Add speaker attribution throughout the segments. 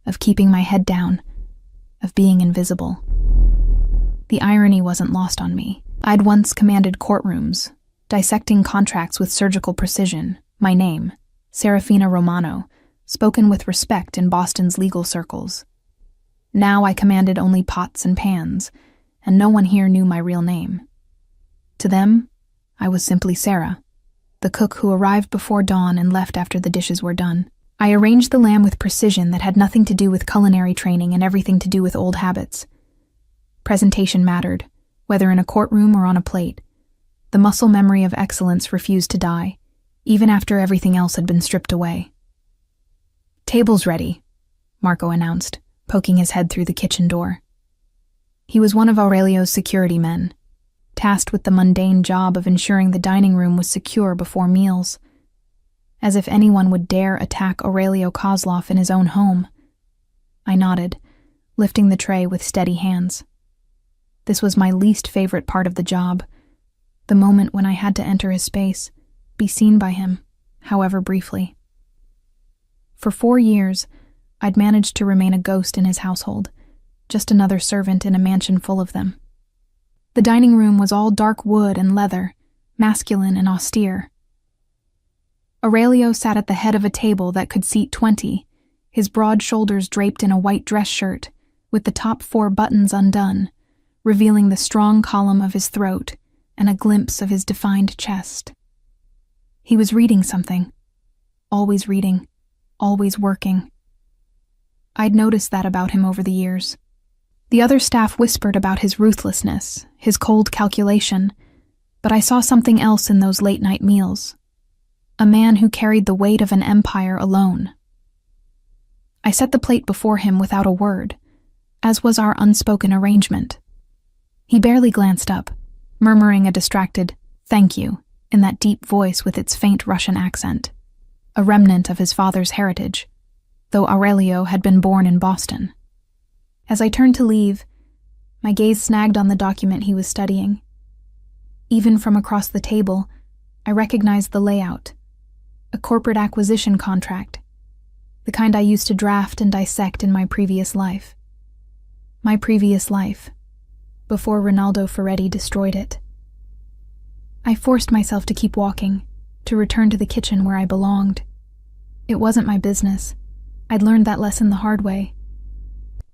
Speaker 1: of keeping my head down, of being invisible. The irony wasn't lost on me. I'd once commanded courtrooms, dissecting contracts with surgical precision. My name, Serafina Romano, spoken with respect in Boston's legal circles. Now I commanded only pots and pans, and no one here knew my real name. To them, I was simply Sarah, the cook who arrived before dawn and left after the dishes were done. I arranged the lamb with precision that had nothing to do with culinary training and everything to do with old habits. Presentation mattered, whether in a courtroom or on a plate. The muscle memory of excellence refused to die, even after everything else had been stripped away. "Table's ready," Marco announced, poking his head through the kitchen door. He was one of Aurelio's security men, tasked with the mundane job of ensuring the dining room was secure before meals. As if anyone would dare attack Aurelio Kozlov in his own home. I nodded, lifting the tray with steady hands. This was my least favorite part of the job, the moment when I had to enter his space, be seen by him, however briefly. For 4 years, I'd managed to remain a ghost in his household, just another servant in a mansion full of them. The dining room was all dark wood and leather, masculine and austere. Aurelio sat at the head of a table that could seat 20, his broad shoulders draped in a white dress shirt, with the top 4 buttons undone, revealing the strong column of his throat and a glimpse of his defined chest. He was reading something, always reading, always working. I'd noticed that about him over the years. The other staff whispered about his ruthlessness, his cold calculation, but I saw something else in those late-night meals. A man who carried the weight of an empire alone. I set the plate before him without a word, as was our unspoken arrangement. He barely glanced up, murmuring a distracted, "Thank you," in that deep voice with its faint Russian accent, a remnant of his father's heritage, though Aurelio had been born in Boston. As I turned to leave, my gaze snagged on the document he was studying. Even from across the table, I recognized the layout. A corporate acquisition contract, the kind I used to draft and dissect in my previous life. My previous life, before Rinaldo Ferretti destroyed it. I forced myself to keep walking, to return to the kitchen where I belonged. It wasn't my business. I'd learned that lesson the hard way.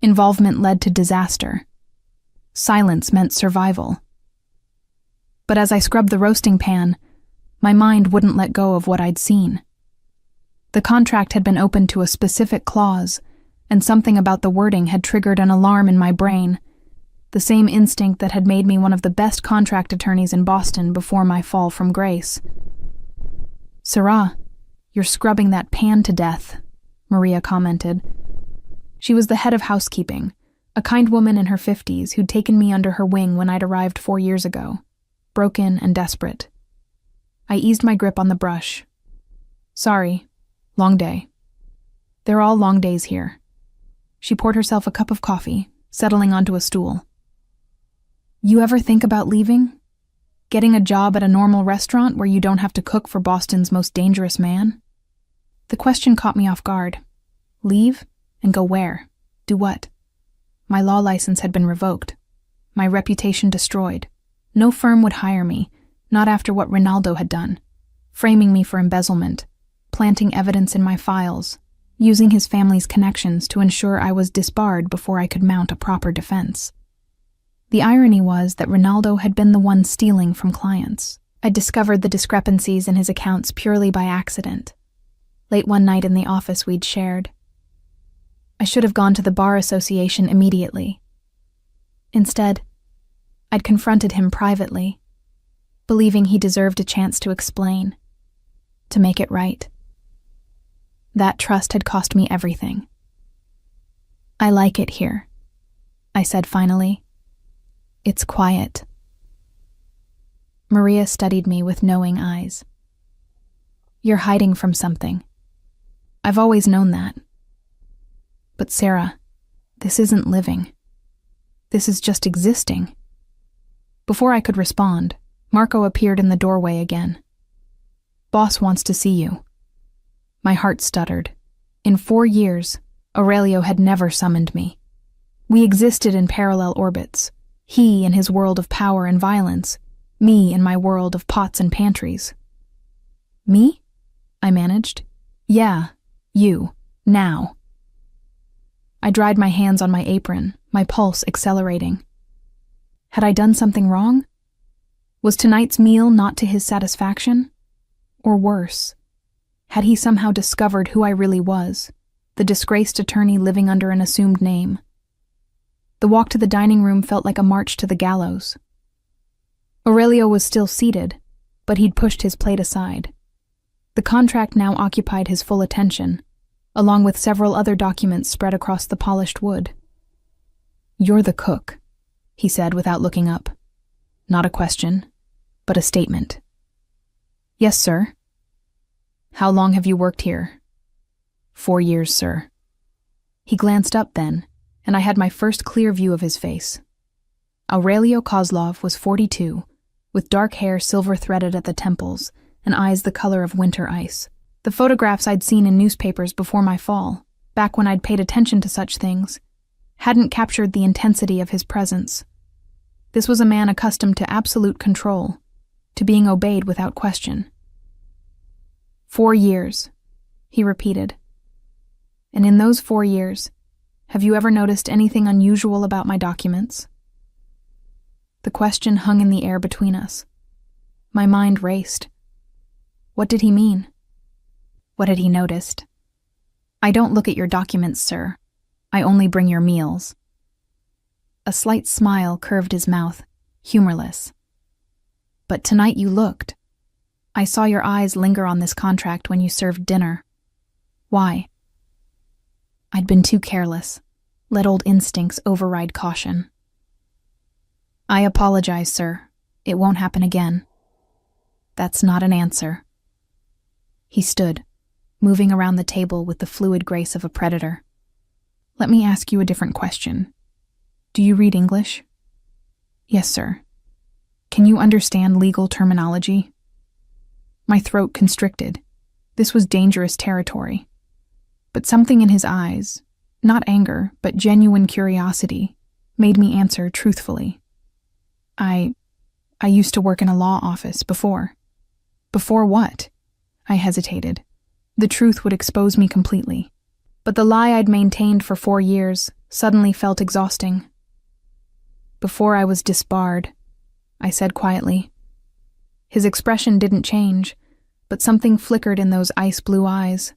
Speaker 1: Involvement led to disaster. Silence meant survival. But as I scrubbed the roasting pan, my mind wouldn't let go of what I'd seen. The contract had been opened to a specific clause, and something about the wording had triggered an alarm in my brain, the same instinct that had made me one of the best contract attorneys in Boston before my fall from grace. "Sarah, you're scrubbing that pan to death," Maria commented. She was the head of housekeeping, a kind woman in her 50s who'd taken me under her wing when I'd arrived 4 years ago, broken and desperate. I eased my grip on the brush. "Sorry, long day." "They're all long days here." She poured herself a cup of coffee, settling onto a stool. "You ever think about leaving? Getting a job at a normal restaurant where you don't have to cook for Boston's most dangerous man?" The question caught me off guard. Leave? And go where? Do what? My law license had been revoked. My reputation destroyed. No firm would hire me, not after what Rinaldo had done, framing me for embezzlement, planting evidence in my files, using his family's connections to ensure I was disbarred before I could mount a proper defense. The irony was that Rinaldo had been the one stealing from clients. I discovered the discrepancies in his accounts purely by accident. Late one night in the office we'd shared. I should have gone to the Bar Association immediately. Instead, I'd confronted him privately, believing he deserved a chance to explain, to make it right. That trust had cost me everything. "I like it here," I said finally. "It's quiet." Maria studied me with knowing eyes. "You're hiding from something. I've always known that. But Sarah, this isn't living. This is just existing." Before I could respond, Marco appeared in the doorway again. "Boss wants to see you." My heart stuttered. In 4 years, Aurelio had never summoned me. We existed in parallel orbits. He in his world of power and violence, me in my world of pots and pantries. Me? I managed. Yeah, you. Now. I dried my hands on my apron, my pulse accelerating. Had I done something wrong? Was tonight's meal not to his satisfaction? Or worse, had he somehow discovered who I really was, the disgraced attorney living under an assumed name? The walk to the dining room felt like a march to the gallows. Aurelio was still seated, but he'd pushed his plate aside. The contract now occupied his full attention, along with several other documents spread across the polished wood. "You're the cook," he said without looking up. Not a question, but a statement. "Yes, sir." "How long have you worked here?" 4 years, sir." He glanced up then, and I had my first clear view of his face. Aurelio Kozlov was 42, with dark hair silver-threaded at the temples and eyes the color of winter ice. The photographs I'd seen in newspapers before my fall, back when I'd paid attention to such things, hadn't captured the intensity of his presence. This was a man accustomed to absolute control, to being obeyed without question. 4 years, he repeated. "And in those 4 years, have you ever noticed anything unusual about my documents?" The question hung in the air between us. My mind raced. What did he mean? What had he noticed? "I don't look at your documents, sir. I only bring your meals." A slight smile curved his mouth, humorless. "But tonight you looked. I saw your eyes linger on this contract when you served dinner. Why?" I'd been too careless. Let old instincts override caution. "I apologize, sir. It won't happen again." "That's not an answer." He stood, moving around the table with the fluid grace of a predator. "Let me ask you a different question. Do you read English?" "Yes, sir." "Can you understand legal terminology?" My throat constricted. This was dangerous territory. But something in his eyes, not anger, but genuine curiosity, made me answer truthfully. I used to work in a law office before." "Before what?" I hesitated. The truth would expose me completely. But the lie I'd maintained for 4 years suddenly felt exhausting. "Before I was disbarred," I said quietly. His expression didn't change, but something flickered in those ice-blue eyes.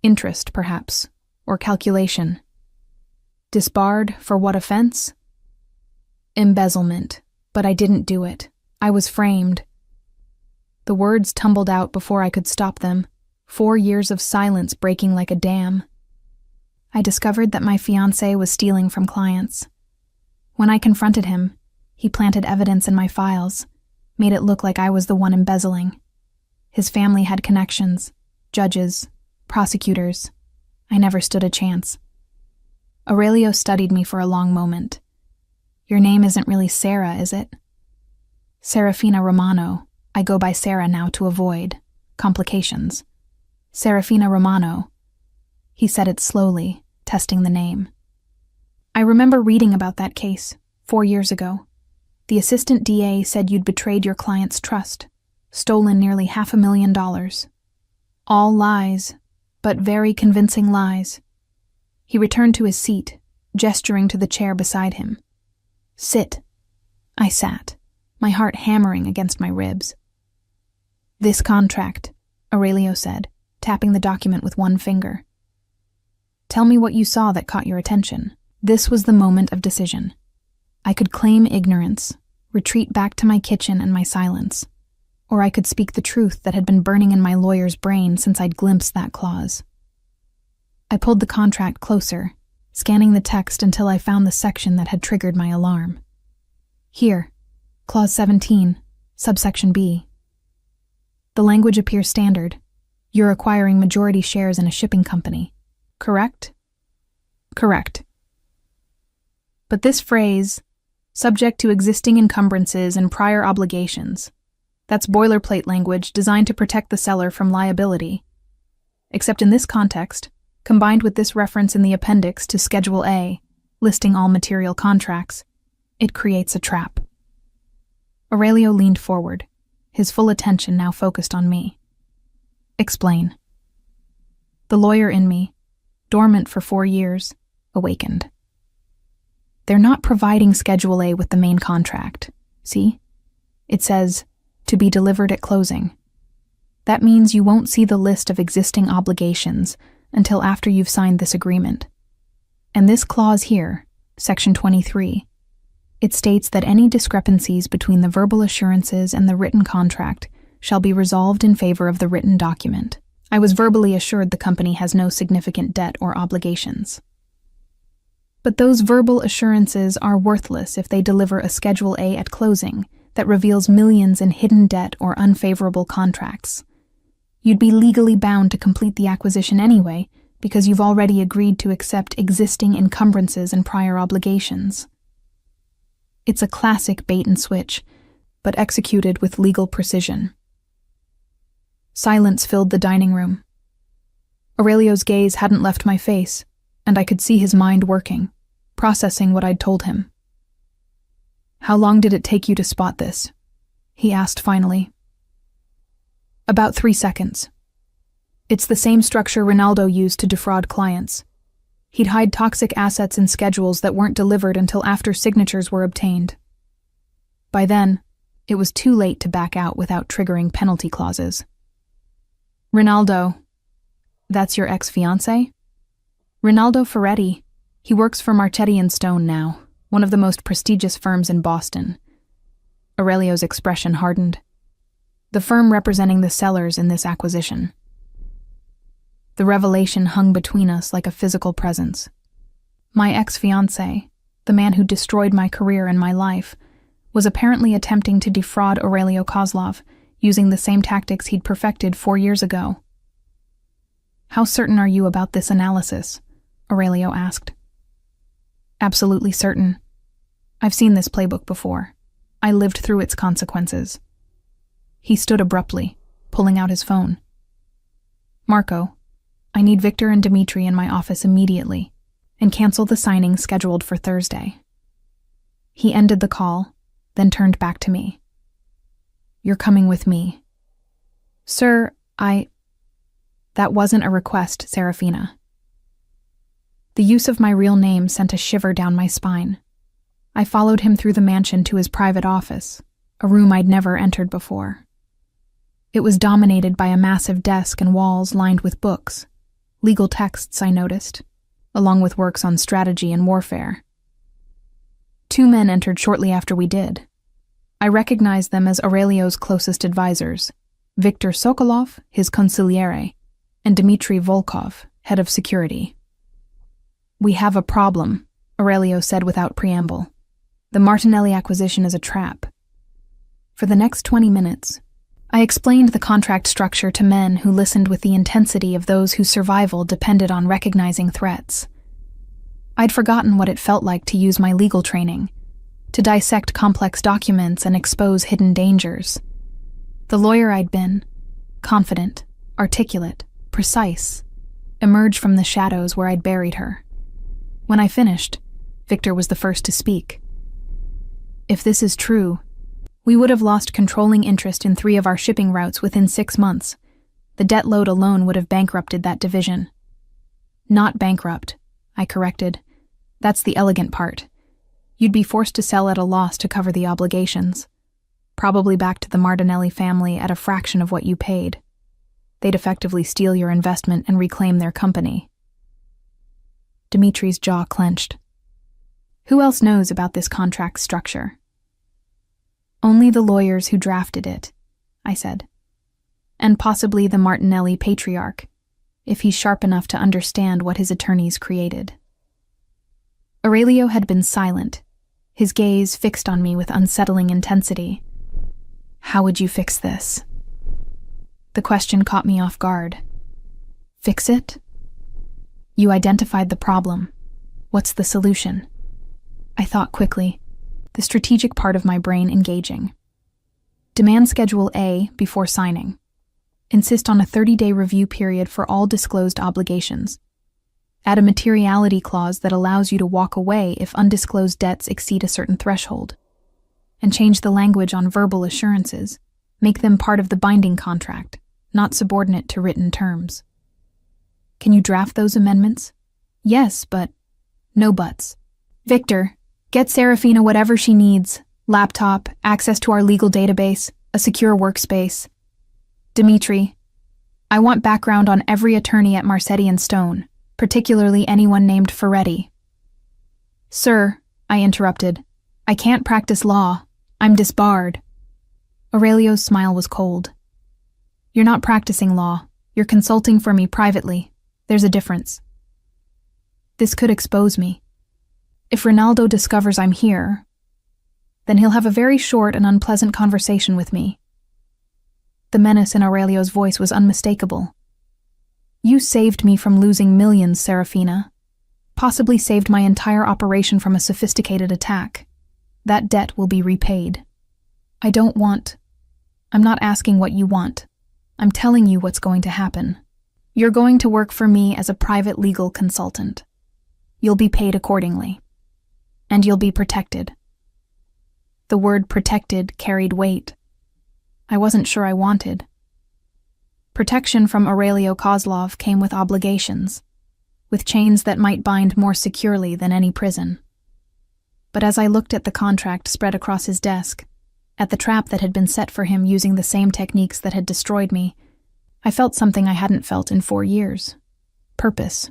Speaker 1: Interest, perhaps, or calculation. "Disbarred for what offense?" "Embezzlement, but I didn't do it. I was framed." The words tumbled out before I could stop them, 4 years of silence breaking like a dam. I discovered that my fiancé was stealing from clients. When I confronted him, he planted evidence in my files, made it look like I was the one embezzling. His family had connections, judges, prosecutors. I never stood a chance. Aurelio studied me for a long moment. "Your name isn't really Sarah, is it?" "Serafina Romano. I go by Sarah now to avoid complications." "Serafina Romano." He said it slowly, testing the name. "I remember reading about that case, 4 years ago. The assistant DA said you'd betrayed your client's trust, stolen nearly $500,000. All lies, but very convincing lies." He returned to his seat, gesturing to the chair beside him. "Sit." I sat, my heart hammering against my ribs. "This contract," Aurelio said, tapping the document with one finger. "Tell me what you saw that caught your attention." This was the moment of decision. I could claim ignorance, retreat back to my kitchen and my silence, or I could speak the truth that had been burning in my lawyer's brain since I'd glimpsed that clause. I pulled the contract closer, scanning the text until I found the section that had triggered my alarm. "Here, Clause 17, subsection B. The language appears standard. You're acquiring majority shares in a shipping company, correct?" "Correct." But this phrase, "subject to existing encumbrances and prior obligations," that's boilerplate language designed to protect the seller from liability. Except in this context, Combined with this reference in the appendix to Schedule A, listing all material contracts, it creates a trap. Aurelio leaned forward, his full attention now focused on me. Explain. The lawyer in me, dormant for 4 years, awakened. They're not providing Schedule A with the main contract. See? It says, to be delivered at closing. That means you won't see the list of existing obligations until after you've signed this agreement. And this clause here, Section 23, it states that any discrepancies between the verbal assurances and the written contract shall be resolved in favor of the written document. I was verbally assured the company has no significant debt or obligations. But those verbal assurances are worthless if they deliver a Schedule A at closing that reveals millions in hidden debt or unfavorable contracts. You'd be legally bound to complete the acquisition anyway because you've already agreed to accept existing encumbrances and prior obligations. It's a classic bait and switch, but executed with legal precision. Silence filled the dining room. Aurelio's gaze hadn't left my face, and I could see his mind working, processing what I'd told him. "How long did it take you to spot this?" he asked finally. "About 3 seconds. It's the same structure Ronaldo used to defraud clients. He'd hide toxic assets in schedules that weren't delivered until after signatures were obtained. By then, it was too late to back out without triggering penalty clauses." "Ronaldo, that's your ex-fiancé?" "Ronaldo Ferretti. He works for Marchetti & Stone now, one of the most prestigious firms in Boston." Aurelio's expression hardened. "The firm representing the sellers in this acquisition." The revelation hung between us like a physical presence. My ex-fiancé, the man who destroyed my career and my life, was apparently attempting to defraud Aurelio Kozlov using the same tactics he'd perfected 4 years ago. "How certain are you about this analysis?" Aurelio asked. "Absolutely certain. I've seen this playbook before. I lived through its consequences." He stood abruptly, pulling out his phone. "Marco, I need Victor and Dmitri in my office immediately, and cancel the signing scheduled for Thursday." He ended the call, then turned back to me. "You're coming with me." "Sir, That wasn't a request, Serafina." The use of my real name sent a shiver down my spine. I followed him through the mansion to his private office, a room I'd never entered before. It was dominated by a massive desk and walls lined with books, legal texts I noticed, along with works on strategy and warfare. 2 men entered shortly after we did. I recognized them as Aurelio's closest advisors, Victor Sokolov, his consigliere, and Dmitry Volkov, head of security. "We have a problem," Aurelio said without preamble. "The Martinelli acquisition is a trap." For the next 20 minutes, I explained the contract structure to men who listened with the intensity of those whose survival depended on recognizing threats. I'd forgotten what it felt like to use my legal training, to dissect complex documents and expose hidden dangers. The lawyer I'd been, confident, articulate, precise, emerged from the shadows where I'd buried her. When I finished, Victor was the first to speak. "If this is true, we would have lost controlling interest in 3 of our shipping routes within 6 months. The debt load alone would have bankrupted that division." "Not bankrupt," I corrected. "That's the elegant part. You'd be forced to sell at a loss to cover the obligations, probably back to the Martinelli family at a fraction of what you paid. They'd effectively steal your investment and reclaim their company." Dimitri's jaw clenched. "Who else knows about this contract structure?" "Only the lawyers who drafted it," I said. "And possibly the Martinelli patriarch, if he's sharp enough to understand what his attorneys created." Aurelio had been silent, his gaze fixed on me with unsettling intensity. "How would you fix this?" The question caught me off guard. "Fix it?" "You identified the problem. What's the solution?" I thought quickly, the strategic part of my brain engaging. "Demand Schedule A before signing. Insist on a 30-day review period for all disclosed obligations. Add a materiality clause that allows you to walk away if undisclosed debts exceed a certain threshold. And change the language on verbal assurances. Make them part of the binding contract, not subordinate to written terms. Can you draft those amendments? Yes, but no buts. Victor, get Serafina whatever she needs. Laptop, access to our legal database, a secure workspace. Dimitri, I want background on every attorney at Marcetti and Stone, particularly anyone named Ferretti. Sir, I interrupted, I can't practice law. I'm disbarred. Aurelio's smile was cold. You're not practicing law. You're consulting for me privately. There's a difference. This could expose me. If Ronaldo discovers I'm here, then he'll have a very short and unpleasant conversation with me. The menace in Aurelio's voice was unmistakable. You saved me from losing millions, Serafina. Possibly saved my entire operation from a sophisticated attack. That debt will be repaid. I'm not asking what you want. I'm telling you what's going to happen. You're going to work for me as a private legal consultant. You'll be paid accordingly. And you'll be protected. The word protected carried weight. I wasn't sure I wanted. Protection from Aurelio Kozlov came with obligations, with chains that might bind more securely than any prison. But as I looked at the contract spread across his desk, at the trap that had been set for him using the same techniques that had destroyed me, I felt something I hadn't felt in 4 years. Purpose.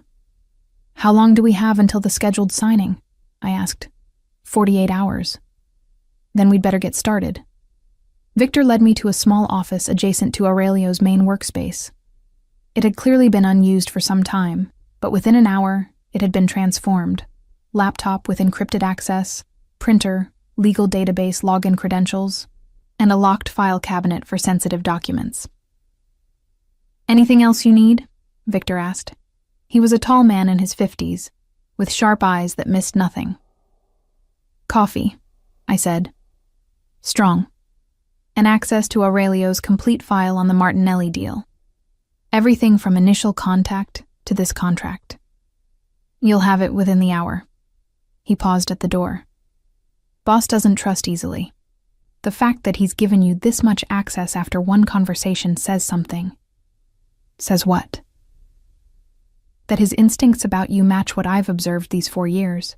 Speaker 1: How long do we have until the scheduled signing? I asked. 48 hours. Then we'd better get started. Victor led me to a small office adjacent to Aurelio's main workspace. It had clearly been unused for some time, but within an hour, it had been transformed. Laptop with encrypted access, printer, legal database login credentials, and a locked file cabinet for sensitive documents. Anything else you need? Victor asked. He was a tall man in his 50s, with sharp eyes that missed nothing. Coffee, I said. Strong. And access to Aurelio's complete file on the Martinelli deal. Everything from initial contact to this contract. You'll have it within the hour. He paused at the door. Boss doesn't trust easily. The fact that he's given you this much access after one conversation says something. Says what? That his instincts about you match what I've observed these 4 years.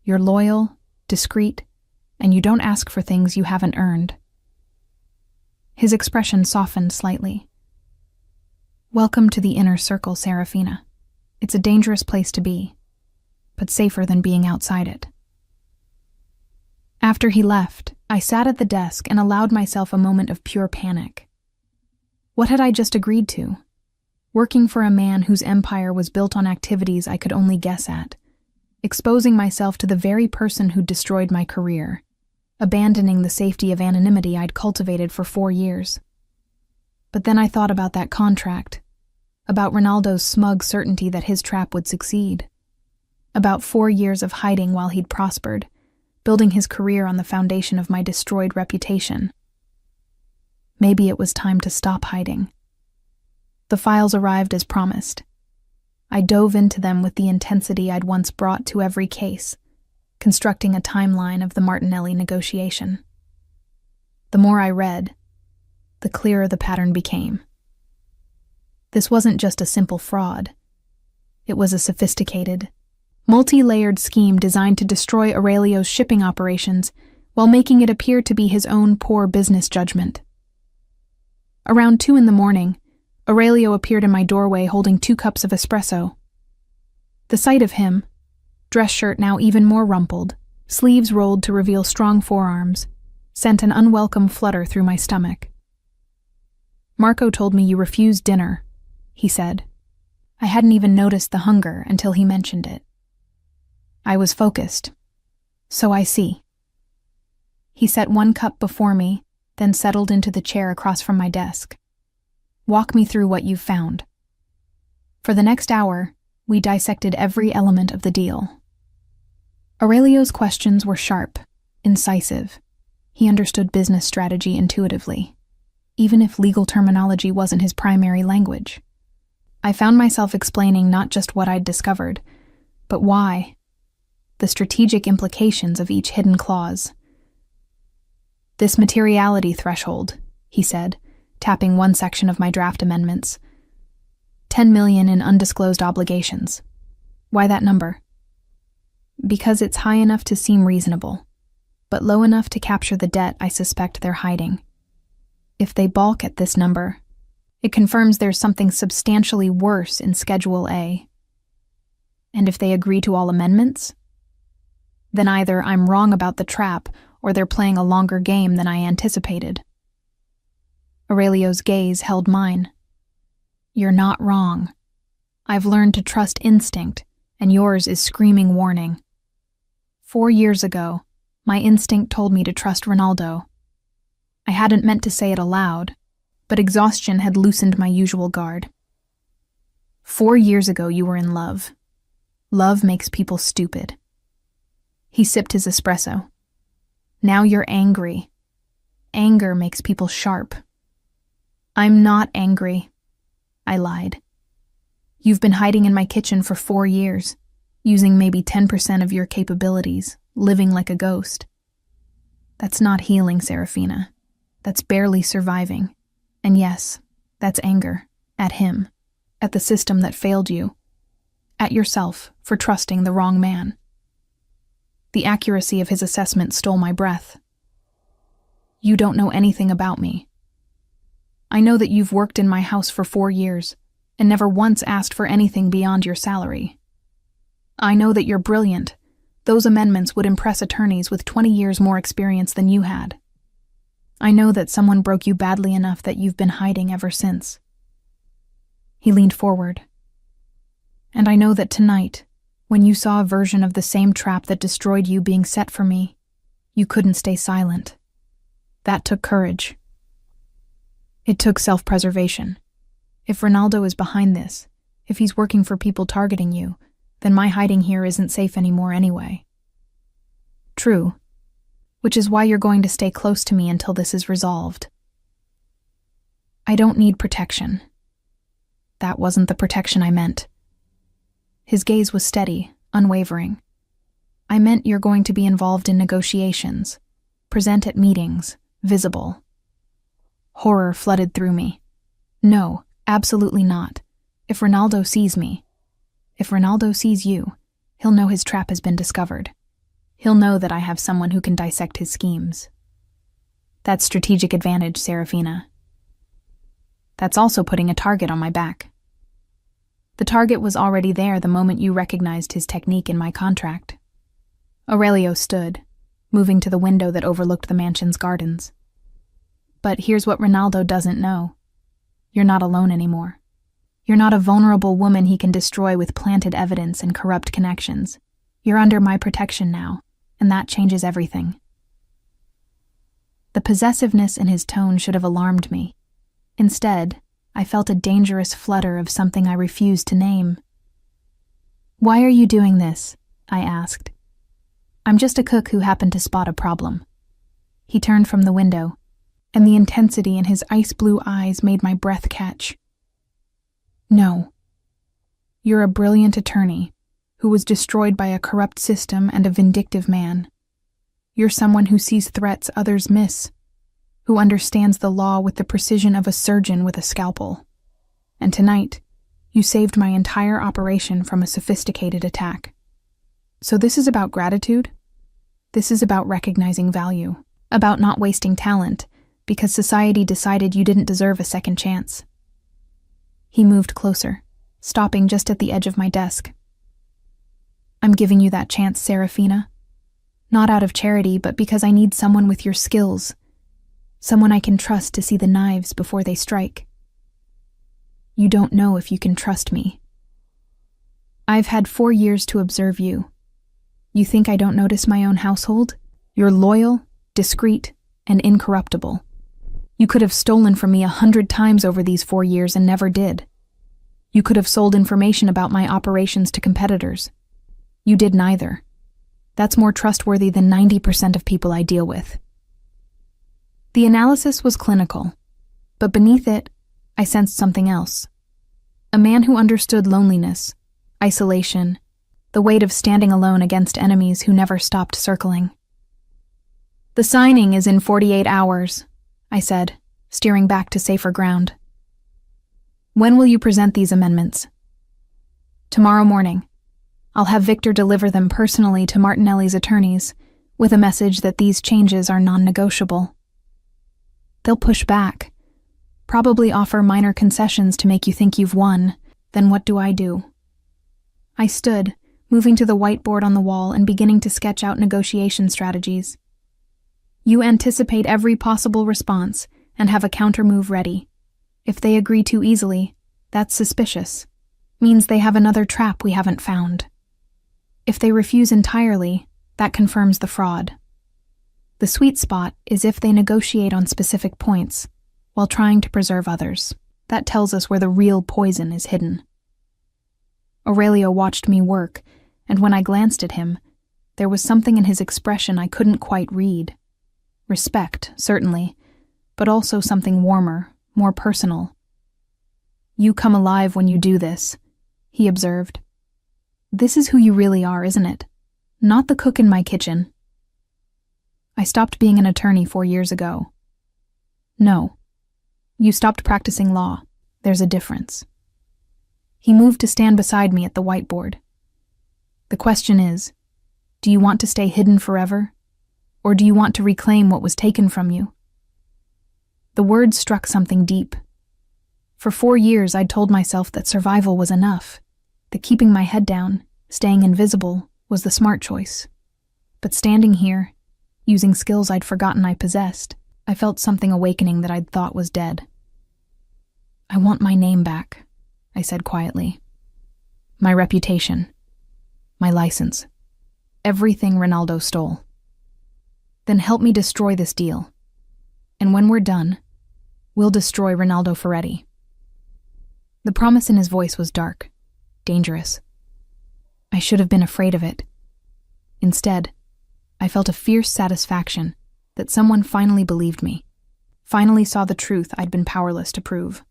Speaker 1: You're loyal, discreet, and you don't ask for things you haven't earned. His expression softened slightly. Welcome to the inner circle, Serafina. It's a dangerous place to be, but safer than being outside it. After he left, I sat at the desk and allowed myself a moment of pure panic. What had I just agreed to? Working for a man whose empire was built on activities I could only guess at, exposing myself to the very person who destroyed my career, abandoning the safety of anonymity I'd cultivated for 4 years. But then I thought about that contract, about Ronaldo's smug certainty that his trap would succeed, about 4 years of hiding while he'd prospered, building his career on the foundation of my destroyed reputation. Maybe it was time to stop hiding. The files arrived as promised. I dove into them with the intensity I'd once brought to every case, constructing a timeline of the Martinelli negotiation. The more I read, the clearer the pattern became. This wasn't just a simple fraud. It was a sophisticated, multi-layered scheme designed to destroy Aurelio's shipping operations while making it appear to be his own poor business judgment. Around 2 a.m, Aurelio appeared in my doorway holding 2 cups of espresso. The sight of him, dress shirt now even more rumpled, sleeves rolled to reveal strong forearms, sent an unwelcome flutter through my stomach. Marco told me you refused dinner, he said. I hadn't even noticed the hunger until he mentioned it. I was focused. So I see. He set 1 cup before me, then settled into the chair across from my desk. Walk me through what you've found. For the next hour, we dissected every element of the deal. Aurelio's questions were sharp, incisive. He understood business strategy intuitively, even if legal terminology wasn't his primary language. I found myself explaining not just what I'd discovered, but why. The strategic implications of each hidden clause. This materiality threshold, he said, tapping one section of my draft amendments. 10 million in undisclosed obligations. Why that number? Because it's high enough to seem reasonable, but low enough to capture the debt I suspect they're hiding. If they balk at this number, it confirms there's something substantially worse in Schedule A. And if they agree to all amendments, then either I'm wrong about the trap or they're playing a longer game than I anticipated. Aurelio's gaze held mine. You're not wrong. I've learned to trust instinct, and yours is screaming warning. 4 years ago, my instinct told me to trust Ronaldo. I hadn't meant to say it aloud, but exhaustion had loosened my usual guard. 4 years ago you were in love. Love makes people stupid. He sipped his espresso. Now you're angry. Anger makes people sharp. I'm not angry, I lied. You've been hiding in my kitchen for 4 years, using maybe 10% of your capabilities, living like a ghost. That's not healing, Serafina. That's barely surviving. And yes, that's anger. At him. At the system that failed you. At yourself for trusting the wrong man. The accuracy of his assessment stole my breath. You don't know anything about me. I know that you've worked in my house for 4 years and never once asked for anything beyond your salary. I know that you're brilliant. Those amendments would impress attorneys with 20 years more experience than you had. I know that someone broke you badly enough that you've been hiding ever since. He leaned forward. And I know that tonight, when you saw a version of the same trap that destroyed you being set for me, you couldn't stay silent. That took courage. It took self-preservation. If Ronaldo is behind this, if he's working for people targeting you, then my hiding here isn't safe anymore anyway. True. Which is why you're going to stay close to me until this is resolved. I don't need protection. That wasn't the protection I meant. His gaze was steady, unwavering. I meant you're going to be involved in negotiations, present at meetings, visible. Horror flooded through me. No, absolutely not. If Ronaldo sees me, if Ronaldo sees you, he'll know his trap has been discovered. He'll know that I have someone who can dissect his schemes. That's strategic advantage, Serafina. That's also putting a target on my back. The target was already there the moment you recognized his technique in my contract. Aurelio stood, moving to the window that overlooked the mansion's gardens. But here's what Ronaldo doesn't know. You're not alone anymore. You're not a vulnerable woman he can destroy with planted evidence and corrupt connections. You're under my protection now, and that changes everything. The possessiveness in his tone should have alarmed me. Instead, I felt a dangerous flutter of something I refused to name. Why are you doing this? I asked. I'm just a cook who happened to spot a problem. He turned from the window, and the intensity in his ice-blue eyes made my breath catch. No. You're a brilliant attorney who was destroyed by a corrupt system and a vindictive man. You're someone who sees threats others miss, who understands the law with the precision of a surgeon with a scalpel. And tonight, you saved my entire operation from a sophisticated attack. So this is about gratitude? This is about recognizing value, about not wasting talent, because society decided you didn't deserve a second chance. He moved closer, stopping just at the edge of my desk. I'm giving you that chance, Serafina. Not out of charity, but because I need someone with your skills. Someone I can trust to see the knives before they strike. You don't know if you can trust me. I've had 4 years to observe you. You think I don't notice my own household? You're loyal, discreet, and incorruptible. You could have stolen from me 100 times over these 4 years and never did. You could have sold information about my operations to competitors. You did neither. That's more trustworthy than 90% of people I deal with. The analysis was clinical, but beneath it, I sensed something else. A man who understood loneliness, isolation, the weight of standing alone against enemies who never stopped circling. "The signing is in 48 hours, I said, steering back to safer ground. "When will you present these amendments?" "Tomorrow morning. I'll have Victor deliver them personally to Martinelli's attorneys, with a message that these changes are non-negotiable. They'll push back, probably offer minor concessions to make you think you've won. Then what do I do?" I stood, moving to the whiteboard on the wall and beginning to sketch out negotiation strategies. "You anticipate every possible response and have a counter-move ready. If they agree too easily, that's suspicious. Means they have another trap we haven't found. If they refuse entirely, that confirms the fraud. The sweet spot is if they negotiate on specific points, while trying to preserve others. That tells us where the real poison is hidden." Aurelio watched me work, and when I glanced at him, there was something in his expression I couldn't quite read. Respect, certainly, but also something warmer, more personal. "You come alive when you do this," he observed. "This is who you really are, isn't it? Not the cook in my kitchen." "I stopped being an attorney 4 years ago." "No. You stopped practicing law. There's a difference." He moved to stand beside me at the whiteboard. "The question is, do you want to stay hidden forever? Or do you want to reclaim what was taken from you?" The words struck something deep. For 4 years I'd told myself that survival was enough, that keeping my head down, staying invisible, was the smart choice. But standing here, using skills I'd forgotten I possessed, I felt something awakening that I'd thought was dead. "I want my name back," I said quietly. "My reputation. My license. Everything Ronaldo stole. Then help me destroy this deal. And when we're done, we'll destroy Ronaldo Ferretti." The promise in his voice was dark, dangerous. I should have been afraid of it. Instead, I felt a fierce satisfaction that someone finally believed me, finally saw the truth I'd been powerless to prove.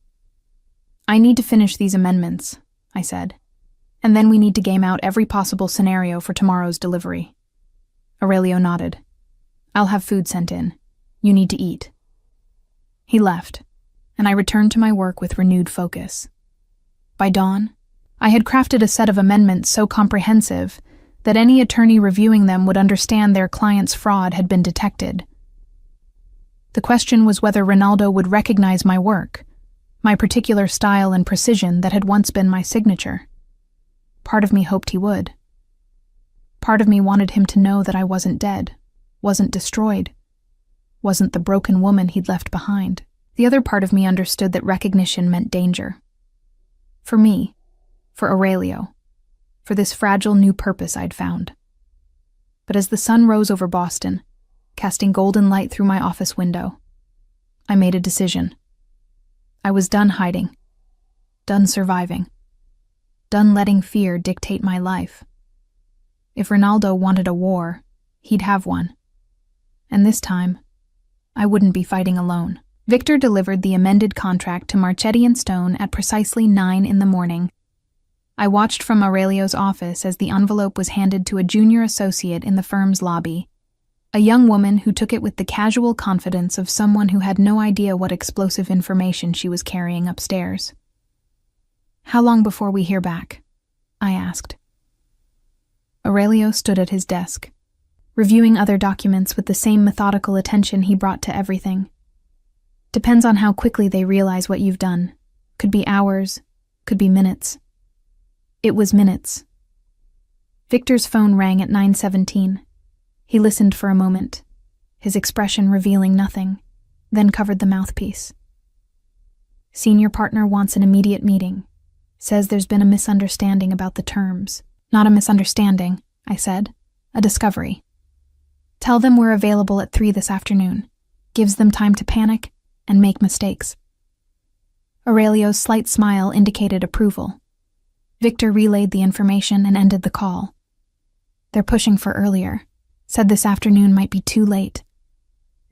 Speaker 1: "I need to finish these amendments," I said, "and then we need to game out every possible scenario for tomorrow's delivery." Aurelio nodded. "I'll have food sent in. You need to eat." He left, and I returned to my work with renewed focus. By dawn, I had crafted a set of amendments so comprehensive that any attorney reviewing them would understand their client's fraud had been detected. The question was whether Ronaldo would recognize my work, my particular style and precision that had once been my signature. Part of me hoped he would. Part of me wanted him to know that I wasn't dead, wasn't destroyed, wasn't the broken woman he'd left behind. The other part of me understood that recognition meant danger. For me, for Aurelio, for this fragile new purpose I'd found. But as the sun rose over Boston, casting golden light through my office window, I made a decision. I was done hiding, done surviving, done letting fear dictate my life. If Ronaldo wanted a war, he'd have one. And this time, I wouldn't be fighting alone. Victor delivered the amended contract to Marchetti and Stone at precisely 9 a.m. I watched from Aurelio's office as the envelope was handed to a junior associate in the firm's lobby, a young woman who took it with the casual confidence of someone who had no idea what explosive information she was carrying upstairs. "How long before we hear back?" I asked. Aurelio stood at his desk, reviewing other documents with the same methodical attention he brought to everything. "Depends on how quickly they realize what you've done. Could be hours, could be minutes." It was minutes. Victor's phone rang at 9:17. He listened for a moment, his expression revealing nothing, then covered the mouthpiece. "Senior partner wants an immediate meeting. Says there's been a misunderstanding about the terms." "Not a misunderstanding," I said. "A discovery. Tell them we're available at 3 this afternoon. Gives them time to panic and make mistakes." Aurelio's slight smile indicated approval. Victor relayed the information and ended the call. "They're pushing for earlier. Said this afternoon might be too late."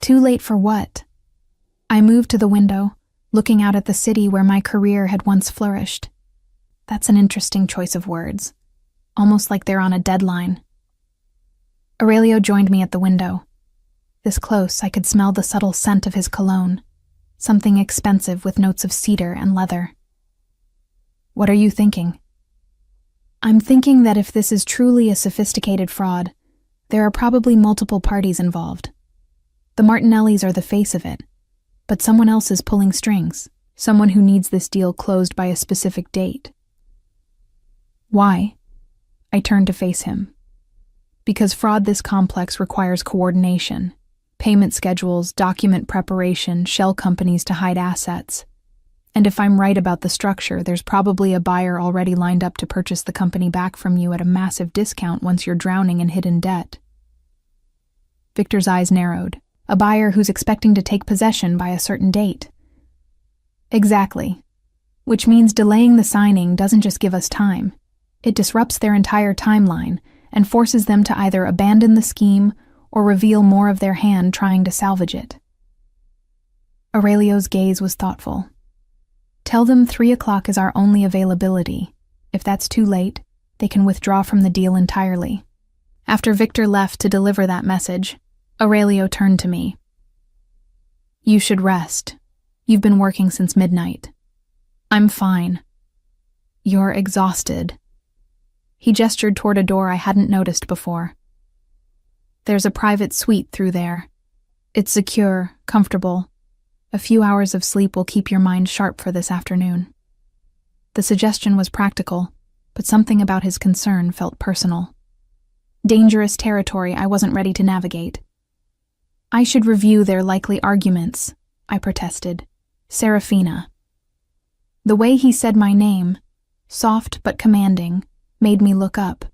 Speaker 1: "Too late for what?" I moved to the window, looking out at the city where my career had once flourished. That's an interesting choice of words, almost like they're on a deadline. Aurelio joined me at the window. This close, I could smell the subtle scent of his cologne, something expensive with notes of cedar and leather. What are you thinking? I'm thinking that if this is truly a sophisticated fraud, there are probably multiple parties involved. The Martinellis are the face of it, but someone else is pulling strings, someone who needs this deal closed by a specific date. Why? I turned to face him. Because fraud this complex requires coordination, payment schedules, document preparation, shell companies to hide assets. And if I'm right about the structure, there's probably a buyer already lined up to purchase the company back from you at a massive discount once you're drowning in hidden debt. Victor's eyes narrowed. A buyer who's expecting to take possession by a certain date. Exactly. Which means delaying the signing doesn't just give us time. It disrupts their entire timeline and forces them to either abandon the scheme or reveal more of their hand trying to salvage it. Aurelio's gaze was thoughtful. Tell them 3 o'clock is our only availability. If that's too late, they can withdraw from the deal entirely. After Victor left to deliver that message, Aurelio turned to me. You should rest. You've been working since midnight. I'm fine. You're exhausted. He gestured toward a door I hadn't noticed before. There's a private suite through there. It's secure, comfortable. A few hours of sleep will keep your mind sharp for this afternoon. The suggestion was practical, but something about his concern felt personal. Dangerous territory I wasn't ready to navigate. I should review their likely arguments, I protested. Serafina. The way he said my name, soft but commanding, made me look up.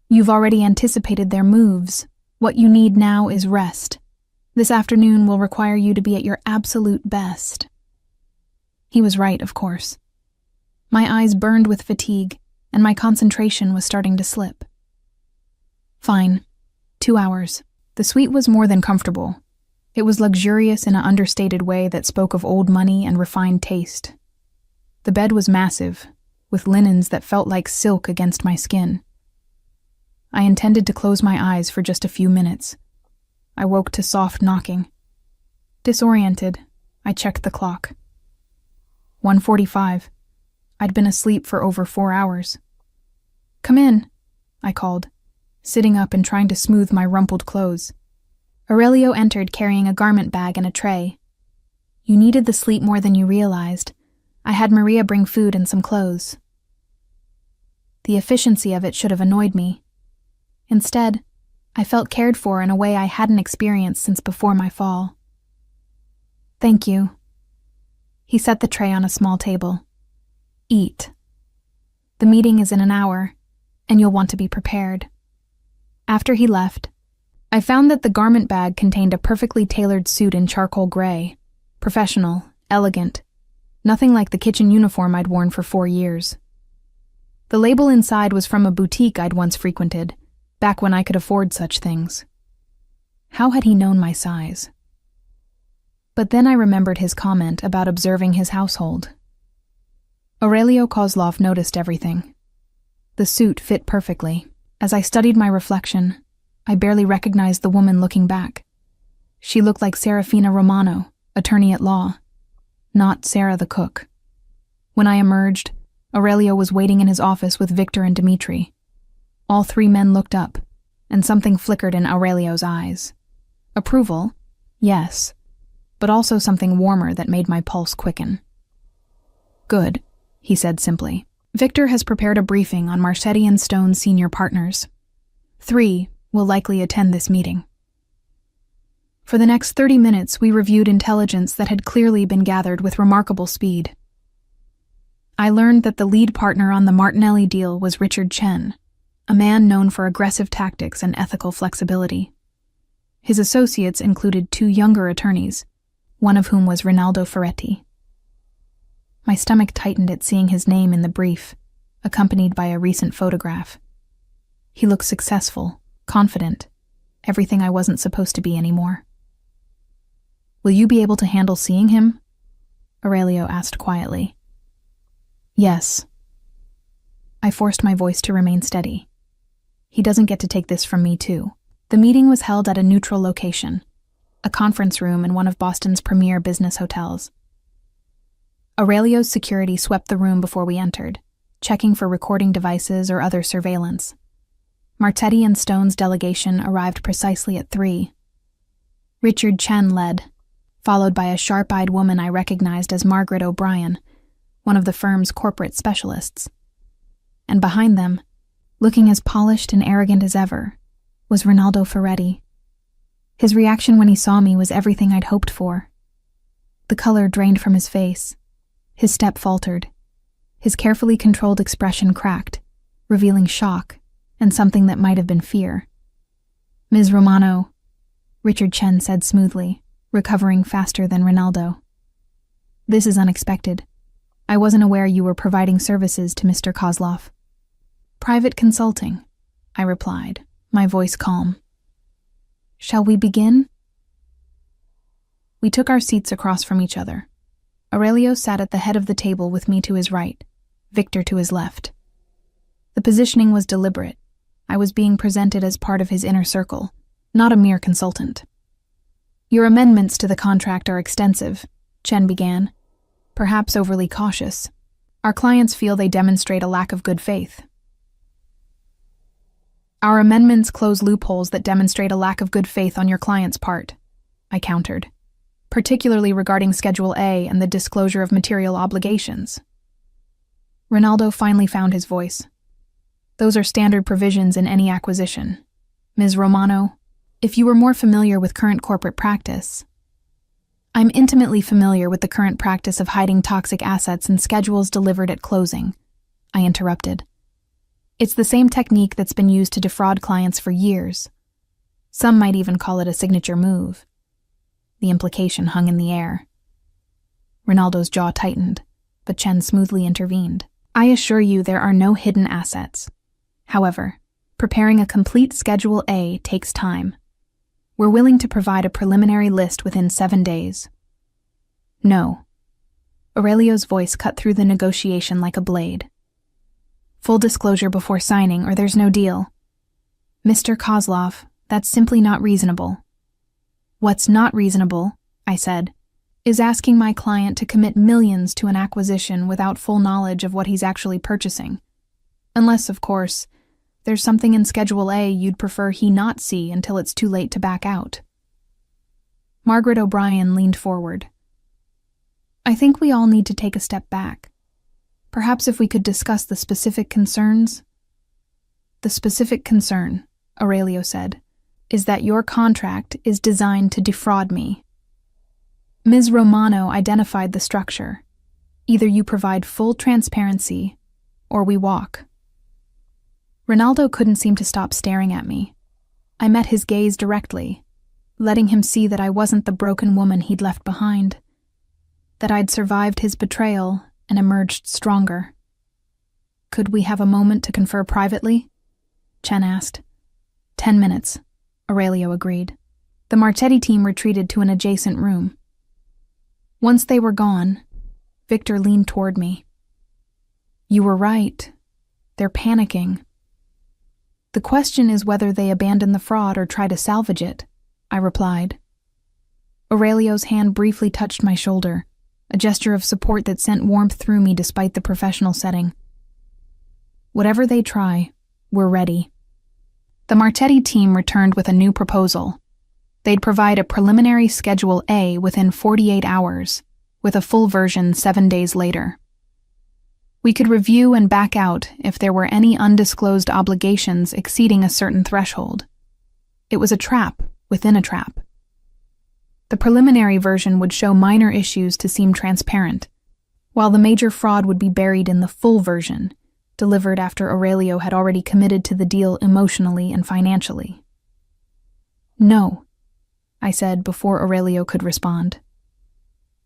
Speaker 1: You've already anticipated their moves. What you need now is rest. This afternoon will require you to be at your absolute best. He was right, of course. My eyes burned with fatigue, and my concentration was starting to slip. Fine. 2 hours. The suite was more than comfortable. It was luxurious in an understated way that spoke of old money and refined taste. The bed was massive, with linens that felt like silk against my skin. I intended to close my eyes for just a few minutes. I woke to soft knocking. Disoriented, I checked the clock. 1:45. I'd been asleep for over 4 hours. Come in, I called, sitting up and trying to smooth my rumpled clothes. Aurelio entered carrying a garment bag and a tray. You needed the sleep more than you realized. I had Maria bring food and some clothes. The efficiency of it should have annoyed me. Instead, I felt cared for in a way I hadn't experienced since before my fall. Thank you. He set the tray on a small table. Eat. The meeting is in an hour, and you'll want to be prepared. After he left, I found that the garment bag contained a perfectly tailored suit in charcoal gray. Professional, elegant. Nothing like the kitchen uniform I'd worn for 4 years. The label inside was from a boutique I'd once frequented, back when I could afford such things. How had he known my size? But then I remembered his comment about observing his household. Aurelio Kozlov noticed everything. The suit fit perfectly. As I studied my reflection, I barely recognized the woman looking back. She looked like Serafina Romano, attorney at law, not Sarah the cook. When I emerged, Aurelio was waiting in his office with Victor and Dmitri. All 3 men looked up, and something flickered in Aurelio's eyes. Approval, yes, but also something warmer that made my pulse quicken. Good, he said simply. Victor has prepared a briefing on Marchetti and Stone's senior partners. 3 will likely attend this meeting. For the next 30 minutes, we reviewed intelligence that had clearly been gathered with remarkable speed. I learned that the lead partner on the Martinelli deal was Richard Chen, a man known for aggressive tactics and ethical flexibility. His associates included 2 younger attorneys, one of whom was Rinaldo Ferretti. My stomach tightened at seeing his name in the brief, accompanied by a recent photograph. He looked successful, confident, everything I wasn't supposed to be anymore. Will you be able to handle seeing him? Aurelio asked quietly. Yes. I forced my voice to remain steady. He doesn't get to take this from me, too. The meeting was held at a neutral location, a conference room in one of Boston's premier business hotels. Aurelio's security swept the room before we entered, checking for recording devices or other surveillance. Martetti and Stone's delegation arrived precisely at 3. Richard Chen led, followed by a sharp-eyed woman I recognized as Margaret O'Brien, one of the firm's corporate specialists. And behind them, looking as polished and arrogant as ever, was Rinaldo Ferretti. His reaction when he saw me was everything I'd hoped for. The color drained from his face. His step faltered. His carefully controlled expression cracked, revealing shock and something that might have been fear. "Ms. Romano," Richard Chen said smoothly, recovering faster than Rinaldo. "This is unexpected. I wasn't aware you were providing services to Mr. Kozlov." "Private consulting," I replied, my voice calm. "Shall we begin?" We took our seats across from each other. Aurelio sat at the head of the table with me to his right, Victor to his left. The positioning was deliberate. I was being presented as part of his inner circle, not a mere consultant. "Your amendments to the contract are extensive," Chen began, perhaps overly cautious. "Our clients feel they demonstrate a lack of good faith." "Our amendments close loopholes that demonstrate a lack of good faith on your client's part," I countered, "particularly regarding Schedule A and the disclosure of material obligations." Rinaldo finally found his voice. "Those are standard provisions in any acquisition. Ms. Romano, if you were more familiar with current corporate practice..." "I'm intimately familiar with the current practice of hiding toxic assets in schedules delivered at closing," I interrupted. "It's the same technique that's been used to defraud clients for years. Some might even call it a signature move." The implication hung in the air. Rinaldo's jaw tightened, but Chen smoothly intervened. "I assure you there are no hidden assets. However, preparing a complete Schedule A takes time. We're willing to provide a preliminary list within 7 days." "No." Aurelio's voice cut through the negotiation like a blade. "Full disclosure before signing, or there's no deal." "Mr. Kozlov, that's simply not reasonable." "What's not reasonable," I said, "is asking my client to commit millions to an acquisition without full knowledge of what he's actually purchasing. Unless, of course, there's something in Schedule A you'd prefer he not see until it's too late to back out." Margaret O'Brien leaned forward. "I think we all need to take a step back. Perhaps if we could discuss the specific concerns." "The specific concern," Aurelio said, "is that your contract is designed to defraud me. Ms. Romano identified the structure. Either you provide full transparency, or we walk." Rinaldo couldn't seem to stop staring at me. I met his gaze directly, letting him see that I wasn't the broken woman he'd left behind, that I'd survived his betrayal and emerged stronger. "Could we have a moment to confer privately?" Chen asked. 10 minutes, Aurelio agreed. The Martetti team retreated to an adjacent room. Once they were gone, Victor leaned toward me. "You were right. They're panicking." "The question is whether they abandon the fraud or try to salvage it," I replied. Aurelio's hand briefly touched my shoulder, a gesture of support that sent warmth through me despite the professional setting. "Whatever they try, we're ready." The Martetti team returned with a new proposal. They'd provide a preliminary Schedule A within 48 hours, with a full version 7 days later. We could review and back out if there were any undisclosed obligations exceeding a certain threshold. It was a trap within a trap. The preliminary version would show minor issues to seem transparent, while the major fraud would be buried in the full version, delivered after Aurelio had already committed to the deal emotionally and financially. "No," I said before Aurelio could respond.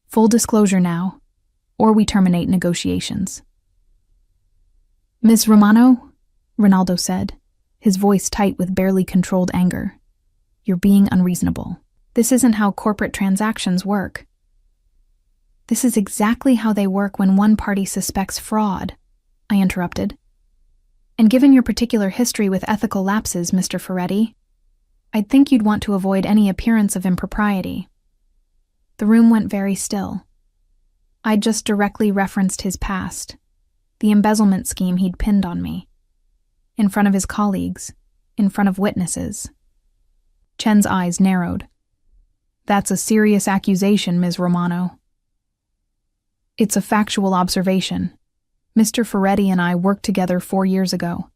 Speaker 1: "Full disclosure now, or we terminate negotiations." "Ms. Romano," Rinaldo said, his voice tight with barely controlled anger, "you're being unreasonable. This isn't how corporate transactions work." "This is exactly how they work when one party suspects fraud," I interrupted. And given your particular history with ethical lapses, Mr. Ferretti, I'd think you'd want to avoid any appearance of impropriety. The room went very still. I'd just directly referenced his past, the embezzlement scheme he'd pinned on me. In front of his colleagues, in front of witnesses. Chen's eyes narrowed. That's a serious accusation, Ms. Romano. It's a factual observation. Mr. Ferretti and I worked together 4 years ago.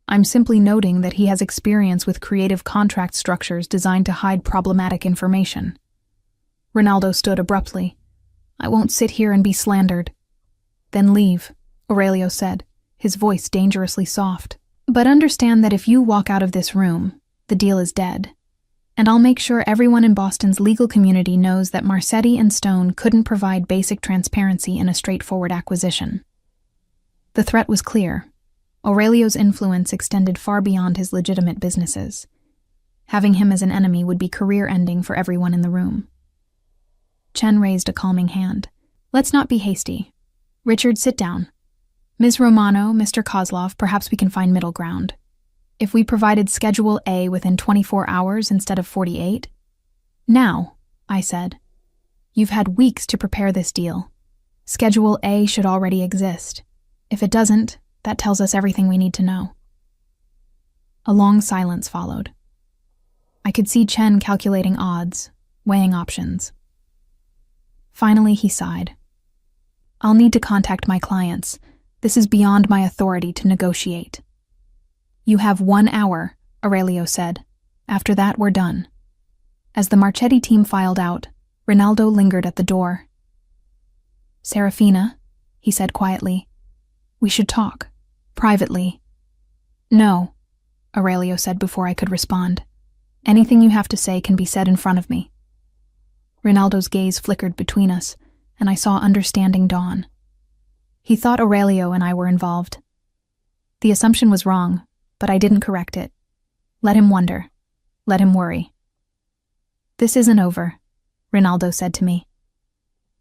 Speaker 1: I'm simply noting that he has experience with creative contract structures designed to hide problematic information. Ronaldo stood abruptly. I won't sit here and be slandered. Then leave, Aurelio said, his voice dangerously soft. But understand that if you walk out of this room, the deal is dead. And I'll make sure everyone in Boston's legal community knows that Marcetti and Stone couldn't provide basic transparency in a straightforward acquisition. The threat was clear. Aurelio's influence extended far beyond his legitimate businesses. Having him as an enemy would be career-ending for everyone in the room. Chen raised a calming hand. Let's not be hasty. Richard, sit down. Ms. Romano, Mr. Kozlov, perhaps we can find middle ground. If we provided Schedule A within 24 hours instead of 48? Now, I said. You've had weeks to prepare this deal. Schedule A should already exist. If it doesn't, that tells us everything we need to know. A long silence followed. I could see Chen calculating odds, weighing options. Finally, he sighed. I'll need to contact my clients. This is beyond my authority to negotiate. You have 1 hour, Aurelio said. After that, we're done. As the Marchetti team filed out, Ronaldo lingered at the door. Serafina, he said quietly, we should talk, privately. No, Aurelio said before I could respond. Anything you have to say can be said in front of me. Ronaldo's gaze flickered between us, and I saw understanding dawn. He thought Aurelio and I were involved. The assumption was wrong, but I didn't correct it. Let him wonder. Let him worry. This isn't over, Ronaldo said to me.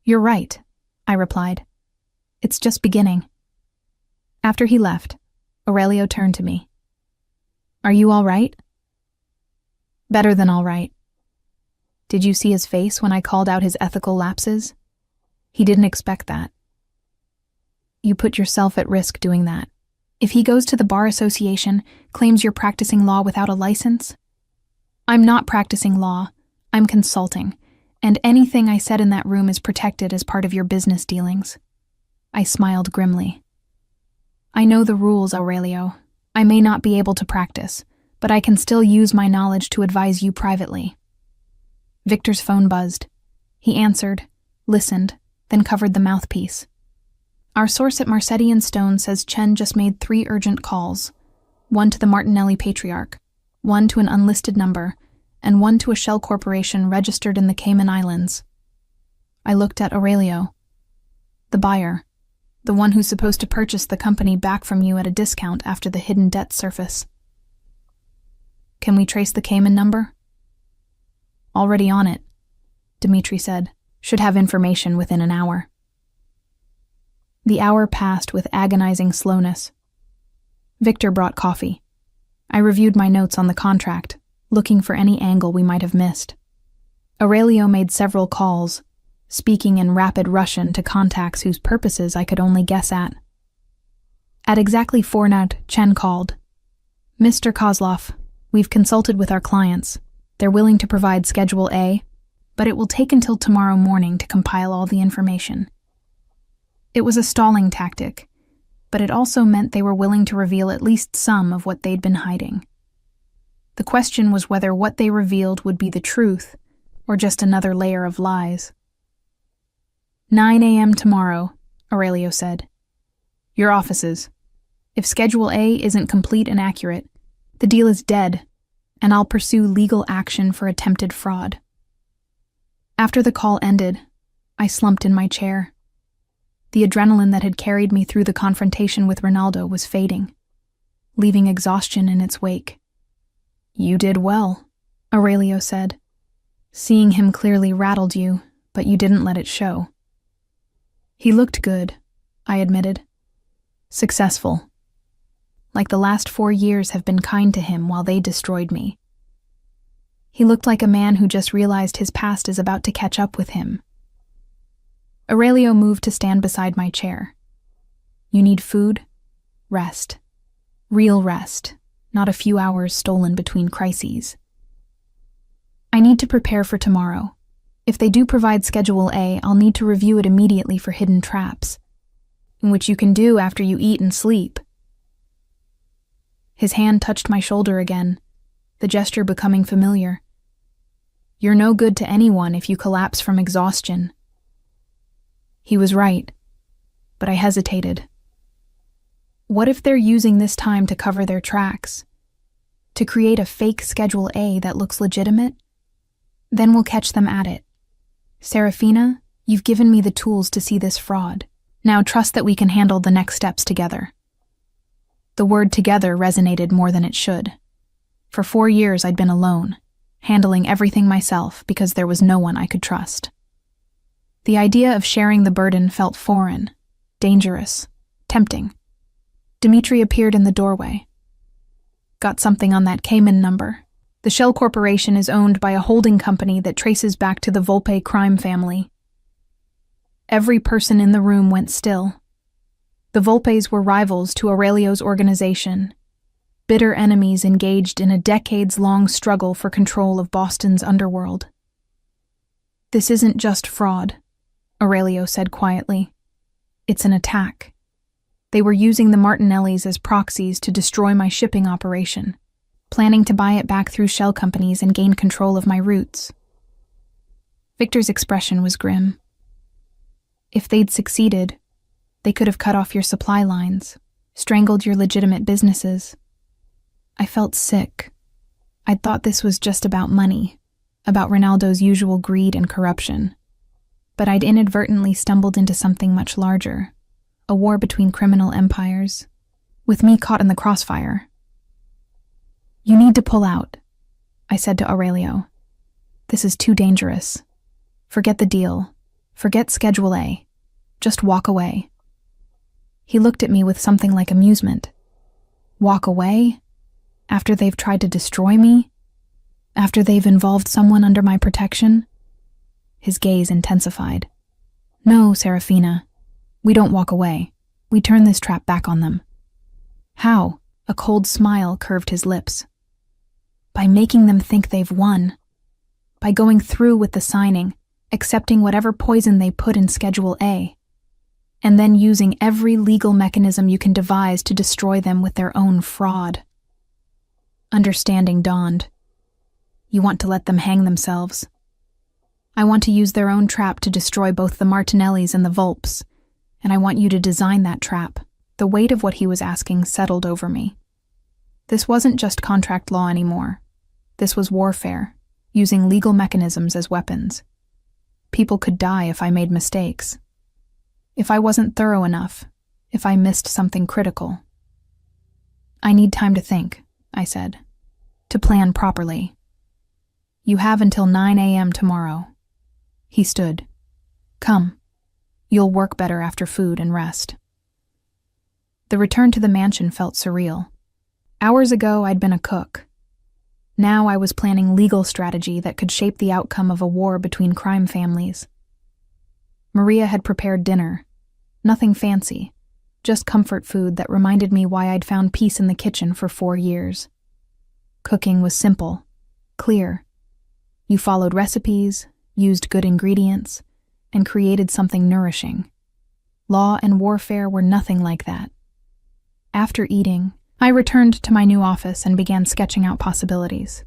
Speaker 1: You're right, I replied. It's just beginning. After he left, Aurelio turned to me. Are you all right? Better than all right. Did you see his face when I called out his ethical lapses? He didn't expect that. You put yourself at risk doing that. If he goes to the Bar Association, claims you're practicing law without a license? I'm not practicing law. I'm consulting, and anything I said in that room is protected as part of your business dealings. I smiled grimly. I know the rules, Aurelio. I may not be able to practice, but I can still use my knowledge to advise you privately. Victor's phone buzzed. He answered, listened, then covered the mouthpiece. Our source at Marcetti and Stone says Chen just made 3 urgent calls, one to the Martinelli Patriarch, one to an unlisted number, and one to a shell corporation registered in the Cayman Islands. I looked at Aurelio. The buyer, the one who's supposed to purchase the company back from you at a discount after the hidden debt surface. Can we trace the Cayman number? Already on it, Dmitri said. Should have information within an hour. The hour passed with agonizing slowness. Victor brought coffee. I reviewed my notes on the contract, looking for any angle we might have missed. Aurelio made several calls, speaking in rapid Russian to contacts whose purposes I could only guess at. At exactly 4 now, Chen called. Mr. Kozlov, we've consulted with our clients. They're willing to provide Schedule A, but it will take until tomorrow morning to compile all the information. It was a stalling tactic, but it also meant they were willing to reveal at least some of what they'd been hiding. The question was whether what they revealed would be the truth or just another layer of lies. 9 a.m. tomorrow, Aurelio said. Your offices. If Schedule A isn't complete and accurate, the deal is dead, and I'll pursue legal action for attempted fraud. After the call ended, I slumped in my chair. The adrenaline that had carried me through the confrontation with Ronaldo was fading, leaving exhaustion in its wake. You did well, Aurelio said. Seeing him clearly rattled you, but you didn't let it show. He looked good, I admitted. Successful. like the last 4 years have been kind to him while they destroyed me. He looked like a man who just realized his past is about to catch up with him. Aurelio moved to stand beside my chair. You need food? Rest. Real rest, not a few hours stolen between crises. I need to prepare for tomorrow. If they do provide Schedule A, I'll need to review it immediately for hidden traps, which you can do after you eat and sleep. His hand touched my shoulder again, the gesture becoming familiar. You're no good to anyone if you collapse from exhaustion. He was right, but I hesitated. What if they're using this time to cover their tracks? To create a fake Schedule A that looks legitimate? Then we'll catch them at it. Serafina, you've given me the tools to see this fraud. Now trust that we can handle the next steps together. The word together resonated more than it should. For 4 years I'd been alone, handling everything myself because there was no one I could trust. The idea of sharing the burden felt foreign, dangerous, tempting. Dimitri appeared in the doorway. Got something on that Cayman number. The Shell Corporation is owned by a holding company that traces back to the Volpe crime family. Every person in the room went still. The Volpes were rivals to Aurelio's organization, bitter enemies engaged in a decades-long struggle for control of Boston's underworld. This isn't just fraud, Aurelio said quietly. It's an attack. They were using the Martinellis as proxies to destroy my shipping operation, planning to buy it back through shell companies and gain control of my routes. Victor's expression was grim. If they'd succeeded, they could have cut off your supply lines, strangled your legitimate businesses. I felt sick. I'd thought this was just about money, about Ronaldo's usual greed and corruption. But I'd inadvertently stumbled into something much larger, a war between criminal empires, with me caught in the crossfire. You need to pull out, I said to Aurelio. This is too dangerous. Forget the deal. Forget Schedule A. Just walk away. He looked at me with something like amusement. Walk away? After they've tried to destroy me? After they've involved someone under my protection? His gaze intensified. No, Serafina. We don't walk away. We turn this trap back on them. How? A cold smile curved his lips. By making them think they've won. By going through with the signing, accepting whatever poison they put in Schedule A, and then using every legal mechanism you can devise to destroy them with their own fraud. Understanding dawned. You want to let them hang themselves. I want to use their own trap to destroy both the Martinellis and the Volpes, and I want you to design that trap. The weight of what he was asking settled over me. This wasn't just contract law anymore. This was warfare, using legal mechanisms as weapons. People could die if I made mistakes. If I wasn't thorough enough, if I missed something critical. I need time to think, I said, to plan properly. You have until 9 a.m. tomorrow. He stood. Come. You'll work better after food and rest. The return to the mansion felt surreal. Hours ago, I'd been a cook. Now I was planning legal strategy that could shape the outcome of a war between crime families. Maria had prepared dinner. Nothing fancy, just comfort food that reminded me why I'd found peace in the kitchen for 4 years. Cooking was simple, clear. You followed recipes, used good ingredients, and created something nourishing. Law and warfare were nothing like that. After eating, I returned to my new office and began sketching out possibilities.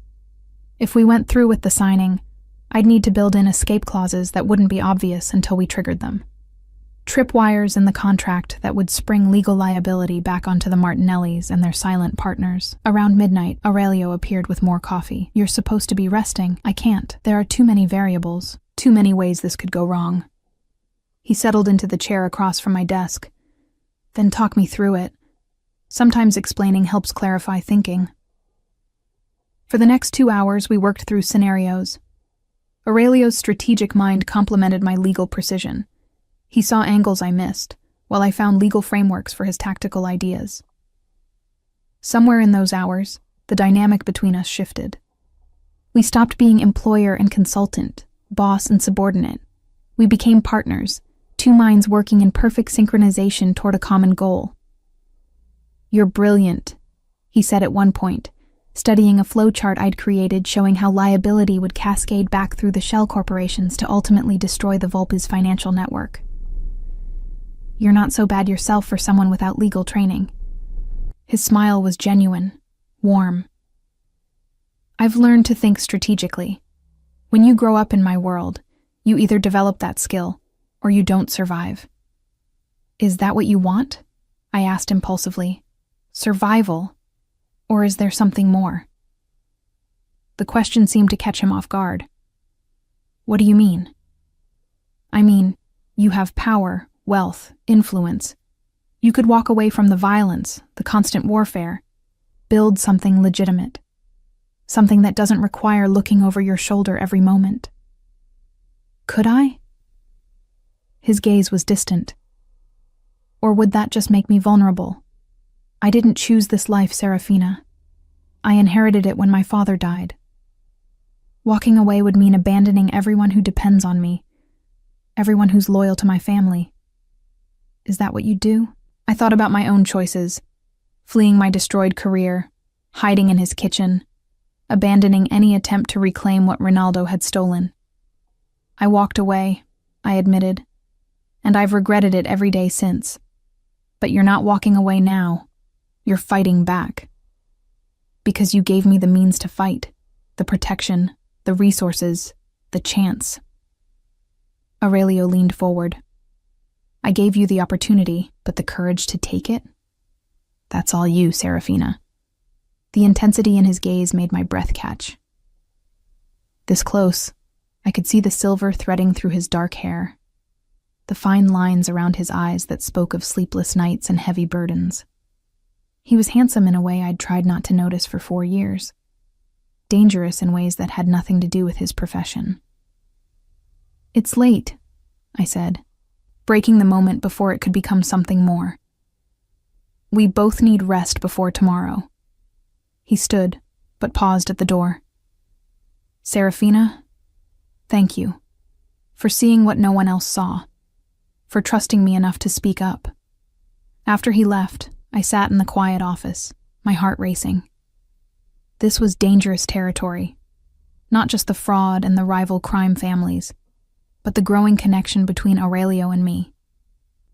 Speaker 1: If we went through with the signing, I'd need to build in escape clauses that wouldn't be obvious until we triggered them. Tripwires in the contract that would spring legal liability back onto the Martinellis and their silent partners. Around midnight, Aurelio appeared with more coffee. You're supposed to be resting. I can't. There are too many variables. Too many ways this could go wrong. He settled into the chair across from my desk. Then talk me through it. Sometimes explaining helps clarify thinking. For the next 2 hours, we worked through scenarios. Aurelio's strategic mind complemented my legal precision. He saw angles I missed, while I found legal frameworks for his tactical ideas. Somewhere in those hours, the dynamic between us shifted. We stopped being employer and consultant, boss and subordinate. We became partners, two minds working in perfect synchronization toward a common goal. "You're brilliant," he said at one point, studying a flowchart I'd created showing how liability would cascade back through the shell corporations to ultimately destroy the Volpe's financial network. "You're not so bad yourself for someone without legal training." His smile was genuine, warm. "I've learned to think strategically. When you grow up in my world, you either develop that skill or you don't survive." "Is that what you want?" I asked impulsively. "Survival? Or is there something more?" The question seemed to catch him off guard. "What do you mean?" "I mean, you have power, wealth, influence. You could walk away from the violence, the constant warfare, build something legitimate. Something that doesn't require looking over your shoulder every moment." "Could I?" His gaze was distant. "Or would that just make me vulnerable? I didn't choose this life, Serafina. I inherited it when my father died. Walking away would mean abandoning everyone who depends on me, everyone who's loyal to my family. Is that what you'd do?" I thought about my own choices, fleeing my destroyed career, hiding in his kitchen, abandoning any attempt to reclaim what Ronaldo had stolen. "I walked away," I admitted, "and I've regretted it every day since. But you're not walking away now. You're fighting back. Because you gave me the means to fight, the protection, the resources, the chance." Aurelio leaned forward. "I gave you the opportunity, but the courage to take it? That's all you, Serafina." The intensity in his gaze made my breath catch. This close, I could see the silver threading through his dark hair, the fine lines around his eyes that spoke of sleepless nights and heavy burdens. He was handsome in a way I'd tried not to notice for 4 years, dangerous in ways that had nothing to do with his profession. "It's late," I said, breaking the moment before it could become something more. "We both need rest before tomorrow." He stood, but paused at the door. "Serafina, thank you. For seeing what no one else saw. For trusting me enough to speak up." After he left, I sat in the quiet office, my heart racing. This was dangerous territory. Not just the fraud and the rival crime families, but the growing connection between Aurelio and me.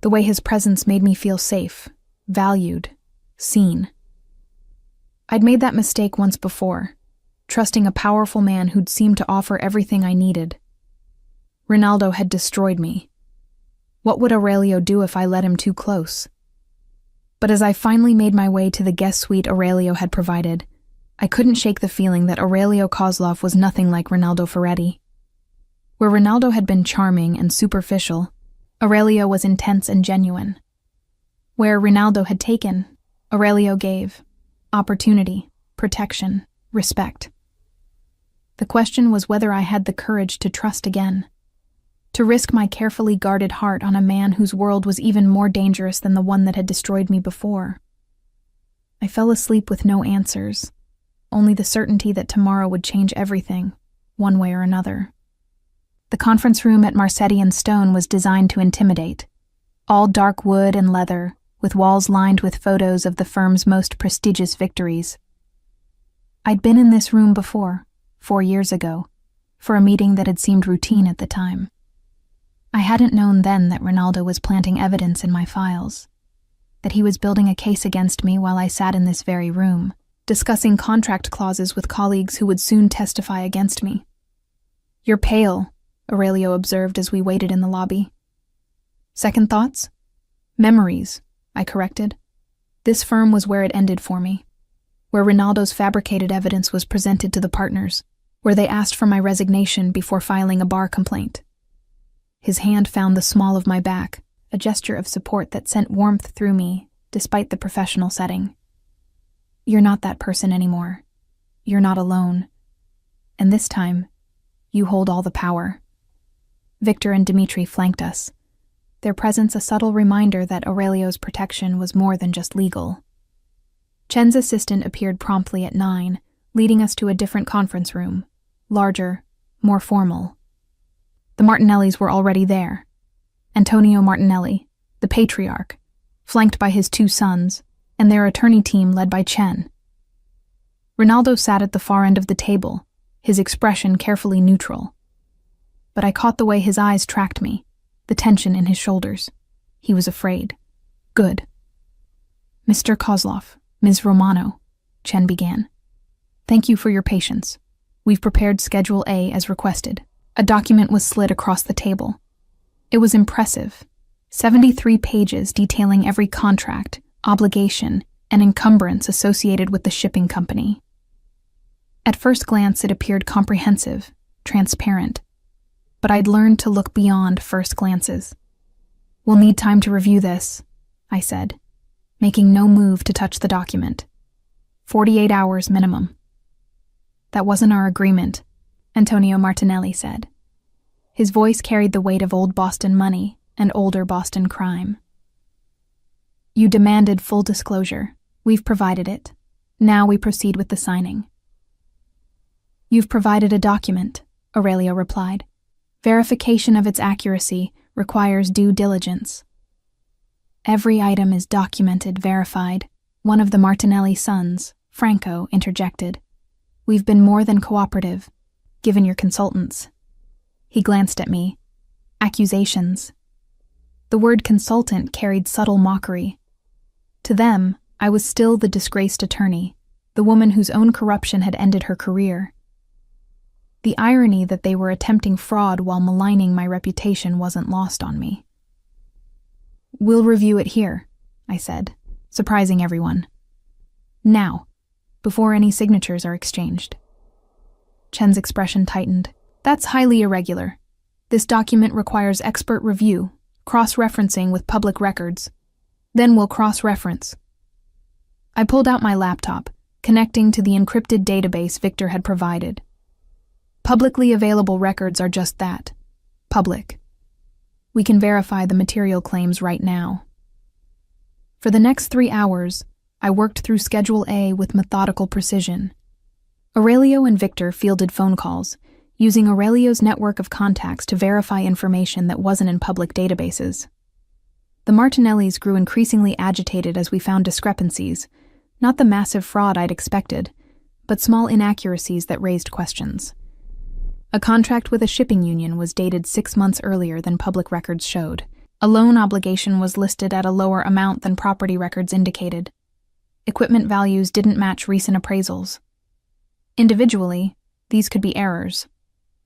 Speaker 1: The way his presence made me feel safe, valued, seen. I'd made that mistake once before, trusting a powerful man who'd seemed to offer everything I needed. Ronaldo had destroyed me. What would Aurelio do if I let him too close? But as I finally made my way to the guest suite Aurelio had provided, I couldn't shake the feeling that Aurelio Kozlov was nothing like Ronaldo Ferretti. Where Ronaldo had been charming and superficial, Aurelio was intense and genuine. Where Ronaldo had taken, Aurelio gave. Opportunity, protection, respect. The question was whether I had the courage to trust again, to risk my carefully guarded heart on a man whose world was even more dangerous than the one that had destroyed me before. I fell asleep with no answers, only the certainty that tomorrow would change everything, one way or another. The conference room at Marsetti and Stone was designed to intimidate. All dark wood and leather, with walls lined with photos of the firm's most prestigious victories. I'd been in this room before, 4 years ago, for a meeting that had seemed routine at the time. I hadn't known then that Ronaldo was planting evidence in my files, that he was building a case against me while I sat in this very room, discussing contract clauses with colleagues who would soon testify against me. "You're pale," Aurelio observed as we waited in the lobby. "Second thoughts?" "Memories," I corrected. This firm was where it ended for me, where Ronaldo's fabricated evidence was presented to the partners, where they asked for my resignation before filing a bar complaint. His hand found the small of my back, a gesture of support that sent warmth through me, despite the professional setting. "You're not that person anymore. You're not alone. And this time, you hold all the power." Victor and Dimitri flanked us, their presence a subtle reminder that Aurelio's protection was more than just legal. Chen's assistant appeared promptly at 9, leading us to a different conference room, larger, more formal. The Martinellis were already there. Antonio Martinelli, the patriarch, flanked by his 2 sons, and their attorney team led by Chen. Ronaldo sat at the far end of the table, his expression carefully neutral. But I caught the way his eyes tracked me, the tension in his shoulders. He was afraid. Good. Mr. Kozlov, Ms. Romano, Chen began. Thank you for your patience. We've prepared Schedule A as requested. A document was slid across the table. It was impressive. 73 pages detailing every contract, obligation, and encumbrance associated with the shipping company. At first glance, it appeared comprehensive, transparent. But I'd learned to look beyond first glances. We'll need time to review this, I said, making no move to touch the document. 48 hours minimum. That wasn't our agreement, Antonio Martinelli said. His voice carried the weight of old Boston money and older Boston crime. You demanded full disclosure. We've provided it. Now we proceed with the signing. You've provided a document, Aurelio replied. Verification of its accuracy requires due diligence. Every item is documented, verified, one of the Martinelli sons, Franco, interjected. We've been more than cooperative, given your consultants. He glanced at me. Accusations. The word consultant carried subtle mockery. To them, I was still the disgraced attorney, the woman whose own corruption had ended her career. The irony that they were attempting fraud while maligning my reputation wasn't lost on me. We'll review it here, I said, surprising everyone. Now, before any signatures are exchanged. Chen's expression tightened. That's highly irregular. This document requires expert review, cross-referencing with public records. Then we'll cross-reference. I pulled out my laptop, connecting to the encrypted database Victor had provided. Publicly available records are just that, public. We can verify the material claims right now. For the next 3 hours, I worked through Schedule A with methodical precision. Aurelio and Victor fielded phone calls, using Aurelio's network of contacts to verify information that wasn't in public databases. The Martinellis grew increasingly agitated as we found discrepancies, not the massive fraud I'd expected, but small inaccuracies that raised questions. A contract with a shipping union was dated 6 months earlier than public records showed. A loan obligation was listed at a lower amount than property records indicated. Equipment values didn't match recent appraisals. Individually, these could be errors.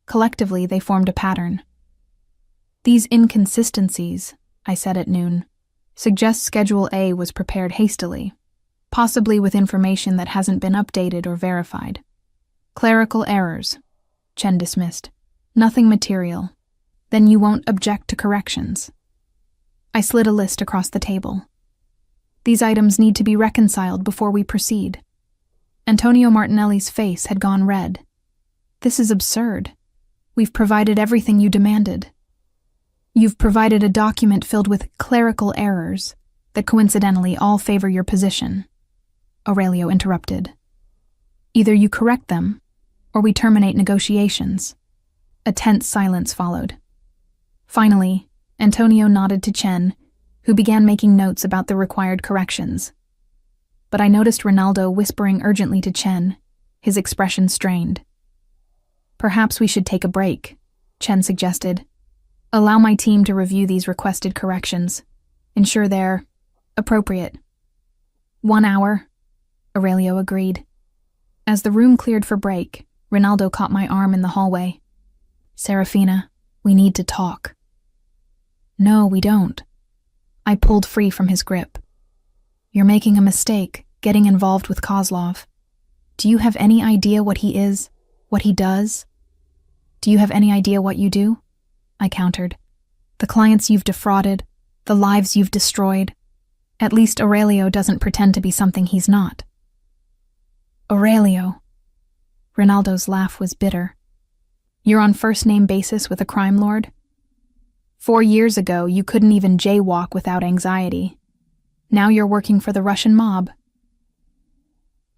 Speaker 1: Collectively, they formed a pattern. These inconsistencies, I said at noon, suggest Schedule A was prepared hastily, possibly with information that hasn't been updated or verified. Clerical errors, Chen dismissed. Nothing material. Then you won't object to corrections. I slid a list across the table. These items need to be reconciled before we proceed. Antonio Martinelli's face had gone red. This is absurd. We've provided everything you demanded. You've provided a document filled with clerical errors that coincidentally all favor your position, Aurelio interrupted. Either you correct them, or we terminate negotiations. A tense silence followed. Finally, Antonio nodded to Chen, who began making notes about the required corrections. But I noticed Ronaldo whispering urgently to Chen, his expression strained. Perhaps we should take a break, Chen suggested. Allow my team to review these requested corrections. Ensure they're appropriate. 1 hour, Aurelio agreed. As the room cleared for break, Ronaldo caught my arm in the hallway. Serafina, we need to talk. No, we don't. I pulled free from his grip. You're making a mistake, getting involved with Kozlov. Do you have any idea what he is, what he does? Do you have any idea what you do? I countered. The clients you've defrauded, the lives you've destroyed. At least Aurelio doesn't pretend to be something he's not. Aurelio. Ronaldo's laugh was bitter. You're on first-name basis with a crime lord? 4 years ago, you couldn't even jaywalk without anxiety. Now you're working for the Russian mob.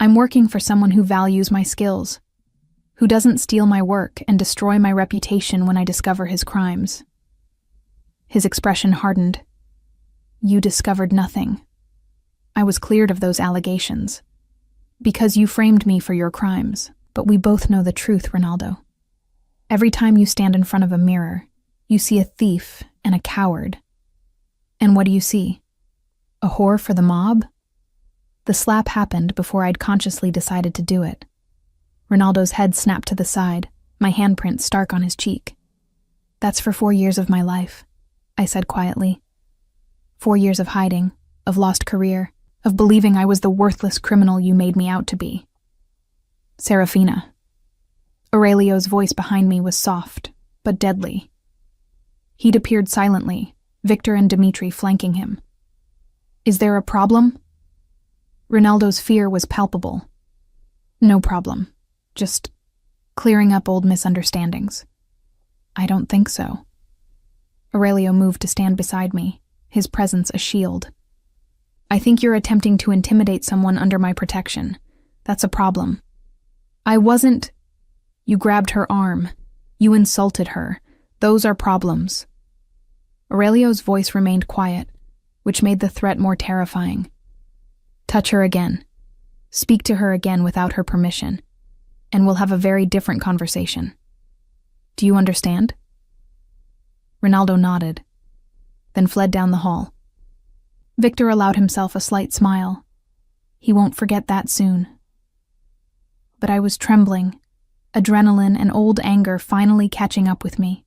Speaker 1: I'm working for someone who values my skills, who doesn't steal my work and destroy my reputation when I discover his crimes. His expression hardened. You discovered nothing. I was cleared of those allegations. Because you framed me for your crimes, but we both know the truth, Ronaldo. Every time you stand in front of a mirror, you see a thief and a coward. And what do you see? A whore for the mob? The slap happened before I'd consciously decided to do it. Ronaldo's head snapped to the side, my handprint stark on his cheek. That's for 4 years of my life, I said quietly. 4 years of hiding, of lost career, of believing I was the worthless criminal you made me out to be. Serafina. Aurelio's voice behind me was soft, but deadly. He'd appeared silently, Victor and Dimitri flanking him. Is there a problem? Ronaldo's fear was palpable. No problem. Just clearing up old misunderstandings. I don't think so. Aurelio moved to stand beside me, his presence a shield. I think you're attempting to intimidate someone under my protection. That's a problem. I wasn't. You grabbed her arm. You insulted her. Those are problems. Aurelio's voice remained quiet, which made the threat more terrifying. Touch her again. Speak to her again without her permission, and we'll have a very different conversation. Do you understand? Ronaldo nodded, then fled down the hall. Victor allowed himself a slight smile. He won't forget that soon. But I was trembling, adrenaline and old anger finally catching up with me.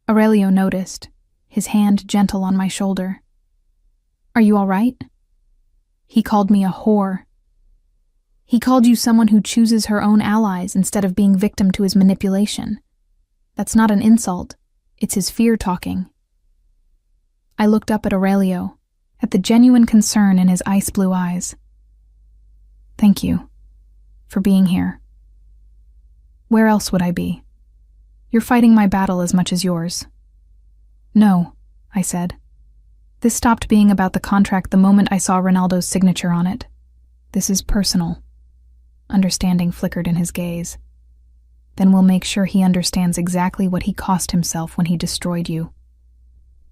Speaker 1: Aurelio noticed, his hand gentle on my shoulder. Are you all right? He called me a whore. He called you someone who chooses her own allies instead of being victim to his manipulation. That's not an insult. It's his fear talking. I looked up at Aurelio, at the genuine concern in his ice blue eyes. Thank you for being here. Where else would I be? You're fighting my battle as much as yours. No, I said. This stopped being about the contract the moment I saw Ronaldo's signature on it. This is personal. Understanding flickered in his gaze. Then we'll make sure he understands exactly what he cost himself when he destroyed you.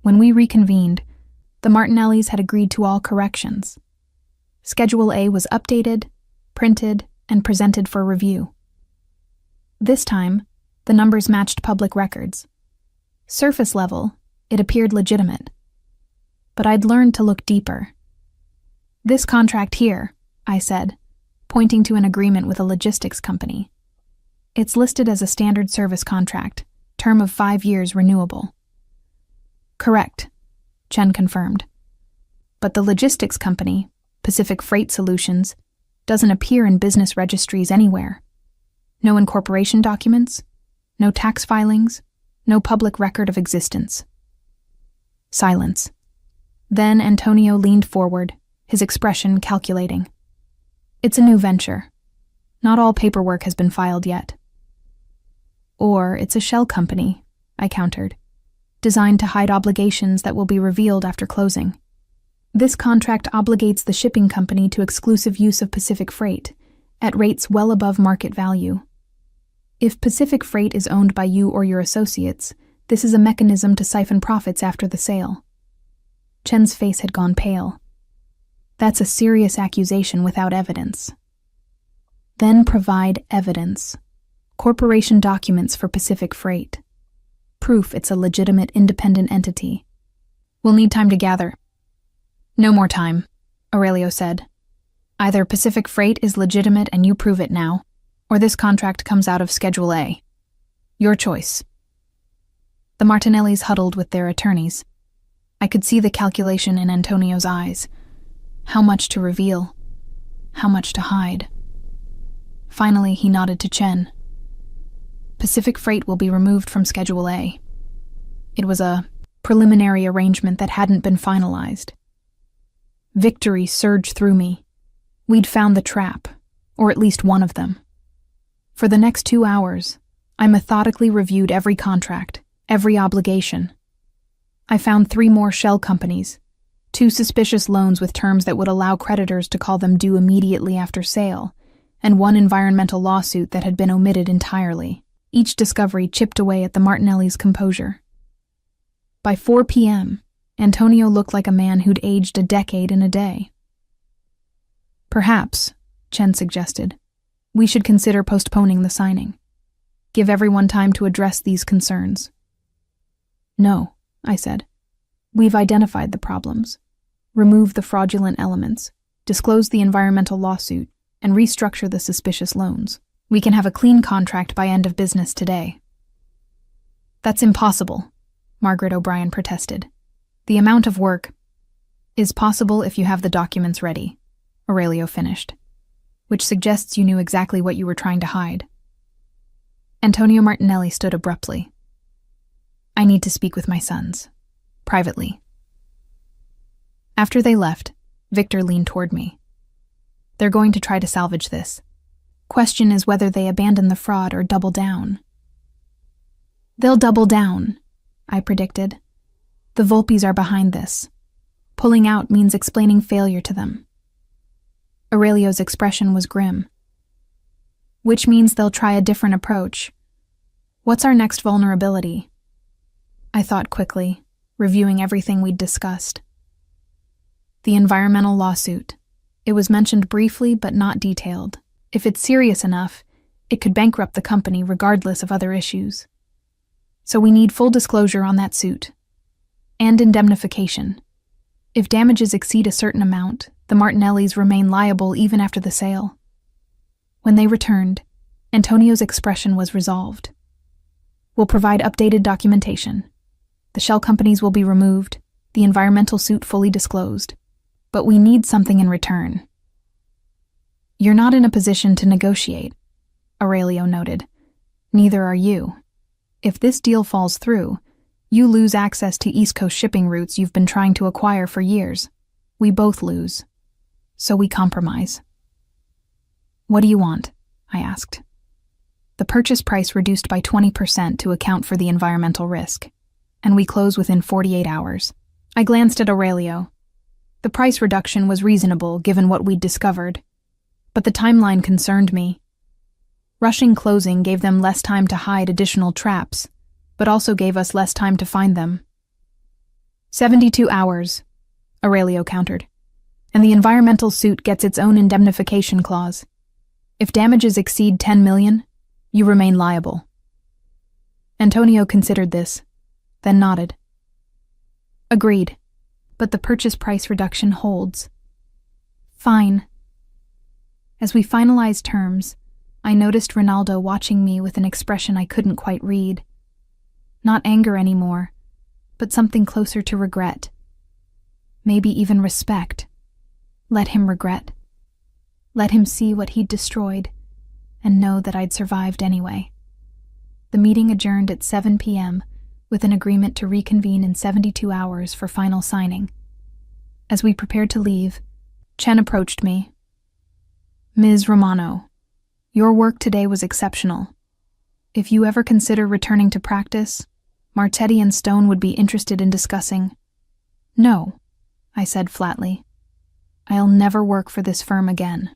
Speaker 1: When we reconvened, the Martinellis had agreed to all corrections. Schedule A was updated, printed, and presented for review. This time, the numbers matched public records. Surface level, it appeared legitimate. But I'd learned to look deeper. This contract here, I said, pointing to an agreement with a logistics company. It's listed as a standard service contract, term of 5 years renewable. Correct, Chen confirmed. But the logistics company, Pacific Freight Solutions, doesn't appear in business registries anywhere. No incorporation documents, no tax filings, no public record of existence. Silence. Then Antonio leaned forward, his expression calculating. It's a new venture. Not all paperwork has been filed yet. Or it's a shell company, I countered, designed to hide obligations that will be revealed after closing. This contract obligates the shipping company to exclusive use of Pacific Freight, at rates well above market value. If Pacific Freight is owned by you or your associates, this is a mechanism to siphon profits after the sale. Chen's face had gone pale. That's a serious accusation without evidence. Then provide evidence. Corporation documents for Pacific Freight. Proof it's a legitimate independent entity. We'll need time to gather. No more time, Aurelio said. Either Pacific Freight is legitimate and you prove it now, or this contract comes out of Schedule A. Your choice. The Martinellis huddled with their attorneys. I could see the calculation in Antonio's eyes. How much to reveal? How much to hide? Finally, he nodded to Chen. Pacific Freight will be removed from Schedule A. It was a preliminary arrangement that hadn't been finalized. Victory surged through me. We'd found the trap, or at least one of them. For the next 2 hours, I methodically reviewed every contract, every obligation. I found 3 more shell companies, 2 suspicious loans with terms that would allow creditors to call them due immediately after sale, and 1 environmental lawsuit that had been omitted entirely. Each discovery chipped away at the Martinellis' composure. By 4 p.m., Antonio looked like a man who'd aged a decade in a day. Perhaps, Chen suggested, we should consider postponing the signing. Give everyone time to address these concerns. No, I said. We've identified the problems. Remove the fraudulent elements, disclose the environmental lawsuit, and restructure the suspicious loans. We can have a clean contract by end of business today. That's impossible, Margaret O'Brien protested. The amount of work is possible if you have the documents ready, Aurelio finished, which suggests you knew exactly what you were trying to hide. Antonio Martinelli stood abruptly. I need to speak with my sons, privately. After they left, Victor leaned toward me. They're going to try to salvage this. Question is whether they abandon the fraud or double down. They'll double down, I predicted. The Volpes are behind this. Pulling out means explaining failure to them. Aurelio's expression was grim. Which means they'll try a different approach. What's our next vulnerability? I thought quickly, reviewing everything we'd discussed. The environmental lawsuit. It was mentioned briefly but not detailed. If it's serious enough, it could bankrupt the company regardless of other issues. So we need full disclosure on that suit. And indemnification. If damages exceed a certain amount, the Martinellis remain liable even after the sale. When they returned, Antonio's expression was resolved. We'll provide updated documentation. The shell companies will be removed, the environmental suit fully disclosed. But we need something in return. You're not in a position to negotiate, Aurelio noted. Neither are you. If this deal falls through, you lose access to East Coast shipping routes you've been trying to acquire for years. We both lose. So we compromise. What do you want? I asked. The purchase price reduced by 20% to account for the environmental risk, and we close within 48 hours. I glanced at Aurelio. The price reduction was reasonable given what we'd discovered, but the timeline concerned me. Rushing closing gave them less time to hide additional traps, but also gave us less time to find them. 72 hours, Aurelio countered, and the environmental suit gets its own indemnification clause. If damages exceed 10 million, you remain liable. Antonio considered this, then nodded. Agreed, but the purchase price reduction holds. Fine. As we finalized terms, I noticed Ronaldo watching me with an expression I couldn't quite read. Not anger anymore, but something closer to regret. Maybe even respect. Let him regret. Let him see what he'd destroyed, and know that I'd survived anyway. The meeting adjourned at 7 p.m., with an agreement to reconvene in 72 hours for final signing. As we prepared to leave, Chen approached me. Ms. Romano, your work today was exceptional. If you ever consider returning to practice, Marchetti and Stone would be interested in discussing. No, I said flatly. I'll never work for this firm again.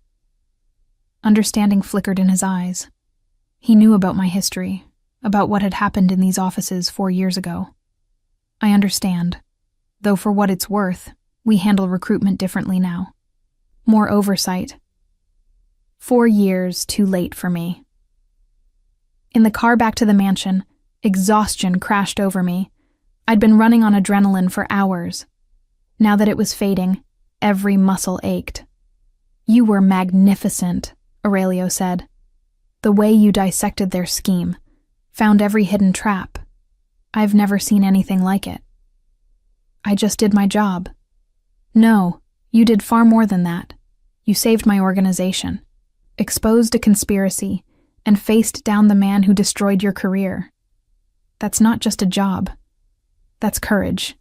Speaker 1: Understanding flickered in his eyes. He knew about my history, about what had happened in these offices 4 years ago. I understand, though for what it's worth, we handle recruitment differently now. More oversight. 4 years too late for me. In the car back to the mansion, exhaustion crashed over me. I'd been running on adrenaline for hours. Now that it was fading, every muscle ached. You were magnificent, Aurelio said. The way you dissected their scheme, found every hidden trap. I've never seen anything like it. I just did my job. No, you did far more than that. You saved my organization, exposed a conspiracy, and faced down the man who destroyed your career. That's not just a job. That's courage.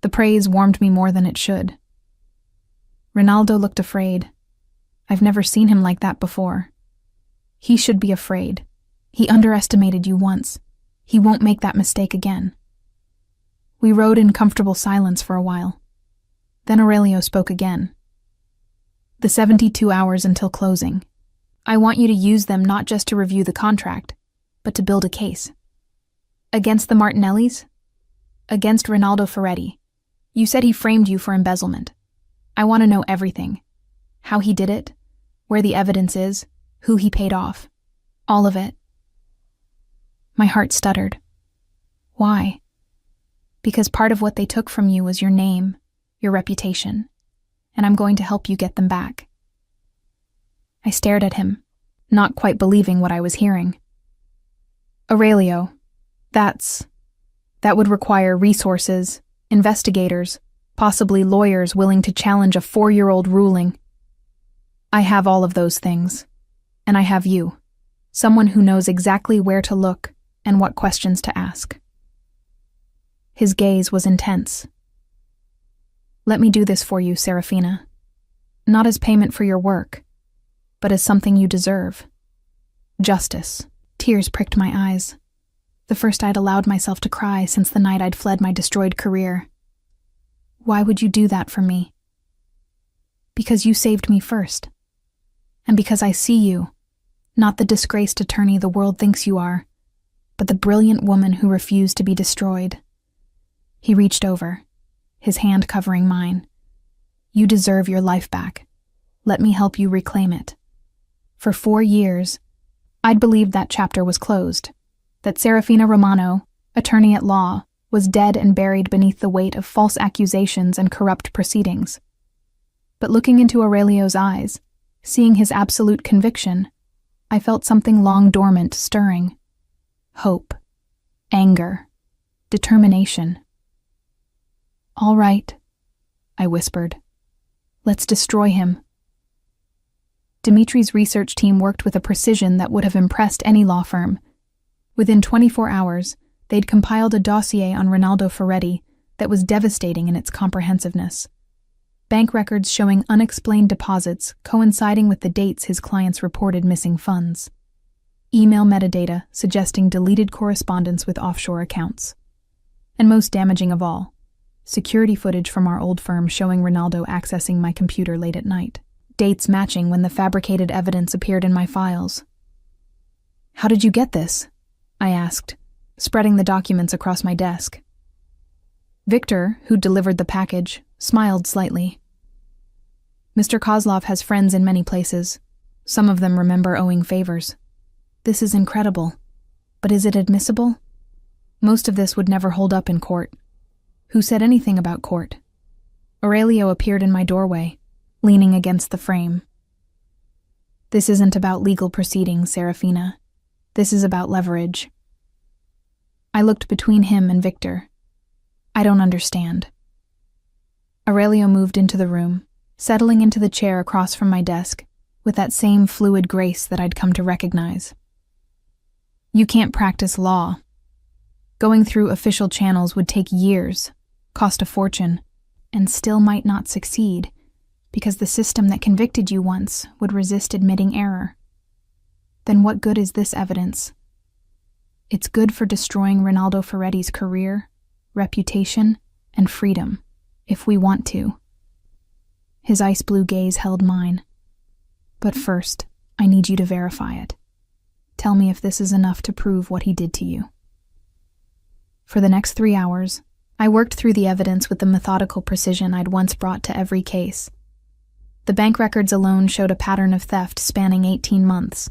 Speaker 1: The praise warmed me more than it should. Ronaldo looked afraid. I've never seen him like that before. He should be afraid. He underestimated you once. He won't make that mistake again. We rode in comfortable silence for a while. Then Aurelio spoke again. The 72 hours until closing. I want you to use them not just to review the contract, but to build a case. Against the Martinellis? Against Rinaldo Ferretti. You said he framed you for embezzlement. I want to know everything. How he did it, where the evidence is, who he paid off. All of it. My heart stuttered. Why? Because part of what they took from you was your name, your reputation, and I'm going to help you get them back. I stared at him, not quite believing what I was hearing. Aurelio, that would require resources, investigators, possibly lawyers willing to challenge a 4-year-old ruling. I have all of those things, and I have you, someone who knows exactly where to look and what questions to ask. His gaze was intense. Let me do this for you, Serafina. Not as payment for your work, but as something you deserve. Justice. Tears pricked my eyes. The first I'd allowed myself to cry since the night I'd fled my destroyed career. Why would you do that for me? Because you saved me first. And because I see you, not the disgraced attorney the world thinks you are, but the brilliant woman who refused to be destroyed. He reached over, his hand covering mine. You deserve your life back. Let me help you reclaim it. For 4 years, I'd believed that chapter was closed, that Serafina Romano, attorney at law, was dead and buried beneath the weight of false accusations and corrupt proceedings. But looking into Aurelio's eyes, seeing his absolute conviction, I felt something long dormant stirring. Hope, anger, determination. All right, I whispered. Let's destroy him. Dimitri's research team worked with a precision that would have impressed any law firm. Within 24 hours, they'd compiled a dossier on Rinaldo Ferretti that was devastating in its comprehensiveness. Bank records showing unexplained deposits coinciding with the dates his clients reported missing funds. Email metadata suggesting deleted correspondence with offshore accounts. And most damaging of all, security footage from our old firm showing Rinaldo accessing my computer late at night. Dates matching when the fabricated evidence appeared in my files. How did you get this? I asked, spreading the documents across my desk. Victor, who delivered the package, smiled slightly. Mr. Kozlov has friends in many places. Some of them remember owing favors. This is incredible. But is it admissible? Most of this would never hold up in court. Who said anything about court? Aurelio appeared in my doorway, leaning against the frame. This isn't about legal proceedings, Serafina. This is about leverage. I looked between him and Victor. I don't understand. Aurelio moved into the room, settling into the chair across from my desk, with that same fluid grace that I'd come to recognize. You can't practice law. Going through official channels would take years, cost a fortune, and still might not succeed, because the system that convicted you once would resist admitting error. Then what good is this evidence? It's good for destroying Rinaldo Ferretti's career, reputation, and freedom, if we want to. His ice blue gaze held mine. But first, I need you to verify it. Tell me if this is enough to prove what he did to you. For the next 3 hours, I worked through the evidence with the methodical precision I'd once brought to every case. The bank records alone showed a pattern of theft spanning 18 months,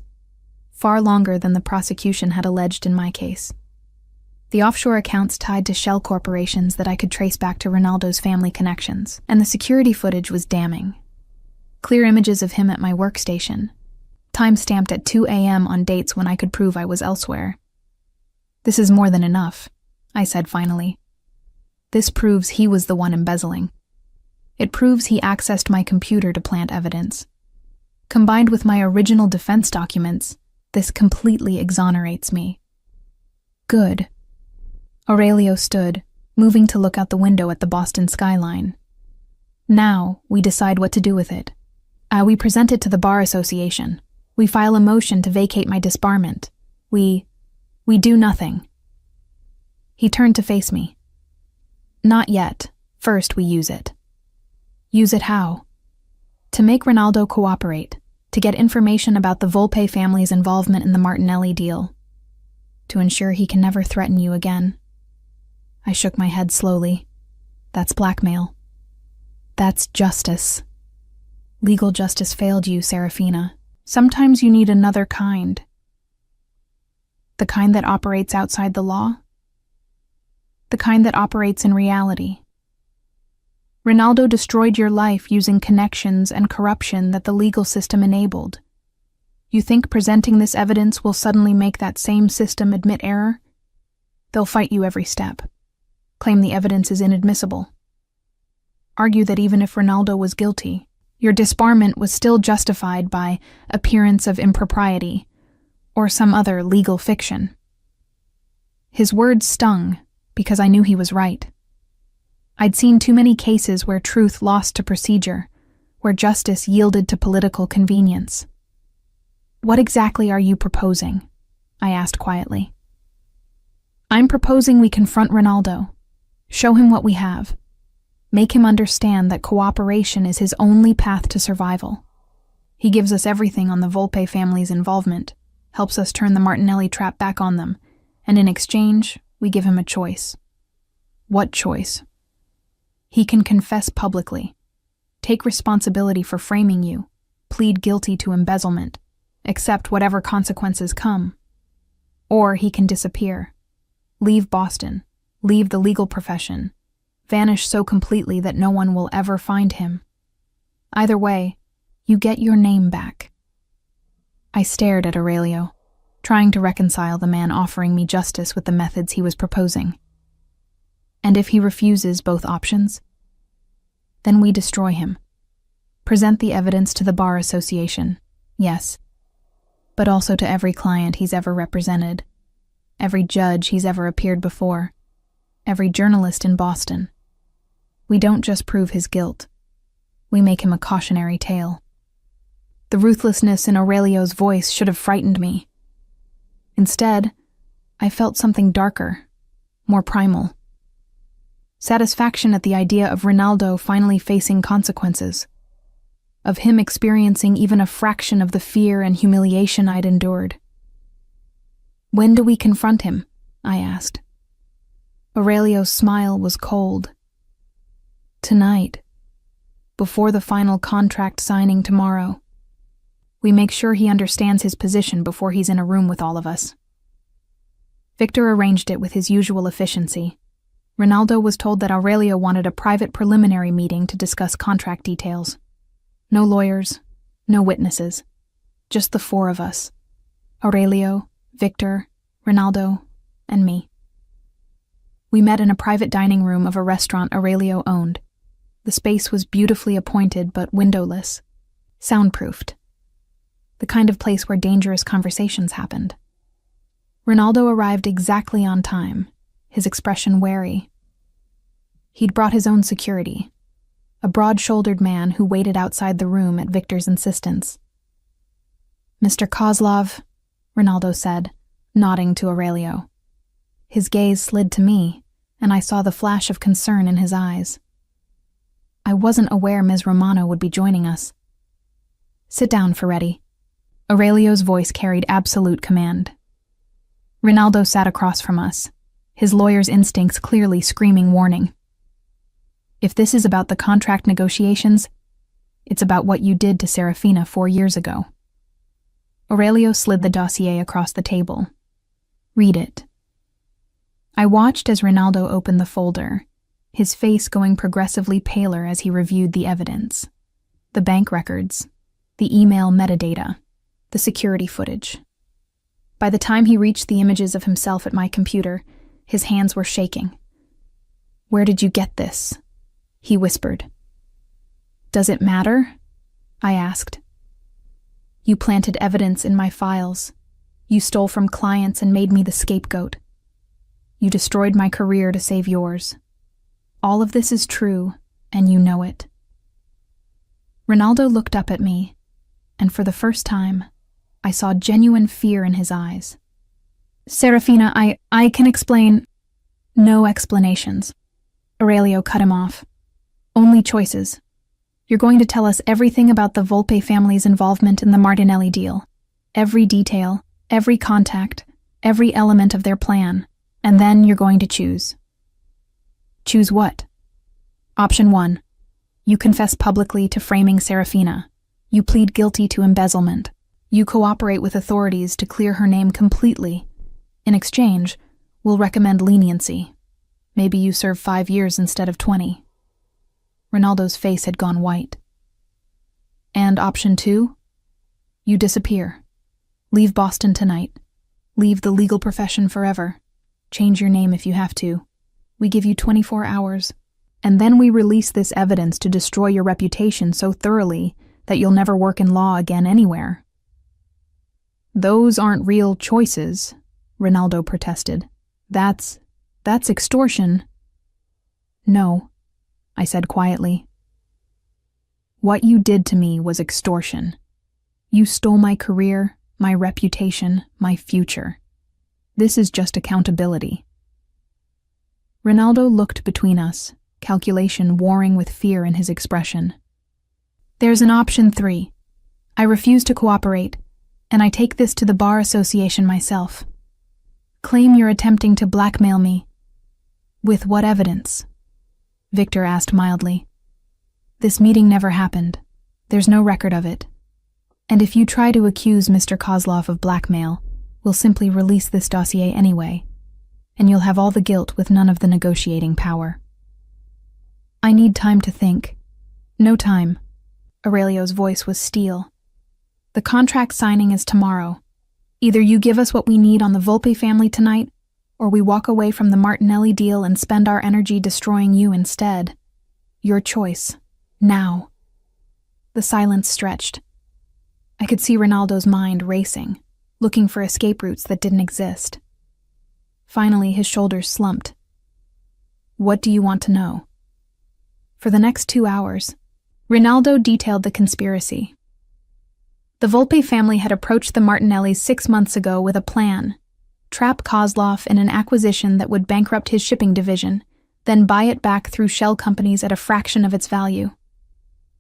Speaker 1: far longer than the prosecution had alleged in my case. The offshore accounts tied to shell corporations that I could trace back to Rinaldo's family connections, and the security footage was damning. Clear images of him at my workstation, time-stamped at 2 a.m. on dates when I could prove I was elsewhere. This is more than enough, I said finally. This proves he was the one embezzling. It proves he accessed my computer to plant evidence. Combined with my original defense documents, this completely exonerates me. Good. Aurelio stood, moving to look out the window at the Boston skyline. Now, we decide what to do with it. We present it to the Bar Association. We file a motion to vacate my disbarment. We do nothing. He turned to face me. Not yet. First, we use it. Use it how? To make Ronaldo cooperate, to get information about the Volpe family's involvement in the Martinelli deal, to ensure he can never threaten you again. I shook my head slowly. That's blackmail. That's justice. Legal justice failed you, Serafina. Sometimes you need another kind. The kind that operates outside the law? The kind that operates in reality. Ronaldo destroyed your life using connections and corruption that the legal system enabled. You think presenting this evidence will suddenly make that same system admit error? They'll fight you every step. Claim the evidence is inadmissible. Argue that even if Ronaldo was guilty, your disbarment was still justified by appearance of impropriety or some other legal fiction. His words stung because I knew he was right. I'd seen too many cases where truth lost to procedure, where justice yielded to political convenience. What exactly are you proposing? I asked quietly. I'm proposing we confront Ronaldo, show him what we have, make him understand that cooperation is his only path to survival. He gives us everything on the Volpe family's involvement, helps us turn the Martinelli trap back on them, and in exchange, we give him a choice. What choice? He can confess publicly, take responsibility for framing you, plead guilty to embezzlement, accept whatever consequences come. Or he can disappear, leave Boston, leave the legal profession, vanish so completely that no one will ever find him. Either way, you get your name back. I stared at Aurelio, trying to reconcile the man offering me justice with the methods he was proposing. And if he refuses both options? Then we destroy him. Present the evidence to the Bar Association, yes, but also to every client he's ever represented, every judge he's ever appeared before, every journalist in Boston. We don't just prove his guilt. We make him a cautionary tale. The ruthlessness in Aurelio's voice should have frightened me. Instead, I felt something darker, more primal. Satisfaction at the idea of Ronaldo finally facing consequences, of him experiencing even a fraction of the fear and humiliation I'd endured. When do we confront him? I asked. Aurelio's smile was cold. Tonight, before the final contract signing tomorrow. We make sure he understands his position before he's in a room with all of us. Victor arranged it with his usual efficiency. Ronaldo was told that Aurelio wanted a private preliminary meeting to discuss contract details. No lawyers, no witnesses, just the four of us. Aurelio, Victor, Ronaldo, and me. We met in a private dining room of a restaurant Aurelio owned. The space was beautifully appointed but windowless, soundproofed. The kind of place where dangerous conversations happened. Ronaldo arrived exactly on time, his expression wary. He'd brought his own security, a broad-shouldered man who waited outside the room at Victor's insistence. Mr. Kozlov, Ronaldo said, nodding to Aurelio. His gaze slid to me, and I saw the flash of concern in his eyes. I wasn't aware Ms. Romano would be joining us. Sit down, Ferretti. Aurelio's voice carried absolute command. Ronaldo sat across from us, his lawyer's instincts clearly screaming warning. If this is about the contract negotiations, it's about what you did to Serafina 4 years ago. Aurelio slid the dossier across the table. Read it. I watched as Ronaldo opened the folder, his face going progressively paler as he reviewed the evidence. The bank records, the email metadata, the security footage. By the time he reached the images of himself at my computer, his hands were shaking. Where did you get this? He whispered. Does it matter? I asked. You planted evidence in my files. You stole from clients and made me the scapegoat. You destroyed my career to save yours. All of this is true, and you know it. Ronaldo looked up at me, and for the first time, I saw genuine fear in his eyes. Serafina, I can explain. No explanations. Aurelio cut him off. Only choices. You're going to tell us everything about the Volpe family's involvement in the Martinelli deal. Every detail, every contact, every element of their plan. And then you're going to choose. Choose what? Option 1. You confess publicly to framing Serafina. You plead guilty to embezzlement. You cooperate with authorities to clear her name completely. In exchange, we'll recommend leniency. Maybe you serve 5 years instead of 20. Ronaldo's face had gone white. And option 2? You disappear. Leave Boston tonight. Leave the legal profession forever. Change your name if you have to. We give you 24 hours. And then we release this evidence to destroy your reputation so thoroughly that you'll never work in law again anywhere. Those aren't real choices, Ronaldo protested. That's extortion. No, I said quietly. What you did to me was extortion. You stole my career, my reputation, my future. This is just accountability. Ronaldo looked between us, calculation warring with fear in his expression. There's an option 3. I refuse to cooperate, and I take this to the Bar Association myself. Claim you're attempting to blackmail me. With what evidence? Victor asked mildly. This meeting never happened. There's no record of it. And if you try to accuse Mr. Kozlov of blackmail, we'll simply release this dossier anyway, and you'll have all the guilt with none of the negotiating power. I need time to think. No time. Aurelio's voice was steel. The contract signing is tomorrow. Either you give us what we need on the Volpe family tonight, or we walk away from the Martinelli deal and spend our energy destroying you instead. Your choice. Now. The silence stretched. I could see Ronaldo's mind racing, looking for escape routes that didn't exist. Finally, his shoulders slumped. What do you want to know? For the next 2 hours, Ronaldo detailed the conspiracy. The Volpe family had approached the Martinellis 6 months ago with a plan: trap Kozlov in an acquisition that would bankrupt his shipping division, then buy it back through shell companies at a fraction of its value.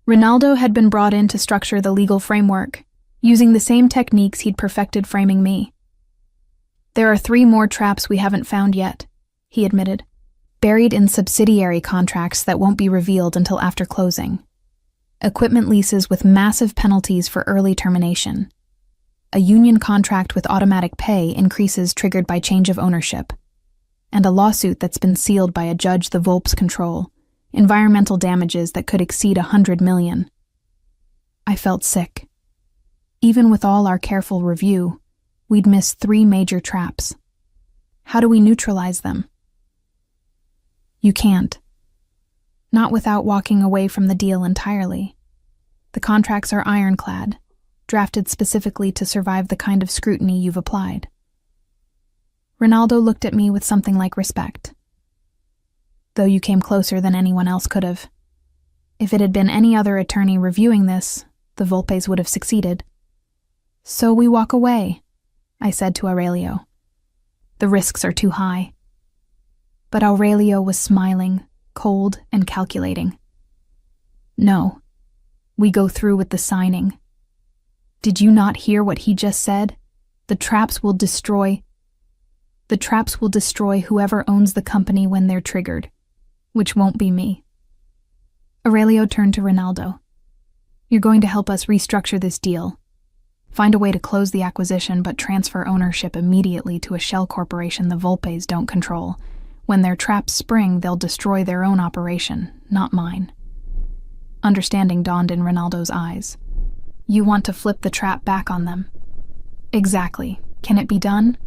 Speaker 1: Ronaldo had been brought in to structure the legal framework, using the same techniques he'd perfected framing me. There are 3 more traps we haven't found yet, he admitted, buried in subsidiary contracts that won't be revealed until after closing. Equipment leases with massive penalties for early termination. A union contract with automatic pay increases triggered by change of ownership. And a lawsuit that's been sealed by a judge the Volpes control. Environmental damages that could exceed 100 million. I felt sick. Even with all our careful review, we'd missed 3 major traps. How do we neutralize them? You can't. Not without walking away from the deal entirely. The contracts are ironclad, drafted specifically to survive the kind of scrutiny you've applied. Ronaldo looked at me with something like respect. Though you came closer than anyone else could have. If it had been any other attorney reviewing this, the Volpes would have succeeded. So we walk away, I said to Aurelio. The risks are too high. But Aurelio was smiling, cold and calculating. No, we go through with the signing. Did you not hear what he just said? The traps will destroy whoever owns the company when they're triggered, which won't be me. Aurelio turned to Ronaldo. You're going to help us restructure this deal. Find a way to close the acquisition but transfer ownership immediately to a shell corporation the Volpes don't control. When their traps spring, they'll destroy their own operation, not mine. Understanding dawned in Ronaldo's eyes. You want to flip the trap back on them. Exactly. Can it be done?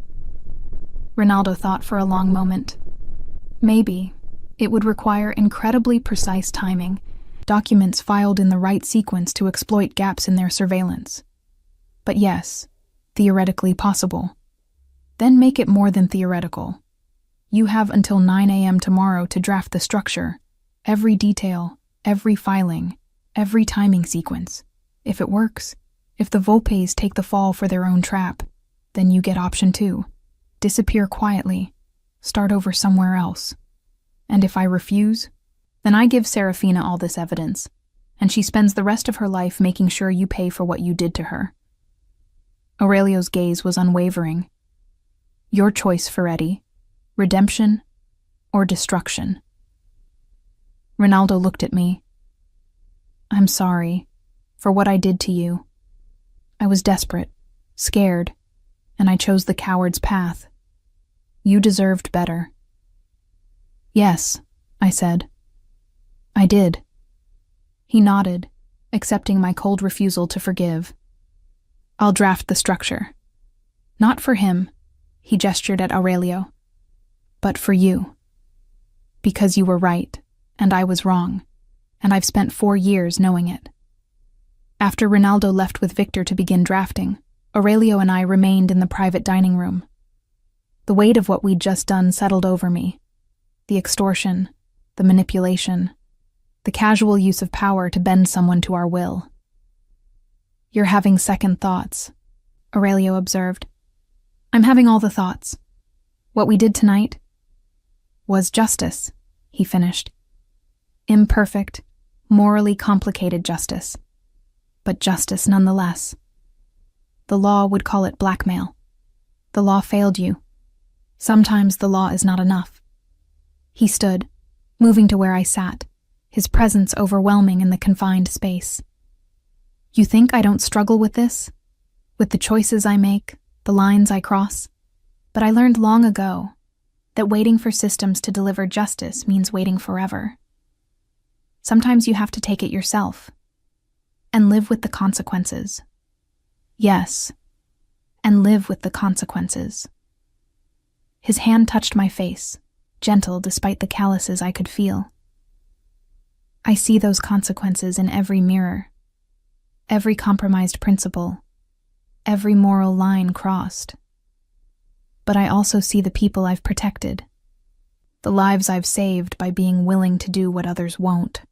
Speaker 1: Ronaldo thought for a long moment. Maybe. It would require incredibly precise timing, documents filed in the right sequence to exploit gaps in their surveillance. But yes, theoretically possible. Then make it more than theoretical. You have until 9 a.m. tomorrow to draft the structure, every detail, every filing, every timing sequence. If it works, if the Volpes take the fall for their own trap, then you get option 2. Disappear quietly. Start over somewhere else. And if I refuse, then I give Serafina all this evidence, and she spends the rest of her life making sure you pay for what you did to her. Aurelio's gaze was unwavering. Your choice, Ferretti. Redemption or destruction? Ronaldo looked at me. I'm sorry for what I did to you. I was desperate, scared, and I chose the coward's path. You deserved better. Yes, I said. I did. He nodded, accepting my cold refusal to forgive. I'll draft the structure. Not for him, he gestured at Aurelio, but for you. Because you were right, and I was wrong, and I've spent 4 years knowing it. After Ronaldo left with Victor to begin drafting, Aurelio and I remained in the private dining room. The weight of what we'd just done settled over me. The extortion, the manipulation, the casual use of power to bend someone to our will. You're having second thoughts, Aurelio observed. I'm having all the thoughts. What we did tonight was justice, he finished. Imperfect, morally complicated justice, but justice nonetheless. The law would call it blackmail. The law failed you. Sometimes the law is not enough. He stood, moving to where I sat, his presence overwhelming in the confined space. You think I don't struggle with this? With the choices I make, the lines I cross? But I learned long ago that waiting for systems to deliver justice means waiting forever. Sometimes you have to take it yourself and live with the consequences. Yes, and live with the consequences. His hand touched my face, gentle despite the calluses I could feel. I see those consequences in every mirror, every compromised principle, every moral line crossed. But I also see the people I've protected, the lives I've saved by being willing to do what others won't.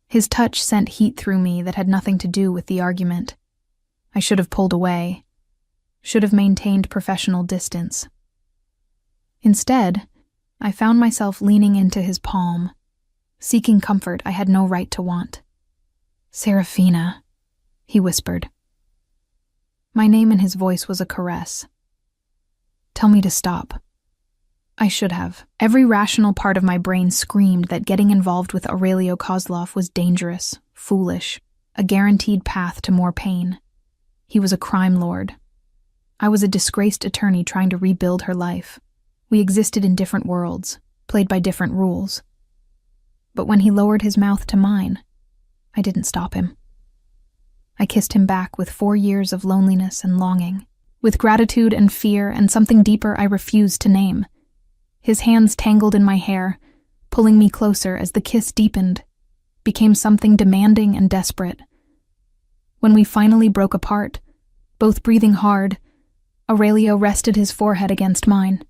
Speaker 1: His touch sent heat through me that had nothing to do with the argument. I should have pulled away, should have maintained professional distance. Instead, I found myself leaning into his palm, seeking comfort I had no right to want. Serafina, he whispered. My name in his voice was a caress. Tell me to stop. I should have. Every rational part of my brain screamed that getting involved with Aurelio Kozlov was dangerous, foolish, a guaranteed path to more pain. He was a crime lord. I was a disgraced attorney trying to rebuild her life. We existed in different worlds, played by different rules. But when he lowered his mouth to mine, I didn't stop him. I kissed him back with 4 years of loneliness and longing, with gratitude and fear and something deeper I refused to name. His hands tangled in my hair, pulling me closer as the kiss deepened, became something demanding and desperate. When we finally broke apart, both breathing hard, Aurelio rested his forehead against mine.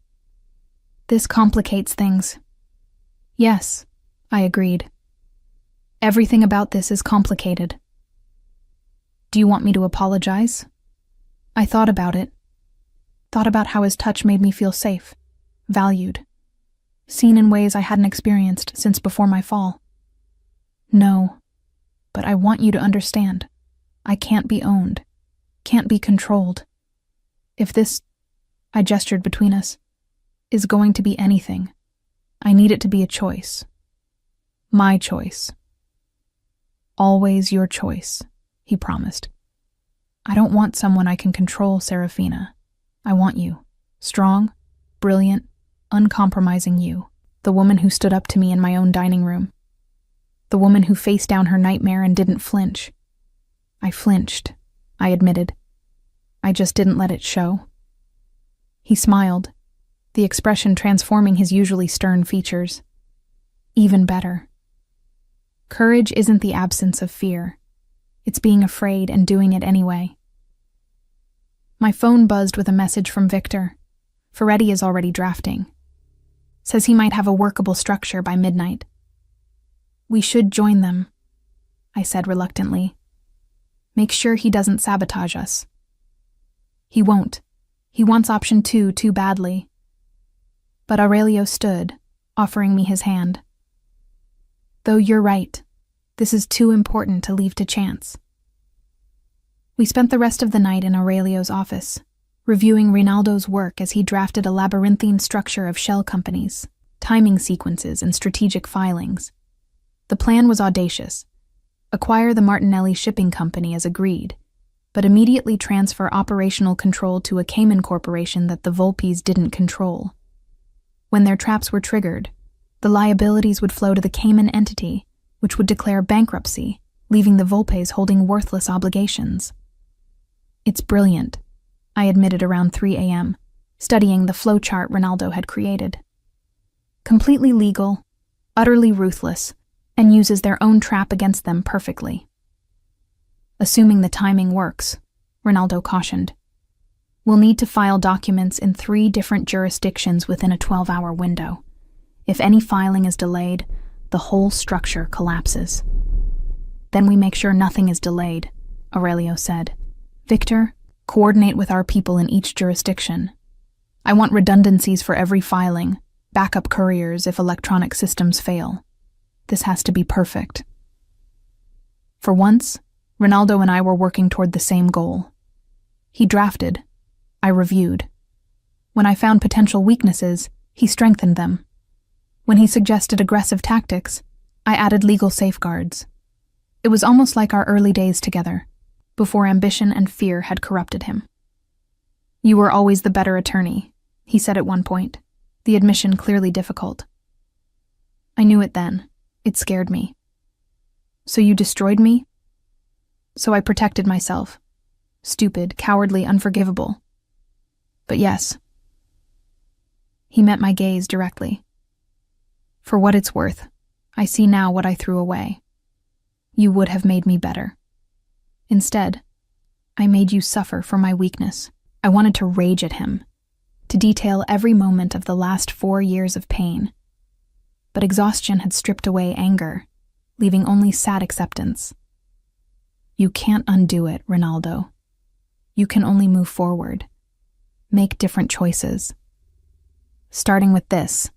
Speaker 1: This complicates things. Yes, I agreed. Everything about this is complicated. Do you want me to apologize? I thought about it. Thought about how his touch made me feel safe, valued, seen in ways I hadn't experienced since before my fall. No, but I want you to understand. I can't be owned, can't be controlled. If this, I gestured between us, is going to be anything, I need it to be a choice. My choice. Always your choice, he promised. I don't want someone I can control, Serafina. I want you. Strong, brilliant, uncompromising you. The woman who stood up to me in my own dining room. The woman who faced down her nightmare and didn't flinch. I flinched, I admitted. I just didn't let it show. He smiled, the expression transforming his usually stern features. Even better. Courage isn't the absence of fear. It's being afraid and doing it anyway. My phone buzzed with a message from Victor. Ferretti is already drafting. Says he might have a workable structure by midnight. We should join them, I said reluctantly. Make sure he doesn't sabotage us. He won't. He wants option 2 too badly. But Aurelio stood, offering me his hand. Though you're right, this is too important to leave to chance. We spent the rest of the night in Aurelio's office, reviewing Rinaldo's work as he drafted a labyrinthine structure of shell companies, timing sequences, and strategic filings. The plan was audacious: acquire the Martinelli shipping company as agreed, but immediately transfer operational control to a Cayman corporation that the Volpes didn't control. When their traps were triggered, the liabilities would flow to the Cayman entity, which would declare bankruptcy, leaving the Volpes holding worthless obligations. It's brilliant, I admitted around 3 a.m., studying the flowchart Rinaldo had created. Completely legal, utterly ruthless, and uses their own trap against them perfectly. Assuming the timing works, Rinaldo cautioned, we'll need to file documents in 3 different jurisdictions within a 12-hour window. If any filing is delayed, the whole structure collapses. Then we make sure nothing is delayed, Aurelio said. Victor, coordinate with our people in each jurisdiction. I want redundancies for every filing, backup couriers if electronic systems fail. This has to be perfect. For once, Rinaldo and I were working toward the same goal. He drafted. I reviewed. When I found potential weaknesses, he strengthened them. When he suggested aggressive tactics, I added legal safeguards. It was almost like our early days together, before ambition and fear had corrupted him. You were always the better attorney, he said at one point, the admission clearly difficult. I knew it then. It scared me. So you destroyed me? So I protected myself. Stupid, cowardly, unforgivable. But yes. He met my gaze directly. For what it's worth, I see now what I threw away. You would have made me better. Instead, I made you suffer for my weakness. I wanted to rage at him, to detail every moment of the last 4 years of pain. But exhaustion had stripped away anger, leaving only sad acceptance. You can't undo it, Rinaldo. You can only move forward. Make different choices. Starting with this.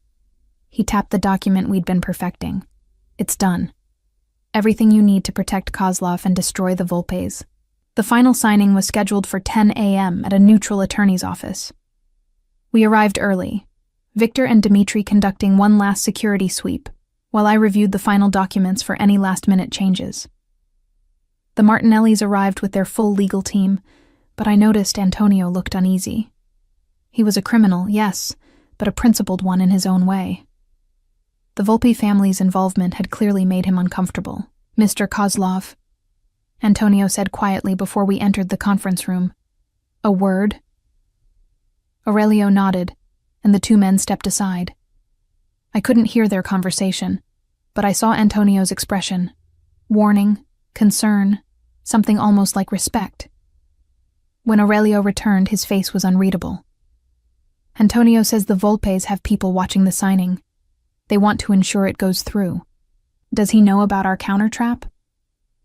Speaker 1: He tapped the document we'd been perfecting. It's done. Everything you need to protect Kozlov and destroy the Volpes. The final signing was scheduled for 10 a.m. at a neutral attorney's office. We arrived early, Victor and Dmitri conducting one last security sweep, while I reviewed the final documents for any last-minute changes. The Martinellis arrived with their full legal team, but I noticed Antonio looked uneasy. He was a criminal, yes, but a principled one in his own way. The Volpe family's involvement had clearly made him uncomfortable. Mr. Kozlov, Antonio said quietly before we entered the conference room. A word? Aurelio nodded, and the 2 men stepped aside. I couldn't hear their conversation, but I saw Antonio's expression. Warning, concern, something almost like respect. When Aurelio returned, his face was unreadable. Antonio says the Volpes have people watching the signing. They want to ensure it goes through. Does he know about our counter-trap?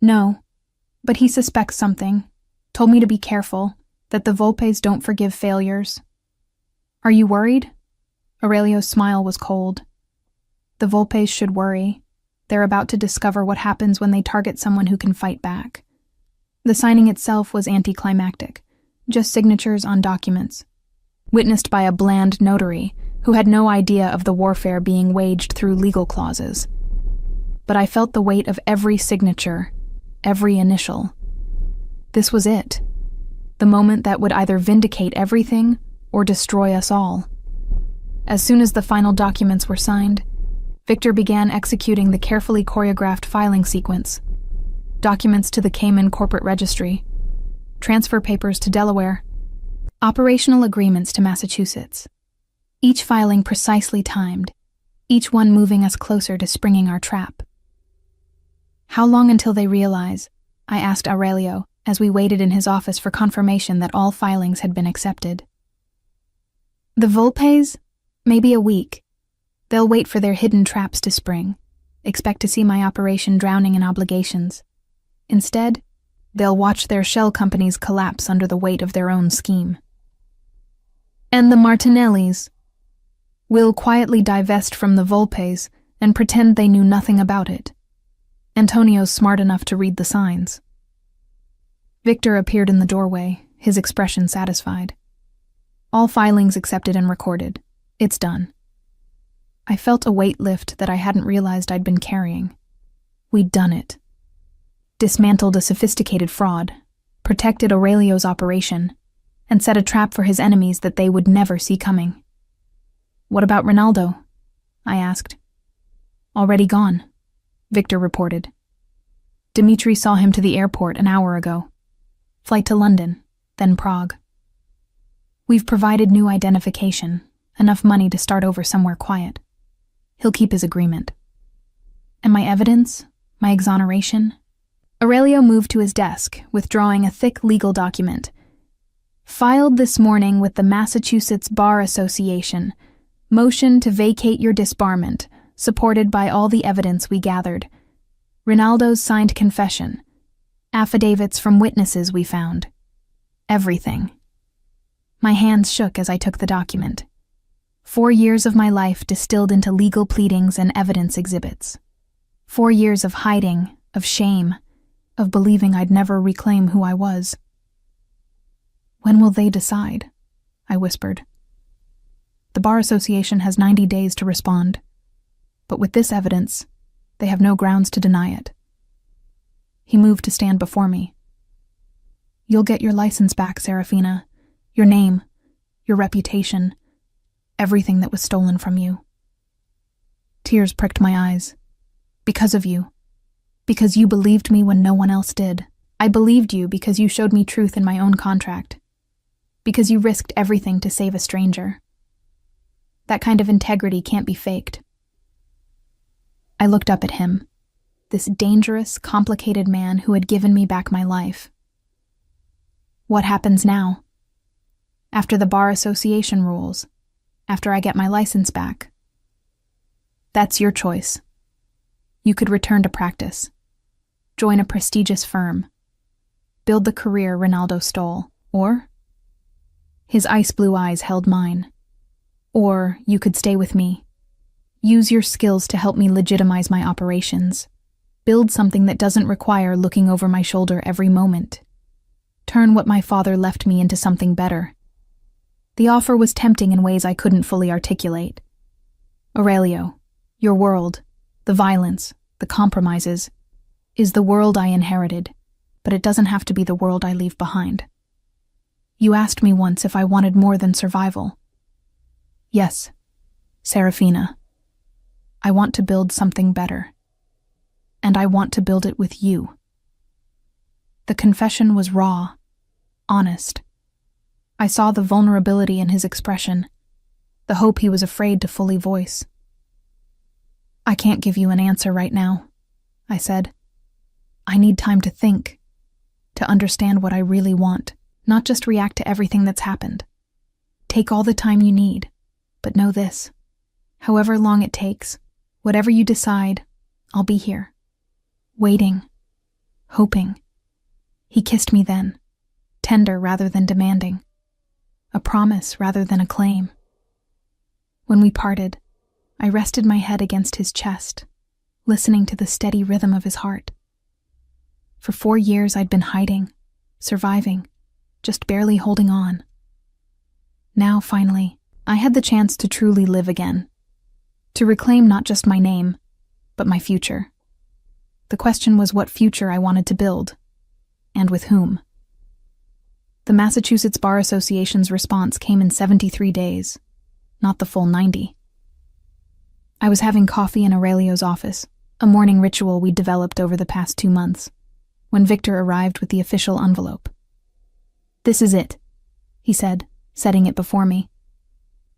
Speaker 1: No, but he suspects something. Told me to be careful, that the Volpes don't forgive failures. Are you worried? Aurelio's smile was cold. The Volpes should worry. They're about to discover what happens when they target someone who can fight back. The signing itself was anticlimactic, just signatures on documents, witnessed by a bland notary who had no idea of the warfare being waged through legal clauses. But I felt the weight of every signature, every initial. This was it, the moment that would either vindicate everything or destroy us all. As soon as the final documents were signed, Victor began executing the carefully choreographed filing sequence. Documents to the Cayman Corporate Registry, transfer papers to Delaware, operational agreements to Massachusetts. Each filing precisely timed, each one moving us closer to springing our trap. How long until they realize? I asked Aurelio as we waited in his office for confirmation that all filings had been accepted. The Volpes? Maybe a week. They'll wait for their hidden traps to spring, expect to see my operation drowning in obligations. Instead, they'll watch their shell companies collapse under the weight of their own scheme. And the Martinellis? Will quietly divest from the Volpes and pretend they knew nothing about it. Antonio's smart enough to read the signs. Victor appeared in the doorway, his expression satisfied. All filings accepted and recorded. It's done. I felt a weight lift that I hadn't realized I'd been carrying. We'd done it. Dismantled a sophisticated fraud, protected Aurelio's operation, and set a trap for his enemies that they would never see coming. What about Ronaldo? I asked. Already gone, Victor reported. Dimitri saw him to the airport an hour ago. Flight to London, then Prague. We've provided new identification, enough money to start over somewhere quiet. He'll keep his agreement. And my evidence? My exoneration? Aurelio moved to his desk, withdrawing a thick legal document. Filed this morning with the Massachusetts Bar Association. Motion to vacate your disbarment, supported by all the evidence we gathered. Ronaldo's signed confession. Affidavits from witnesses we found. Everything. My hands shook as I took the document. 4 years of my life distilled into legal pleadings and evidence exhibits. 4 years of hiding, of shame, of believing I'd never reclaim who I was. When will they decide? I whispered. The Bar Association has 90 days to respond, but with this evidence, they have no grounds to deny it. He moved to stand before me. You'll get your license back, Serafina, your name, your reputation, everything that was stolen from you. Tears pricked my eyes. Because of you. Because you believed me when no one else did. I believed you because you showed me truth in my own contract. Because you risked everything to save a stranger. That kind of integrity can't be faked. I looked up at him, this dangerous, complicated man who had given me back my life. What happens now? After the Bar Association rules, after I get my license back. That's your choice. You could return to practice, join a prestigious firm, build the career Ronaldo stole, or... His ice blue eyes held mine. Or you could stay with me. Use your skills to help me legitimize my operations. Build something that doesn't require looking over my shoulder every moment. Turn what my father left me into something better. The offer was tempting in ways I couldn't fully articulate. Aurelio, your world, the violence, the compromises, is the world I inherited, but it doesn't have to be the world I leave behind. You asked me once if I wanted more than survival. Yes, Serafina. I want to build something better. And I want to build it with you. The confession was raw, honest. I saw the vulnerability in his expression, the hope he was afraid to fully voice. I can't give you an answer right now, I said. I need time to think, to understand what I really want, not just react to everything that's happened. Take all the time you need, but know this. However long it takes, whatever you decide, I'll be here. Waiting. Hoping. He kissed me then, tender rather than demanding. A promise rather than a claim. When we parted, I rested my head against his chest, listening to the steady rhythm of his heart. For 4 years I'd been hiding, surviving, just barely holding on. Now, finally, I had the chance to truly live again, to reclaim not just my name, but my future. The question was what future I wanted to build, and with whom. The Massachusetts Bar Association's response came in 73 days, not the full 90. I was having coffee in Aurelio's office, a morning ritual we'd developed over the past 2 months, when Victor arrived with the official envelope. This is it, he said, setting it before me.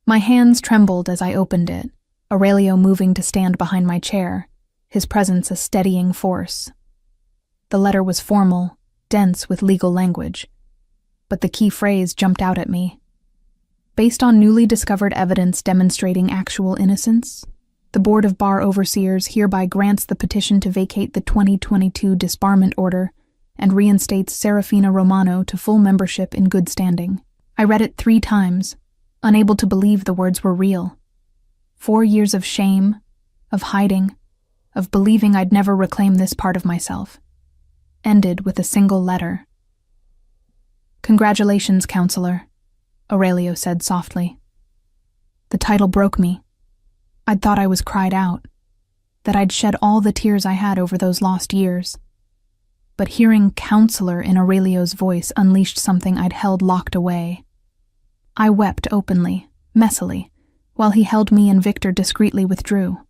Speaker 1: My hands trembled as I opened it, Aurelio moving to stand behind my chair, his presence a steadying force. The letter was formal, dense with legal language, but the key phrase jumped out at me. Based on newly discovered evidence demonstrating actual innocence, the Board of Bar Overseers hereby grants the petition to vacate the 2022 disbarment order and reinstates Serafina Romano to full membership in good standing. I read it 3 times, unable to believe the words were real. 4 years of shame, of hiding, of believing I'd never reclaim this part of myself, ended with a single letter. "Congratulations, counselor," Aurelio said softly. The title broke me. I'd thought I was cried out, that I'd shed all the tears I had over those lost years. But hearing counselor in Aurelio's voice unleashed something I'd held locked away. I wept openly, messily, while he held me and Victor discreetly withdrew.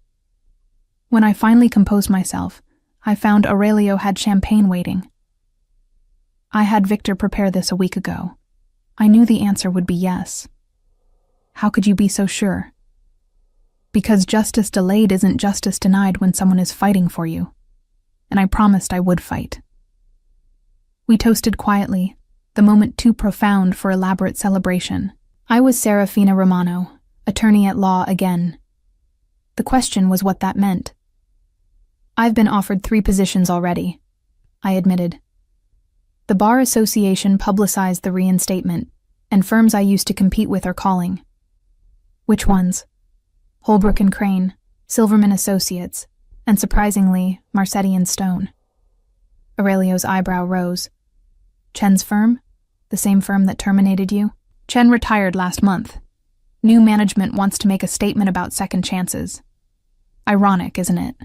Speaker 1: When I finally composed myself, I found Aurelio had champagne waiting. "I had Victor prepare this a week ago. I knew the answer would be yes." "How could you be so sure?" "Because justice delayed isn't justice denied when someone is fighting for you. And I promised I would fight." We toasted quietly, the moment too profound for elaborate celebration. I was Serafina Romano, attorney at law again. The question was what that meant. "I've been offered 3 positions already," I admitted. "The Bar Association publicized the reinstatement, and firms I used to compete with are calling." "Which ones?" "Holbrook and Crane, Silverman Associates, and surprisingly, Marcetti and Stone." Aurelio's eyebrow rose. "Chen's firm? The same firm that terminated you?" "Chen retired last month. New management wants to make a statement about second chances. Ironic, isn't it?"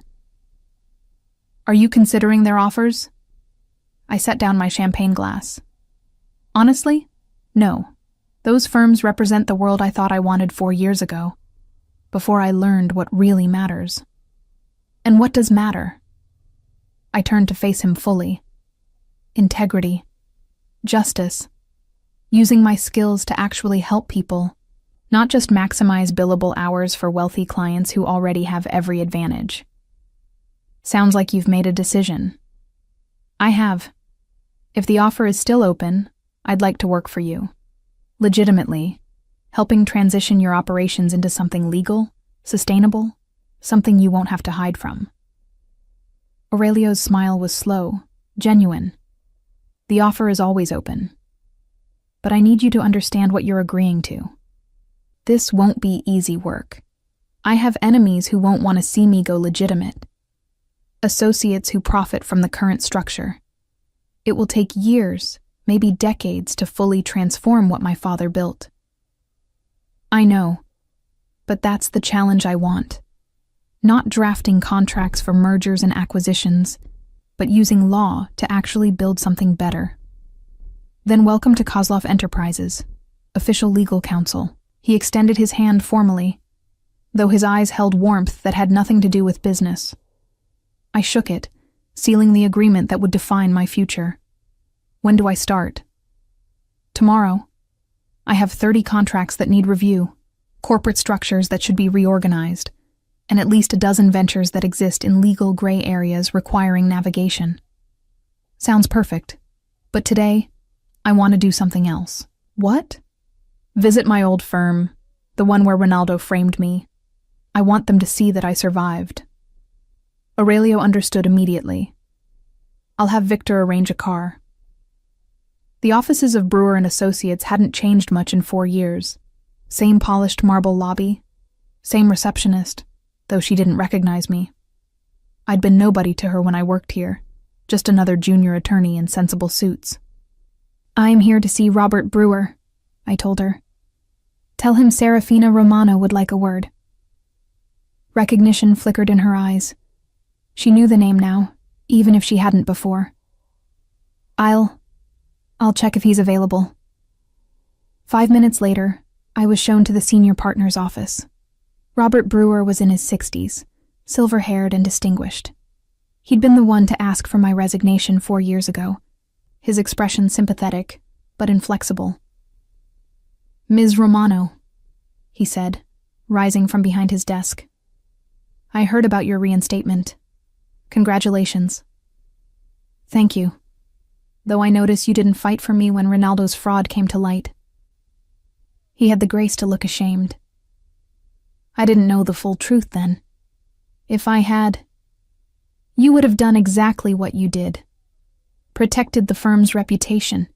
Speaker 1: "Are you considering their offers?" I set down my champagne glass. "Honestly, no. Those firms represent the world I thought I wanted 4 years ago, before I learned what really matters." "And what does matter?" I turned to face him fully. Integrity. Justice. Using my skills to actually help people, not just maximize billable hours for wealthy clients who already have every advantage. "Sounds like you've made a decision." "I have. If the offer is still open, I'd like to work for you. Legitimately, helping transition your operations into something legal, sustainable, something you won't have to hide from." Aurelio's smile was slow, genuine. "The offer is always open. But I need you to understand what you're agreeing to. This won't be easy work. I have enemies who won't want to see me go legitimate. Associates who profit from the current structure. It will take years, maybe decades, to fully transform what my father built." "I know, but that's the challenge I want. Not drafting contracts for mergers and acquisitions, but using law to actually build something better." "Then welcome to Kozlov Enterprises, official legal counsel." He extended his hand formally, though his eyes held warmth that had nothing to do with business. I shook it, sealing the agreement that would define my future. "When do I start?" "Tomorrow. I have 30 contracts that need review, corporate structures that should be reorganized, and at least a dozen ventures that exist in legal gray areas requiring navigation." "Sounds perfect. But today, I want to do something else." "What?" "Visit my old firm, the one where Ronaldo framed me. I want them to see that I survived." Aurelio understood immediately. "I'll have Victor arrange a car." The offices of Brewer and Associates hadn't changed much in 4 years. Same polished marble lobby, same receptionist, though she didn't recognize me. I'd been nobody to her when I worked here, just another junior attorney in sensible suits. "I'm here to see Robert Brewer," I told her. "Tell him Serafina Romano would like a word." Recognition flickered in her eyes. She knew the name now, even if she hadn't before. I'll check if he's available." 5 minutes later, I was shown to the senior partner's office. Robert Brewer was in his 60s, silver-haired and distinguished. He'd been the one to ask for my resignation 4 years ago, his expression sympathetic, but inflexible. "Ms. Romano," he said, rising from behind his desk. "I heard about your reinstatement. Congratulations." "Thank you. Though I notice you didn't fight for me when Ronaldo's fraud came to light." He had the grace to look ashamed. "I didn't know the full truth then. If I had, you would have done exactly what you did. Protected the firm's reputation,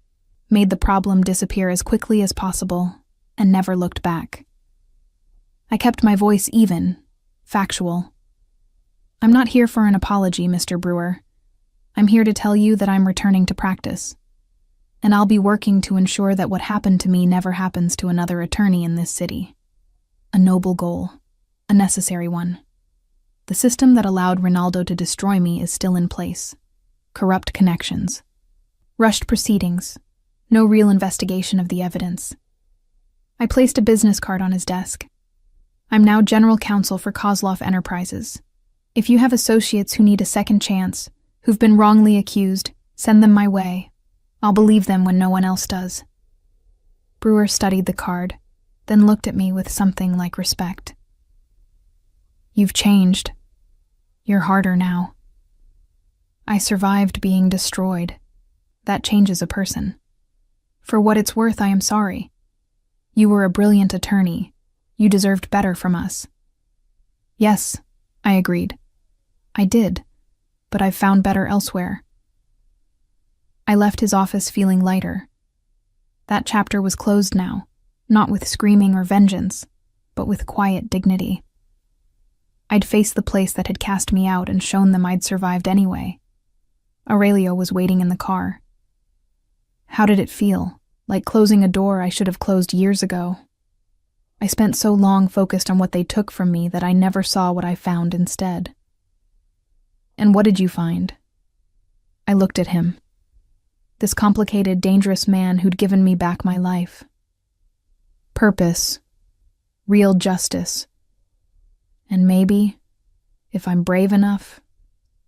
Speaker 1: made the problem disappear as quickly as possible, and never looked back." I kept my voice even, factual. I'm not here for an apology, Mr. Brewer. I'm here to tell you that I'm returning to practice. And I'll be working to ensure that what happened to me never happens to another attorney in this city. A noble goal, a necessary one. The system that allowed Ronaldo to destroy me is still in place. Corrupt connections. Rushed proceedings. No real investigation of the evidence. I placed a business card on his desk. I'm now general counsel for Kozlov Enterprises. If you have associates who need a second chance, who've been wrongly accused, send them my way. I'll believe them when no one else does. Brewer studied the card, then looked at me with something like respect. You've changed. You're harder now. I survived being destroyed. That changes a person. For what it's worth, I am sorry. You were a brilliant attorney. You deserved better from us. Yes, I agreed. I did, but I've found better elsewhere. I left his office feeling lighter. That chapter was closed now, not with screaming or vengeance, but with quiet dignity. I'd faced the place that had cast me out and shown them I'd survived anyway. Aurelio was waiting in the car. How did it feel? Like closing a door I should have closed years ago. I spent so long focused on what they took from me that I never saw what I found instead. And what did you find? I looked at him. This complicated, dangerous man who'd given me back my life. Purpose. Real justice. And maybe, if I'm brave enough,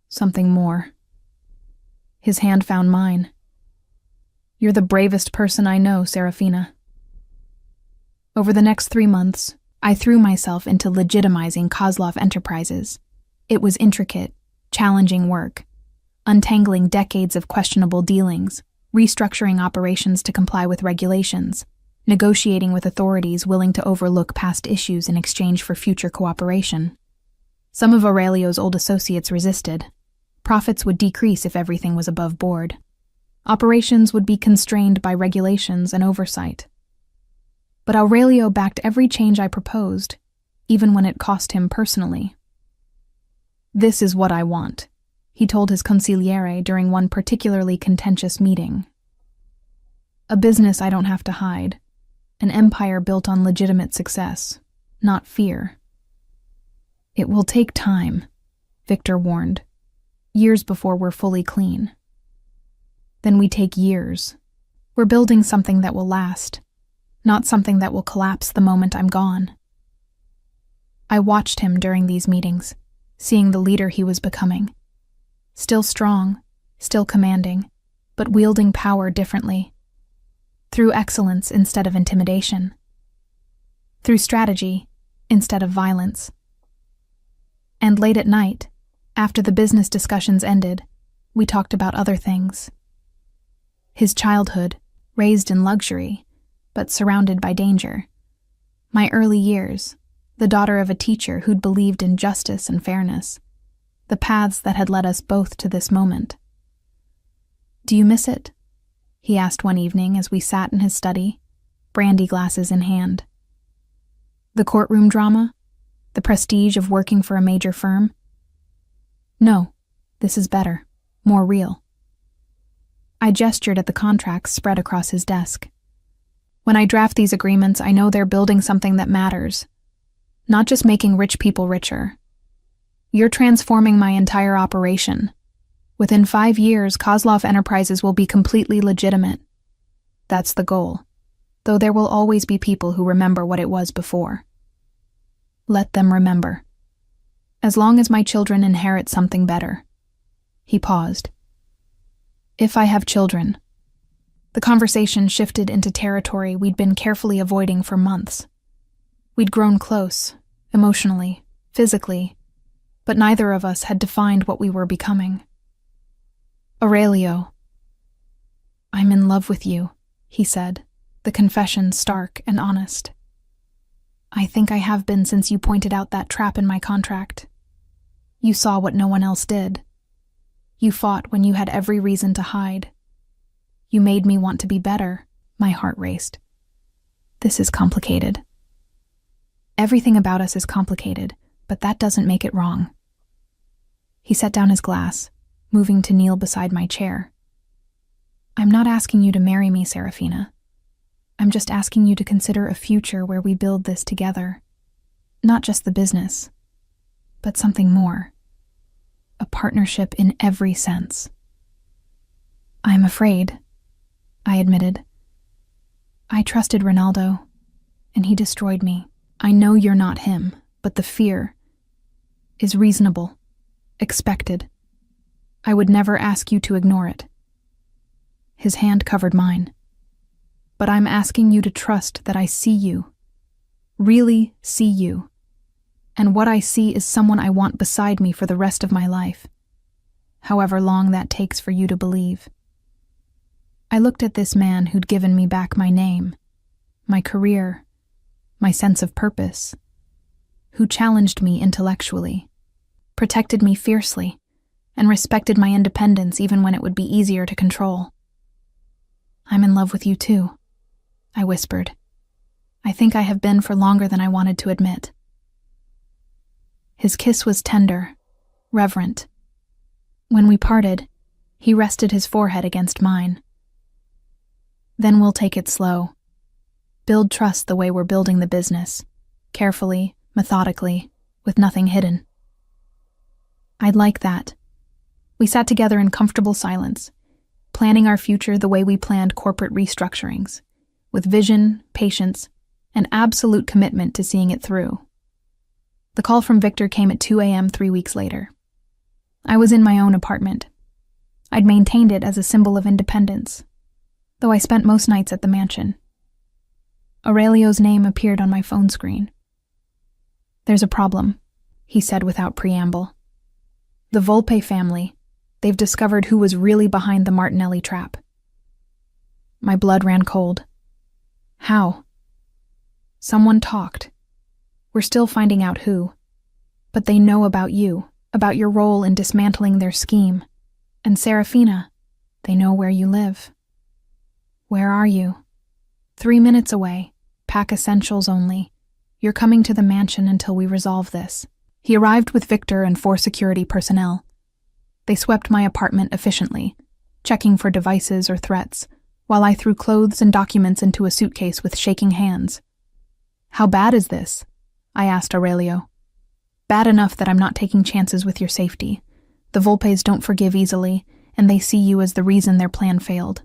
Speaker 1: something more. His hand found mine. You're the bravest person I know, Serafina. Over the next 3 months, I threw myself into legitimizing Kozlov Enterprises. It was intricate, challenging work, untangling decades of questionable dealings, restructuring operations to comply with regulations, negotiating with authorities willing to overlook past issues in exchange for future cooperation. Some of Aurelio's old associates resisted. Profits would decrease if everything was above board. Operations would be constrained by regulations and oversight. But Aurelio backed every change I proposed, even when it cost him personally. This is what I want, he told his consigliere during one particularly contentious meeting. A business I don't have to hide, an empire built on legitimate success, not fear. It will take time, Victor warned, years before we're fully clean. Then we take years. We're building something that will last, not something that will collapse the moment I'm gone. I watched him during these meetings, seeing the leader he was becoming. Still strong, still commanding, but wielding power differently. Through excellence instead of intimidation. Through strategy instead of violence. And late at night, after the business discussions ended, we talked about other things. His childhood, raised in luxury, but surrounded by danger. My early years, the daughter of a teacher who'd believed in justice and fairness. The paths that had led us both to this moment. Do you miss it? He asked one evening as we sat in his study, brandy glasses in hand. The courtroom drama? The prestige of working for a major firm? No, this is better, more real. I gestured at the contracts spread across his desk. When I draft these agreements, I know they're building something that matters, not just making rich people richer. You're transforming my entire operation. Within 5 years, Kozlov Enterprises will be completely legitimate. That's the goal, though there will always be people who remember what it was before. Let them remember. As long as my children inherit something better. He paused. If I have children. The conversation shifted into territory we'd been carefully avoiding for months. We'd grown close, emotionally, physically, but neither of us had defined what we were becoming. Aurelio. I'm in love with you, he said, the confession stark and honest. I think I have been since you pointed out that trap in my contract. You saw what no one else did. You fought when you had every reason to hide. You made me want to be better. My heart raced. This is complicated. Everything about us is complicated, but that doesn't make it wrong. He set down his glass, moving to kneel beside my chair. I'm not asking you to marry me, Serafina. I'm just asking you to consider a future where we build this together. Not just the business, but something more. A partnership in every sense. I'm afraid, I admitted. I trusted Ronaldo, and he destroyed me. I know you're not him, but the fear is reasonable, expected. I would never ask you to ignore it. His hand covered mine. But I'm asking you to trust that I see you, really see you. And what I see is someone I want beside me for the rest of my life, however long that takes for you to believe. I looked at this man who'd given me back my name, my career, my sense of purpose, who challenged me intellectually, protected me fiercely, and respected my independence even when it would be easier to control. I'm in love with you too, I whispered. I think I have been for longer than I wanted to admit. His kiss was tender, reverent. When we parted, he rested his forehead against mine. Then we'll take it slow. Build trust the way we're building the business, carefully, methodically, with nothing hidden. I'd like that. We sat together in comfortable silence, planning our future the way we planned corporate restructurings, with vision, patience, and absolute commitment to seeing it through. The call from Victor came at 2 a.m. 3 weeks later. I was in my own apartment. I'd maintained it as a symbol of independence, though I spent most nights at the mansion. Aurelio's name appeared on my phone screen. There's a problem, he said without preamble. The Volpe family, they've discovered who was really behind the Martinelli trap. My blood ran cold. How? Someone talked. We're still finding out who. But they know about you, about your role in dismantling their scheme. And Serafina, they know where you live. Where are you? 3 minutes away. Pack essentials only. You're coming to the mansion until we resolve this. He arrived with Victor and 4 security personnel. They swept my apartment efficiently, checking for devices or threats, while I threw clothes and documents into a suitcase with shaking hands. How bad is this? I asked Aurelio. Bad enough that I'm not taking chances with your safety. The Volpes don't forgive easily, and they see you as the reason their plan failed.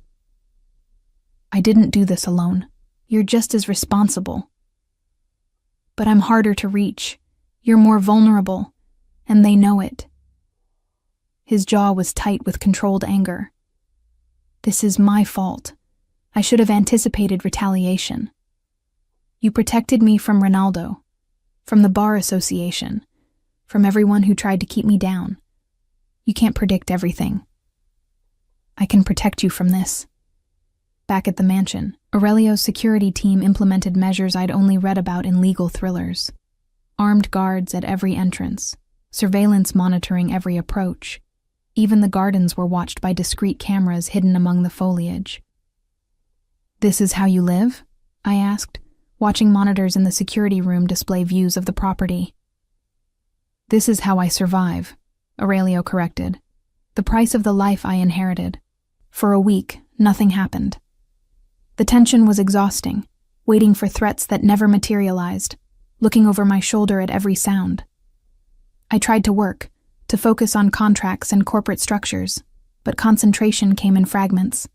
Speaker 1: I didn't do this alone. You're just as responsible. But I'm harder to reach. You're more vulnerable, and they know it. His jaw was tight with controlled anger. This is my fault. I should have anticipated retaliation. You protected me from Ronaldo, from the bar association, from everyone who tried to keep me down. You can't predict everything. I can protect you from this. Back at the mansion, Aurelio's security team implemented measures I'd only read about in legal thrillers. Armed guards at every entrance, surveillance monitoring every approach. Even the gardens were watched by discreet cameras hidden among the foliage. This is how you live? I asked, watching monitors in the security room display views of the property. This is how I survive, Aurelio corrected. The price of the life I inherited. For a week, nothing happened. The tension was exhausting, waiting for threats that never materialized, looking over my shoulder at every sound. I tried to work, to focus on contracts and corporate structures, but concentration came in fragments.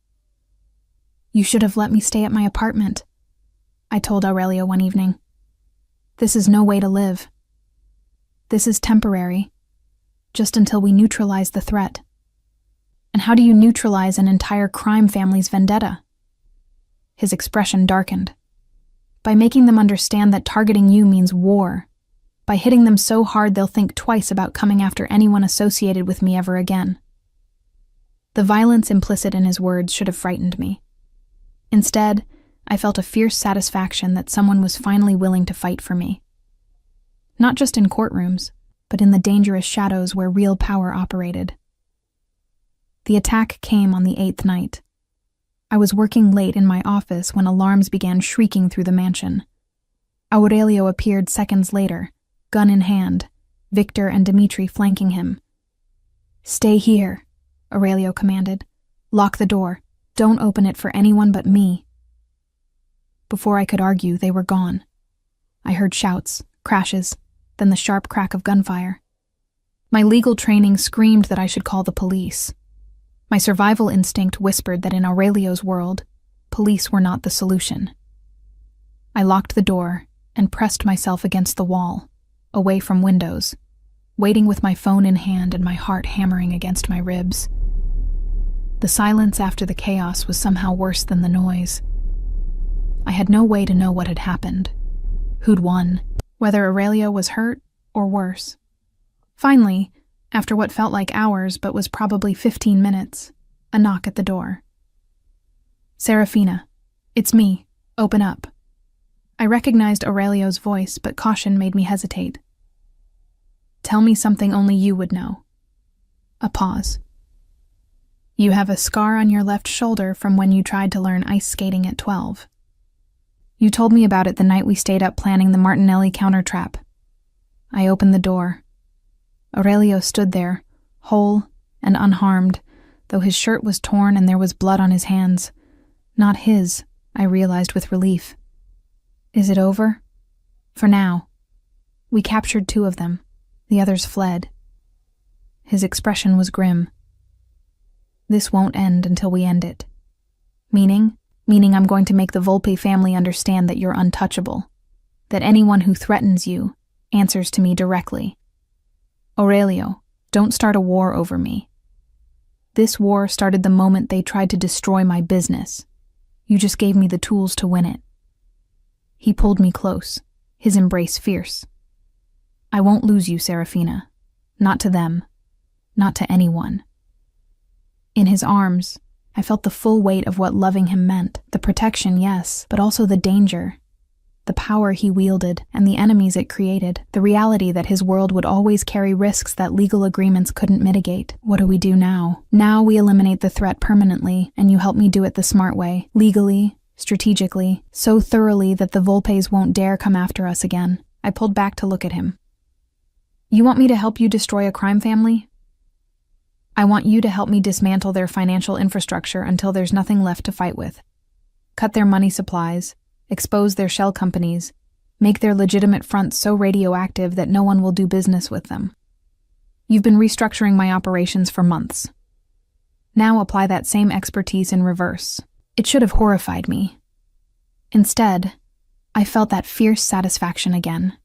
Speaker 1: You should have let me stay at my apartment, I told Aurelio one evening. This is no way to live. This is temporary, just until we neutralize the threat. And how do you neutralize an entire crime family's vendetta? His expression darkened. By making them understand that targeting you means war. By hitting them so hard they'll think twice about coming after anyone associated with me ever again. The violence implicit in his words should have frightened me. Instead, I felt a fierce satisfaction that someone was finally willing to fight for me. Not just in courtrooms, but in the dangerous shadows where real power operated. The attack came on the 8th night. I was working late in my office when alarms began shrieking through the mansion. Aurelio appeared seconds later, gun in hand, Victor and Dimitri flanking him. "Stay here," Aurelio commanded. "Lock the door. Don't open it for anyone but me." Before I could argue, they were gone. I heard shouts, crashes, then the sharp crack of gunfire. My legal training screamed that I should call the police. My survival instinct whispered that in Aurelio's world, police were not the solution. I locked the door and pressed myself against the wall, away from windows, waiting with my phone in hand and my heart hammering against my ribs. The silence after the chaos was somehow worse than the noise. I had no way to know what had happened, who'd won, whether Aurelio was hurt or worse. Finally, after what felt like hours but was probably 15 minutes, a knock at the door. "Serafina, it's me. Open up." I recognized Aurelio's voice, but caution made me hesitate. "Tell me something only you would know." A pause. "You have a scar on your left shoulder from when you tried to learn ice skating at 12. You told me about it the night we stayed up planning the Martinelli counter-trap." I opened the door. Aurelio stood there, whole and unharmed, though his shirt was torn and there was blood on his hands. Not his, I realized with relief. "Is it over?" "For now. We captured 2 of them. The others fled." His expression was grim. "This won't end until we end it." "Meaning?" "Meaning I'm going to make the Volpe family understand that you're untouchable. That anyone who threatens you answers to me directly. Aurelio, don't start a war over me. This war started the moment they tried to destroy my business. You just gave me the tools to win it." He pulled me close, his embrace fierce. "I won't lose you, Serafina. Not to them. Not to anyone." In his arms, I felt the full weight of what loving him meant. The protection, yes, but also the danger. The power he wielded and the enemies it created. The reality that his world would always carry risks that legal agreements couldn't mitigate. What do we do now? Now we eliminate the threat permanently, and you help me do it the smart way. Legally, strategically, so thoroughly that the Volpes won't dare come after us again. I pulled back to look at him. "You want me to help you destroy a crime family?" "I want you to help me dismantle their financial infrastructure until there's nothing left to fight with. Cut their money supplies, expose their shell companies, make their legitimate fronts so radioactive that no one will do business with them. You've been restructuring my operations for months. Now apply that same expertise in reverse." It should have horrified me. Instead, I felt that fierce satisfaction again.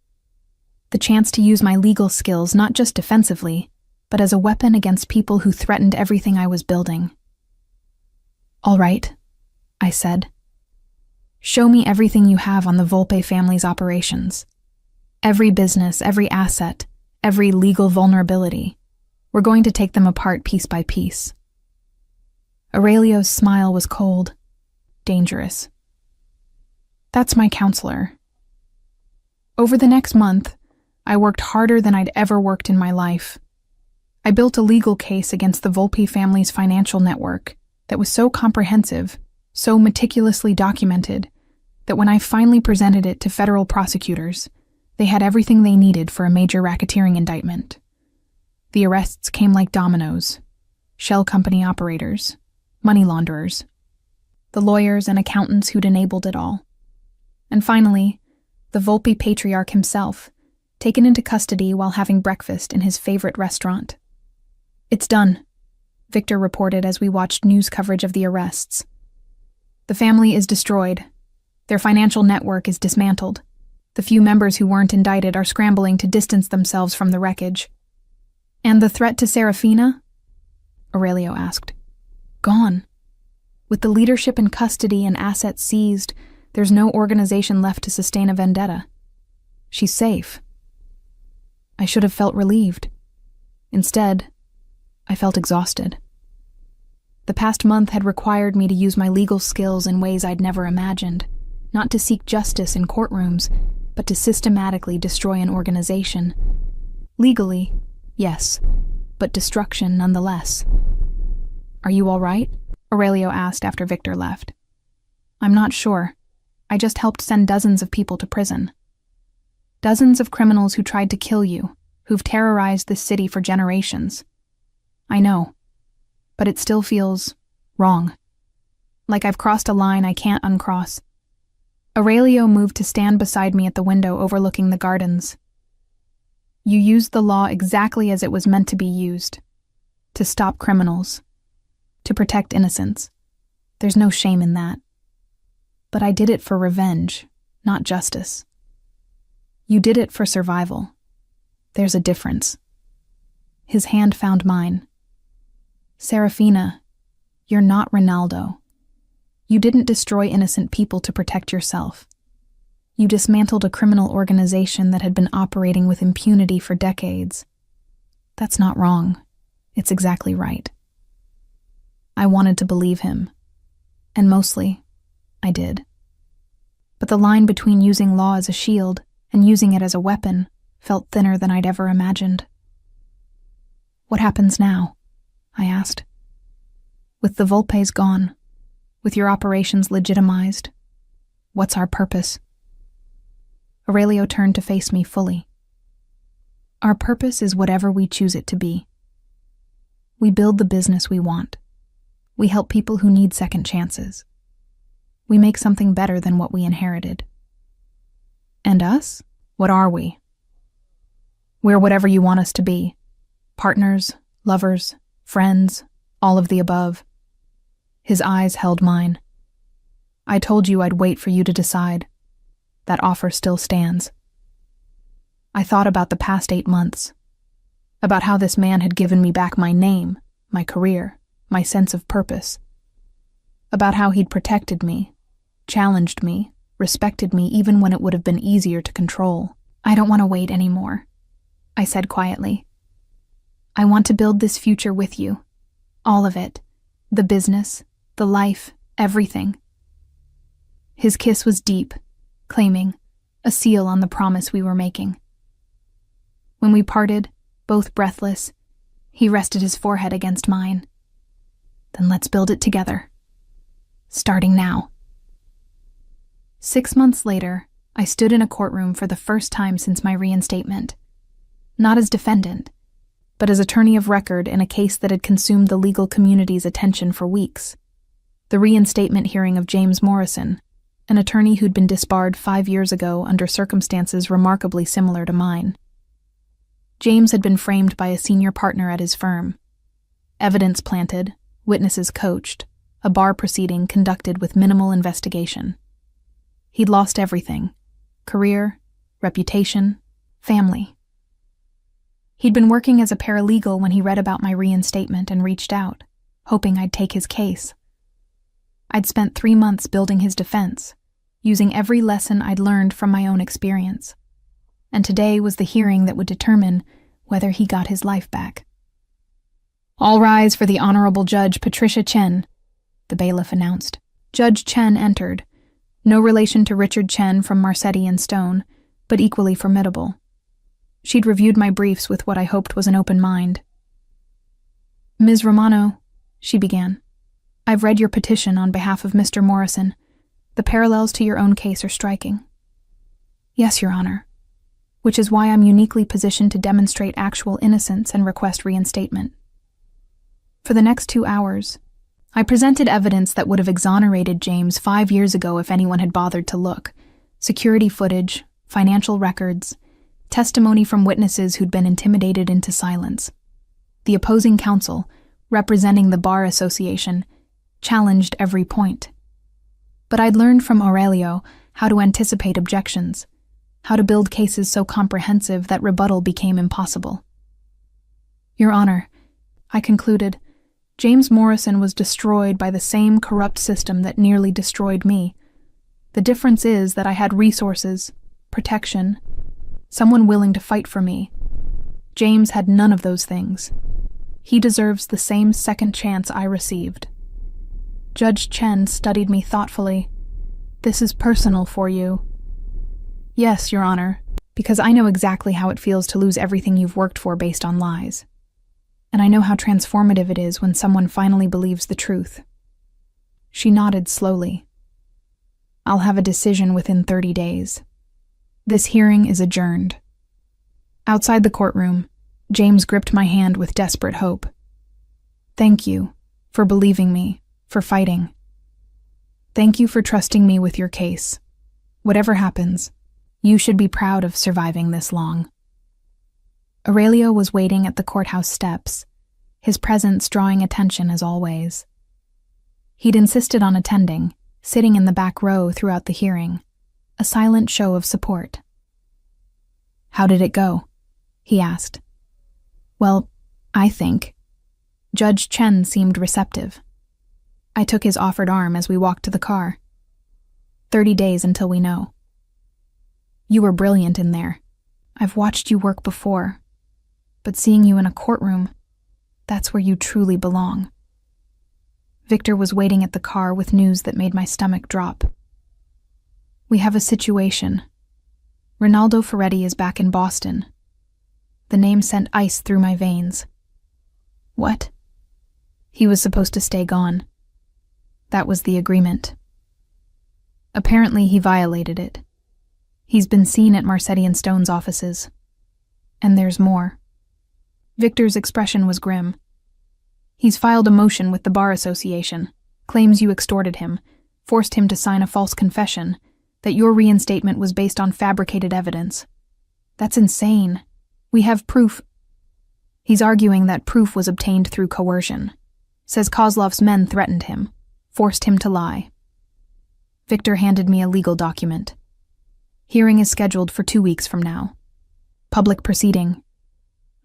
Speaker 1: The chance to use my legal skills not just defensively, but as a weapon against people who threatened everything I was building. "All right," I said. "Show me everything you have on the Volpe family's operations. Every business, every asset, every legal vulnerability. We're going to take them apart piece by piece." Aurelio's smile was cold, dangerous. "That's my counselor." Over the next month, I worked harder than I'd ever worked in my life. I built a legal case against the Volpe family's financial network that was so comprehensive, so meticulously documented, that when I finally presented it to federal prosecutors, they had everything they needed for a major racketeering indictment. The arrests came like dominoes. Shell company operators, money launderers, the lawyers and accountants who'd enabled it all. And finally, the Volpe patriarch himself, taken into custody while having breakfast in his favorite restaurant. "It's done," Victor reported as we watched news coverage of the arrests. "The family is destroyed. Their financial network is dismantled. The few members who weren't indicted are scrambling to distance themselves from the wreckage." "And the threat to Serafina?" Aurelio asked. "Gone. With the leadership in custody and assets seized, there's no organization left to sustain a vendetta. She's safe." I should have felt relieved. Instead, I felt exhausted. The past month had required me to use my legal skills in ways I'd never imagined, not to seek justice in courtrooms, but to systematically destroy an organization. Legally, yes, but destruction nonetheless. "Are you all right?" Aurelio asked after Victor left. "I'm not sure. I just helped send dozens of people to prison." Dozens of criminals who tried to kill you, who've terrorized this city for generations. I know, but it still feels wrong. Like I've crossed a line I can't uncross. Aurelio moved to stand beside me at the window overlooking the gardens. You used the law exactly as it was meant to be used. To stop criminals. To protect innocents. There's no shame in that. But I did it for revenge, not justice. You did it for survival. There's a difference. His hand found mine. Serafina, you're not Ronaldo. You didn't destroy innocent people to protect yourself. You dismantled a criminal organization that had been operating with impunity for decades. That's not wrong. It's exactly right. I wanted to believe him. And mostly, I did. But the line between using law as a shield and using it as a weapon felt thinner than I'd ever imagined. What happens now? I asked. With the Volpes gone, with your operations legitimized, what's our purpose? Aurelio turned to face me fully. Our purpose is whatever we choose it to be. We build the business we want. We help people who need second chances. We make something better than what we inherited. And us? What are we? We're whatever you want us to be. Partners, lovers, friends, all of the above. His eyes held mine. I told you I'd wait for you to decide. That offer still stands. I thought about the past 8 months. About how this man had given me back my name, my career, my sense of purpose. About how he'd protected me, challenged me, respected me even when it would have been easier to control. I don't want to wait anymore, I said quietly. I want to build this future with you. All of it. The business, the life, everything. His kiss was deep, claiming, a seal on the promise we were making. When we parted, both breathless, he rested his forehead against mine. Then let's build it together. Starting now. 6 months later, I stood in a courtroom for the first time since my reinstatement. Not as defendant, but as attorney of record in a case that had consumed the legal community's attention for weeks. The reinstatement hearing of James Morrison, an attorney who'd been disbarred 5 years ago under circumstances remarkably similar to mine. James had been framed by a senior partner at his firm. Evidence planted, witnesses coached, a bar proceeding conducted with minimal investigation. He'd lost everything: career, reputation, family. He'd been working as a paralegal when he read about my reinstatement and reached out, hoping I'd take his case. I'd spent 3 months building his defense, using every lesson I'd learned from my own experience. And today was the hearing that would determine whether he got his life back. All rise for the Honorable Judge Patricia Chen, the bailiff announced. Judge Chen entered, no relation to Richard Chen from Marcetti and Stone, but equally formidable. She'd reviewed my briefs with what I hoped was an open mind. Ms. Romano, she began, I've read your petition on behalf of Mr. Morrison. The parallels to your own case are striking. Yes, Your Honor. Which is why I'm uniquely positioned to demonstrate actual innocence and request reinstatement. For the next 2 hours, I presented evidence that would have exonerated James 5 years ago if anyone had bothered to look. Security footage, financial records, testimony from witnesses who'd been intimidated into silence. The opposing counsel, representing the Bar Association, challenged every point. But I'd learned from Aurelio how to anticipate objections, how to build cases so comprehensive that rebuttal became impossible. Your Honor, I concluded, James Morrison was destroyed by the same corrupt system that nearly destroyed me. The difference is that I had resources, protection, someone willing to fight for me. James had none of those things. He deserves the same second chance I received. Judge Chen studied me thoughtfully. This is personal for you. Yes, Your Honor, because I know exactly how it feels to lose everything you've worked for based on lies. And I know how transformative it is when someone finally believes the truth. She nodded slowly. I'll have a decision within 30 days. This hearing is adjourned. Outside the courtroom, James gripped my hand with desperate hope. Thank you for believing me, for fighting. Thank you for trusting me with your case. Whatever happens, you should be proud of surviving this long. Aurelio was waiting at the courthouse steps, his presence drawing attention as always. He'd insisted on attending, sitting in the back row throughout the hearing, a silent show of support. How did it go? He asked. Well, I think. Judge Chen seemed receptive. I took his offered arm as we walked to the car. 30 days until we know. You were brilliant in there. I've watched you work before. But seeing you in a courtroom, that's where you truly belong. Victor was waiting at the car with news that made my stomach drop. We have a situation. Ronaldo Ferretti is back in Boston. The name sent ice through my veins. What? He was supposed to stay gone. That was the agreement. Apparently he violated it. He's been seen at Marsetti & Stone's offices. And there's more. Victor's expression was grim. He's filed a motion with the Bar Association, claims you extorted him, forced him to sign a false confession, that your reinstatement was based on fabricated evidence. That's insane. We have proof. He's arguing that proof was obtained through coercion. Says Kozlov's men threatened him, forced him to lie. Victor handed me a legal document. Hearing is scheduled for 2 weeks from now. Public proceeding.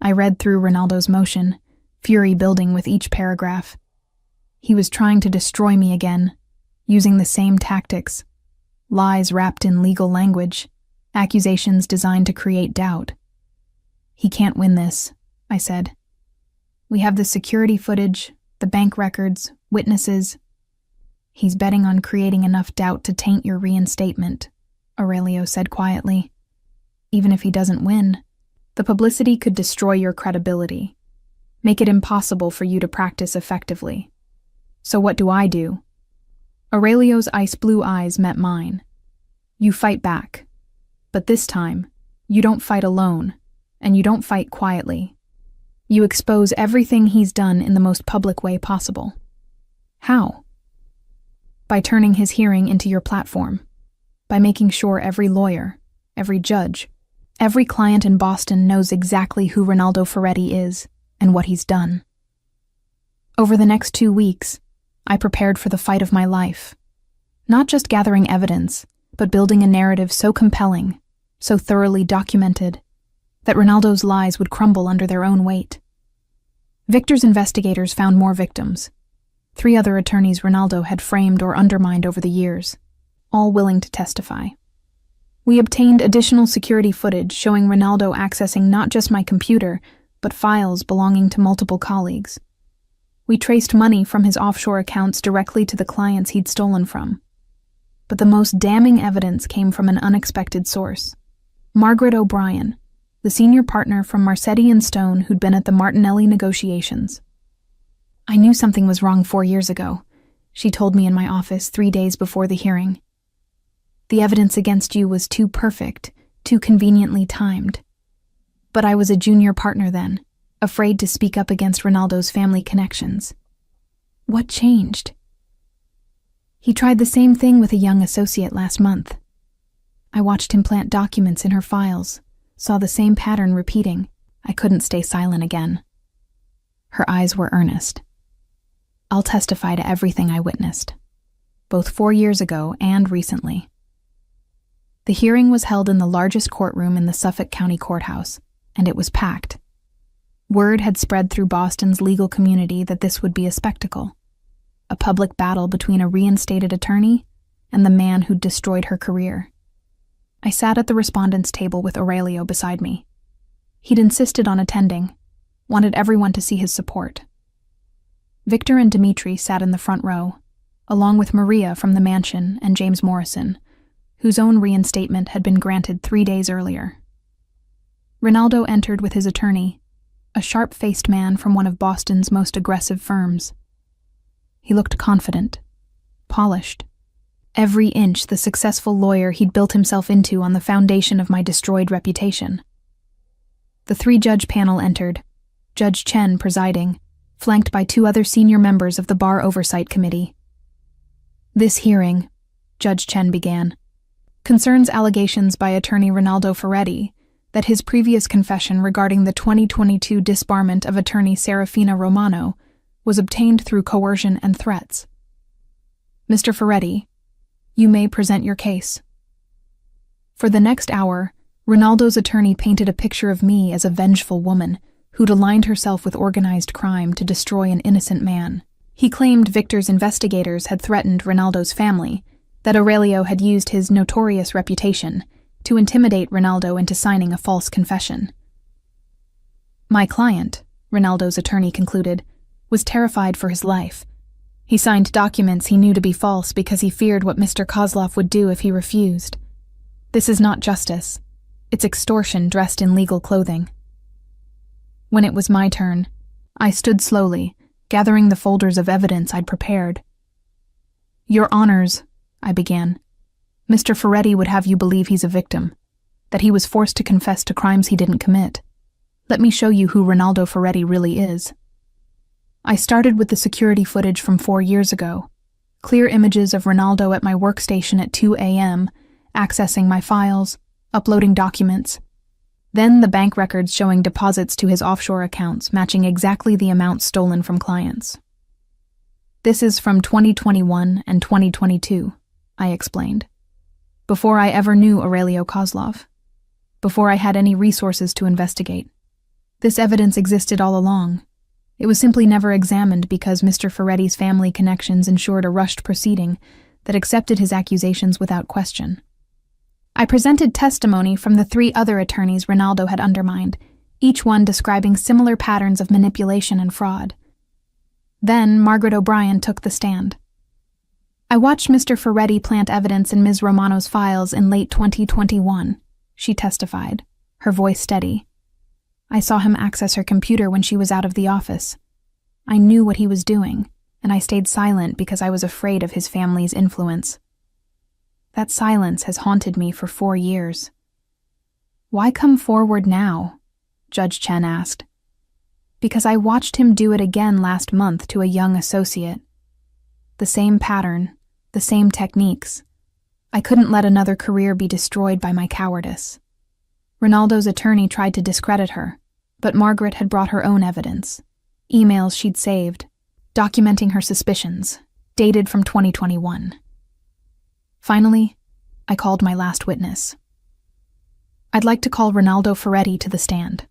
Speaker 1: I read through Ronaldo's motion, fury building with each paragraph. He was trying to destroy me again, using the same tactics. Lies wrapped in legal language, accusations designed to create doubt. He can't win this, I said. We have the security footage, the bank records, witnesses. He's betting on creating enough doubt to taint your reinstatement, Aurelio said quietly. Even if he doesn't win, the publicity could destroy your credibility, make it impossible for you to practice effectively. So what do? Aurelio's ice blue eyes met mine. You fight back. But this time, you don't fight alone, and you don't fight quietly. You expose everything he's done in the most public way possible. How? By turning his hearing into your platform. By making sure every lawyer, every judge, every client in Boston knows exactly who Ronaldo Ferretti is and what he's done. Over the next 2 weeks, I prepared for the fight of my life. Not just gathering evidence, but building a narrative so compelling, so thoroughly documented, that Ronaldo's lies would crumble under their own weight. Victor's investigators found more victims. 3 other attorneys Ronaldo had framed or undermined over the years, all willing to testify. We obtained additional security footage showing Ronaldo accessing not just my computer, but files belonging to multiple colleagues. We traced money from his offshore accounts directly to the clients he'd stolen from. But the most damning evidence came from an unexpected source. Margaret O'Brien, the senior partner from Marsetti & Stone who'd been at the Martinelli negotiations. I knew something was wrong 4 years ago, she told me in my office 3 days before the hearing. The evidence against you was too perfect, too conveniently timed. But I was a junior partner then, afraid to speak up against Ronaldo's family connections. What changed? He tried the same thing with a young associate last month. I watched him plant documents in her files, saw the same pattern repeating. I couldn't stay silent again. Her eyes were earnest. I'll testify to everything I witnessed, both 4 years ago and recently. The hearing was held in the largest courtroom in the Suffolk County Courthouse, and it was packed. Word had spread through Boston's legal community that this would be a spectacle, a public battle between a reinstated attorney and the man who'd destroyed her career. I sat at the respondents' table with Aurelio beside me. He'd insisted on attending, wanted everyone to see his support. Victor and Dimitri sat in the front row, along with Maria from the mansion and James Morrison, whose own reinstatement had been granted 3 days earlier. Ronaldo entered with his attorney, a sharp-faced man from one of Boston's most aggressive firms. He looked confident, polished, Every inch the successful lawyer he'd built himself into on the foundation of my destroyed reputation. The three-judge panel entered, Judge Chen presiding, flanked by two other senior members of the Bar Oversight Committee. This hearing, Judge Chen began, concerns allegations by attorney Ronaldo Ferretti that his previous confession regarding the 2022 disbarment of attorney Serafina Romano was obtained through coercion and threats. Mr. Ferretti, you may present your case. For the next hour, Ronaldo's attorney painted a picture of me as a vengeful woman who'd aligned herself with organized crime to destroy an innocent man. He claimed Victor's investigators had threatened Ronaldo's family, that Aurelio had used his notorious reputation to intimidate Ronaldo into signing a false confession. My client, Ronaldo's attorney concluded, was terrified for his life. He signed documents he knew to be false because he feared what Mr. Kozlov would do if he refused. This is not justice. It's extortion dressed in legal clothing. When it was my turn, I stood slowly, gathering the folders of evidence I'd prepared. Your Honors, I began. Mr. Ferretti would have you believe he's a victim, that he was forced to confess to crimes he didn't commit. Let me show you who Ronaldo Ferretti really is. I started with the security footage from 4 years ago, clear images of Ronaldo at my workstation at 2 a.m., accessing my files, uploading documents. Then the bank records showing deposits to his offshore accounts matching exactly the amount stolen from clients. This is from 2021 and 2022, I explained. Before I ever knew Aurelio Kozlov. Before I had any resources to investigate. This evidence existed all along. It was simply never examined because Mr. Ferretti's family connections ensured a rushed proceeding that accepted his accusations without question. I presented testimony from the 3 other attorneys Ronaldo had undermined, each one describing similar patterns of manipulation and fraud. Then Margaret O'Brien took the stand. I watched Mr. Ferretti plant evidence in Ms. Romano's files in late 2021, she testified, her voice steady. I saw him access her computer when she was out of the office. I knew what he was doing, and I stayed silent because I was afraid of his family's influence. That silence has haunted me for 4 years. Why come forward now? Judge Chen asked. Because I watched him do it again last month to a young associate. The same pattern, the same techniques. I couldn't let another career be destroyed by my cowardice. Ronaldo's attorney tried to discredit her, but Margaret had brought her own evidence. Emails she'd saved, documenting her suspicions, dated from 2021. Finally, I called my last witness. I'd like to call Ronaldo Ferretti to the stand.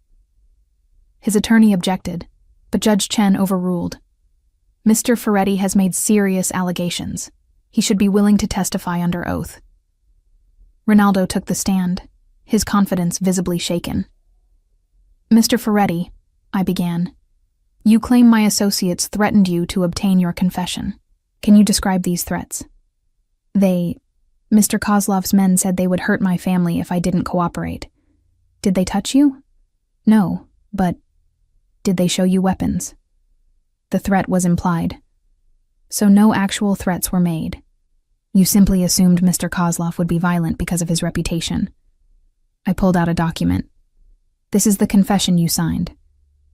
Speaker 1: His attorney objected, but Judge Chen overruled. Mr. Ferretti has made serious allegations. He should be willing to testify under oath. Ronaldo took the stand, his confidence visibly shaken. Mr. Ferretti, I began, you claim my associates threatened you to obtain your confession. Can you describe these threats? Mr. Kozlov's men said they would hurt my family if I didn't cooperate. Did they touch you? No, but did they show you weapons? The threat was implied. So no actual threats were made. You simply assumed Mr. Kozlov would be violent because of his reputation. I pulled out a document. This is the confession you signed.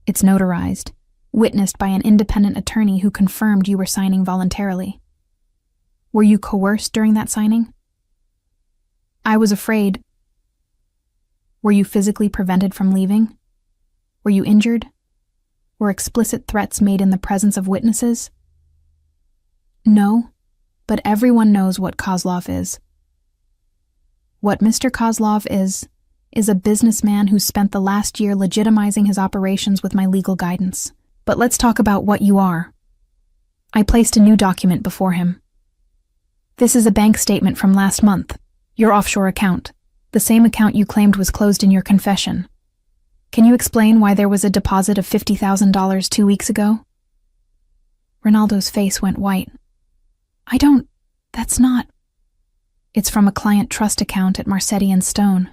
Speaker 1: It's notarized, witnessed by an independent attorney who confirmed you were signing voluntarily. Were you coerced during that signing? I was afraid. Were you physically prevented from leaving? Were you injured? Were explicit threats made in the presence of witnesses? No, but everyone knows what Kozlov is. What Mr. Kozlov is a businessman who spent the last year legitimizing his operations with my legal guidance. But let's talk about what you are. I placed a new document before him. This is a bank statement from last month, your offshore account, the same account you claimed was closed in your confession. Can you explain why there was a deposit of $50,000 2 weeks ago? Ronaldo's face went white. That's not. It's from a client trust account at Marcetti and Stone,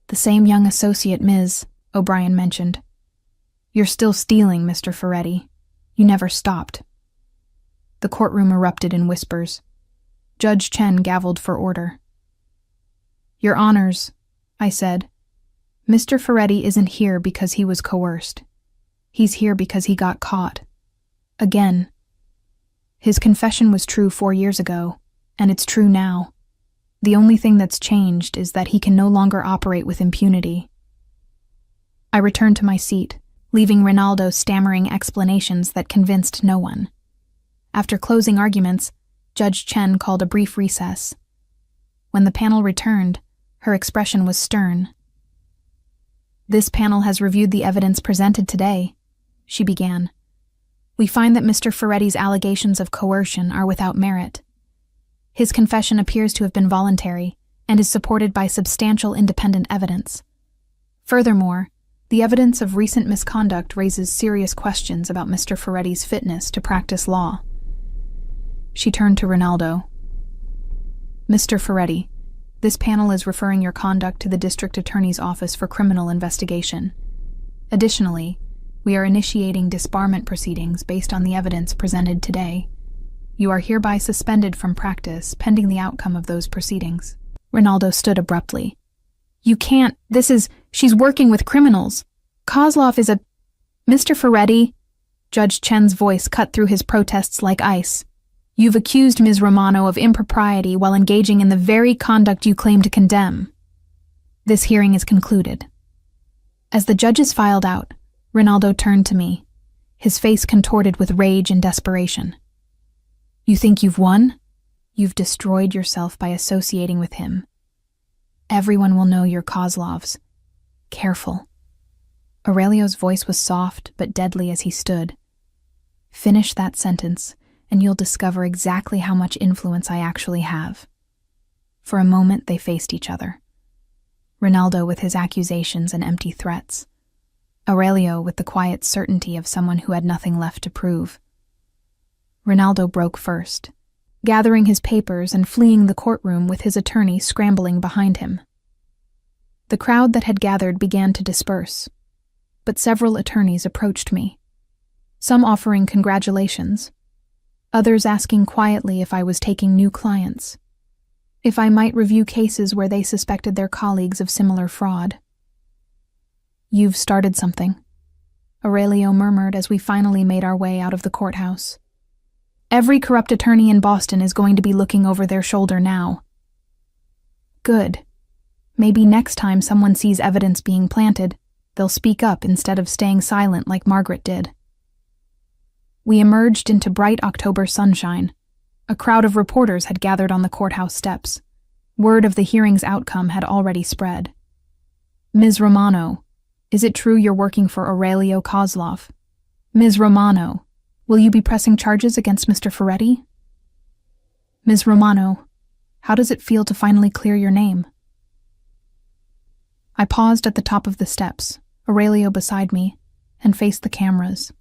Speaker 1: the same young associate Ms. O'Brien mentioned. You're still stealing, Mr. Ferretti. You never stopped. The courtroom erupted in whispers. Judge Chen gavelled for order. "Your Honors," I said, "Mr. Ferretti isn't here because he was coerced. He's here because he got caught. Again. His confession was true 4 years ago, and it's true now. The only thing that's changed is that he can no longer operate with impunity." I returned to my seat, leaving Ronaldo stammering explanations that convinced no one. After closing arguments, Judge Chen called a brief recess. When the panel returned, her expression was stern. "This panel has reviewed the evidence presented today," she began. "We find that Mr. Ferretti's allegations of coercion are without merit. His confession appears to have been voluntary and is supported by substantial independent evidence. Furthermore, the evidence of recent misconduct raises serious questions about Mr. Ferretti's fitness to practice law." She turned to Ronaldo. "Mr. Ferretti, this panel is referring your conduct to the District Attorney's Office for criminal investigation. Additionally, we are initiating disbarment proceedings based on the evidence presented today. You are hereby suspended from practice pending the outcome of those proceedings." Ronaldo stood abruptly. "You can't, she's working with criminals. Kozlov is a—" "Mr. Ferretti," Judge Chen's voice cut through his protests like ice. "You've accused Ms. Romano of impropriety while engaging in the very conduct you claim to condemn. This hearing is concluded." As the judges filed out, Ronaldo turned to me, his face contorted with rage and desperation. "You think you've won? You've destroyed yourself by associating with him. Everyone will know you're Kozlov's. Careful." Aurelio's voice was soft but deadly as he stood. "Finish that sentence, and you'll discover exactly how much influence I actually have." For a moment they faced each other. Ronaldo with his accusations and empty threats. Aurelio with the quiet certainty of someone who had nothing left to prove. Ronaldo broke first, gathering his papers and fleeing the courtroom with his attorney scrambling behind him. The crowd that had gathered began to disperse, but several attorneys approached me, some offering congratulations, others asking quietly if I was taking new clients, if I might review cases where they suspected their colleagues of similar fraud. "You've started something," Aurelio murmured as we finally made our way out of the courthouse. "Every corrupt attorney in Boston is going to be looking over their shoulder now." "Good. Maybe next time someone sees evidence being planted, they'll speak up instead of staying silent like Margaret did." We emerged into bright October sunshine. A crowd of reporters had gathered on the courthouse steps. Word of the hearing's outcome had already spread. "Ms. Romano, is it true you're working for Aurelio Kozlov? Ms. Romano, will you be pressing charges against Mr. Ferretti? Ms. Romano, how does it feel to finally clear your name?" I paused at the top of the steps, Aurelio beside me, and faced the cameras.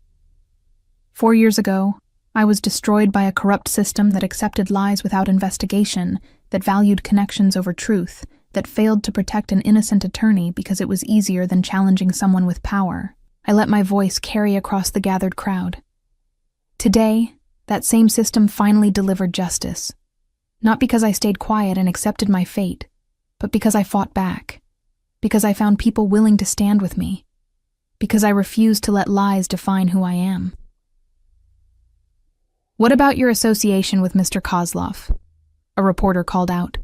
Speaker 1: 4 years ago, I was destroyed by a corrupt system that accepted lies without investigation, that valued connections over truth, that failed to protect an innocent attorney because it was easier than challenging someone with power. I let my voice carry across the gathered crowd. Today, that same system finally delivered justice. Not because I stayed quiet and accepted my fate, but because I fought back. Because I found people willing to stand with me. Because I refused to let lies define who I am. "What about your association with Mr. Kozlov?" a reporter called out.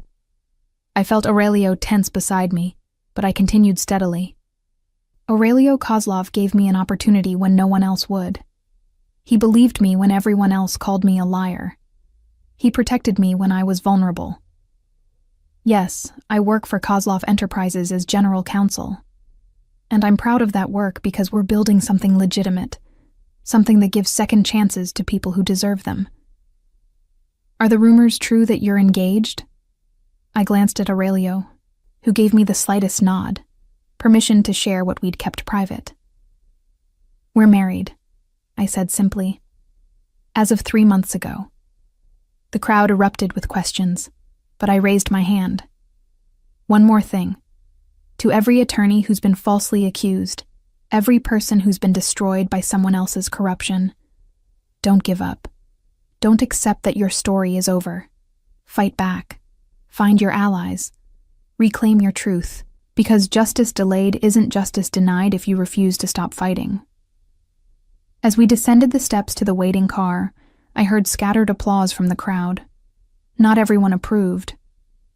Speaker 1: I felt Aurelio tense beside me, but I continued steadily. Aurelio Kozlov gave me an opportunity when no one else would. He believed me when everyone else called me a liar. He protected me when I was vulnerable. Yes, I work for Kozlov Enterprises as general counsel. And I'm proud of that work because we're building something legitimate, something that gives second chances to people who deserve them. "Are the rumors true that you're engaged?" I glanced at Aurelio, who gave me the slightest nod, permission to share what we'd kept private. "We're married," I said simply. "As of 3 months ago." The crowd erupted with questions, but I raised my hand. "One more thing. To every attorney who's been falsely accused, every person who's been destroyed by someone else's corruption, don't give up. Don't accept that your story is over. Fight back. Find your allies. Reclaim your truth, because justice delayed isn't justice denied if you refuse to stop fighting. As we descended the steps to the waiting car, I heard scattered applause from the crowd. Not everyone approved.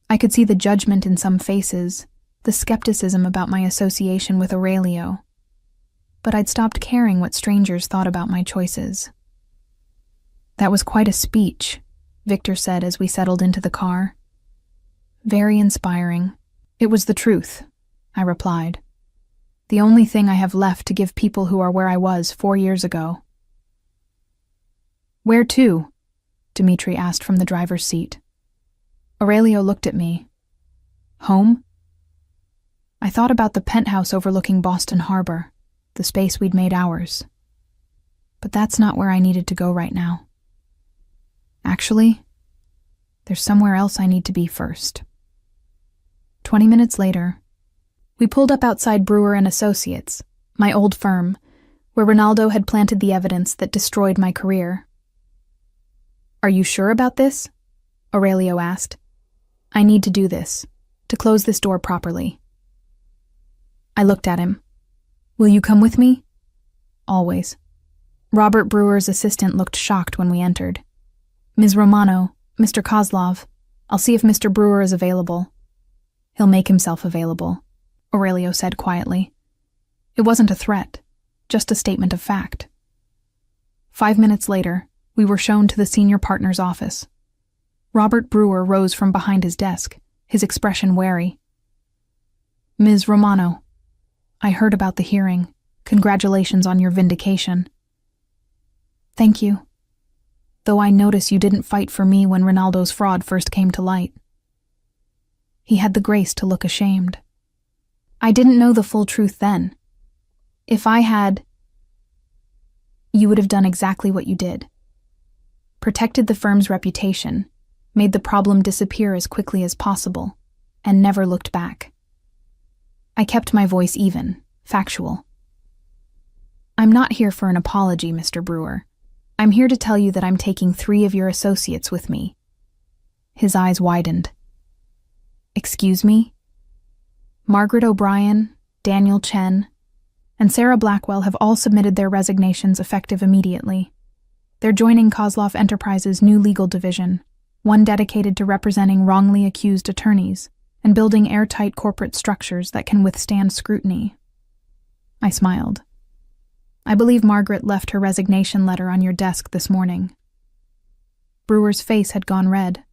Speaker 1: I could see the judgment in some faces, the skepticism about my association with Aurelio. But I'd stopped caring what strangers thought about my choices. "That was quite a speech," Victor said as we settled into the car. "Very inspiring." "It was the truth," I replied. "The only thing I have left to give people who are where I was 4 years ago." "Where to?" Dmitri asked from the driver's seat. Aurelio looked at me. "Home?" I thought about the penthouse overlooking Boston Harbor, the space we'd made ours. But that's not where I needed to go right now. Actually, there's somewhere else I need to be first. 20 minutes later, we pulled up outside Brewer and Associates, my old firm, where Ronaldo had planted the evidence that destroyed my career. "Are you sure about this?" Aurelio asked. "I need to do this, to close this door properly." I looked at him. "Will you come with me?" "Always." Robert Brewer's assistant looked shocked when we entered. "Ms. Romano, Mr. Kozlov, I'll see if Mr. Brewer is available." "He'll make himself available," Aurelio said quietly. It wasn't a threat, just a statement of fact. 5 minutes later, we were shown to the senior partner's office. Robert Brewer rose from behind his desk, his expression wary. "Ms. Romano, I heard about the hearing. Congratulations on your vindication." "Thank you. Though I notice you didn't fight for me when Ronaldo's fraud first came to light." He had the grace to look ashamed. "I didn't know the full truth then. If I had, you would have done exactly what you did. Protected the firm's reputation, made the problem disappear as quickly as possible, and never looked back. I kept my voice even, factual. I'm not here for an apology, Mr. Brewer. I'm here to tell you that I'm taking 3 of your associates with me." His eyes widened. "Excuse me?" Margaret O'Brien, Daniel Chen, and Sarah Blackwell have all submitted their resignations effective immediately. They're joining Kozlov Enterprises' new legal division, one dedicated to representing wrongly accused attorneys and building airtight corporate structures that can withstand scrutiny. I smiled. "I believe Margaret left her resignation letter on your desk this morning." Brewer's face had gone red.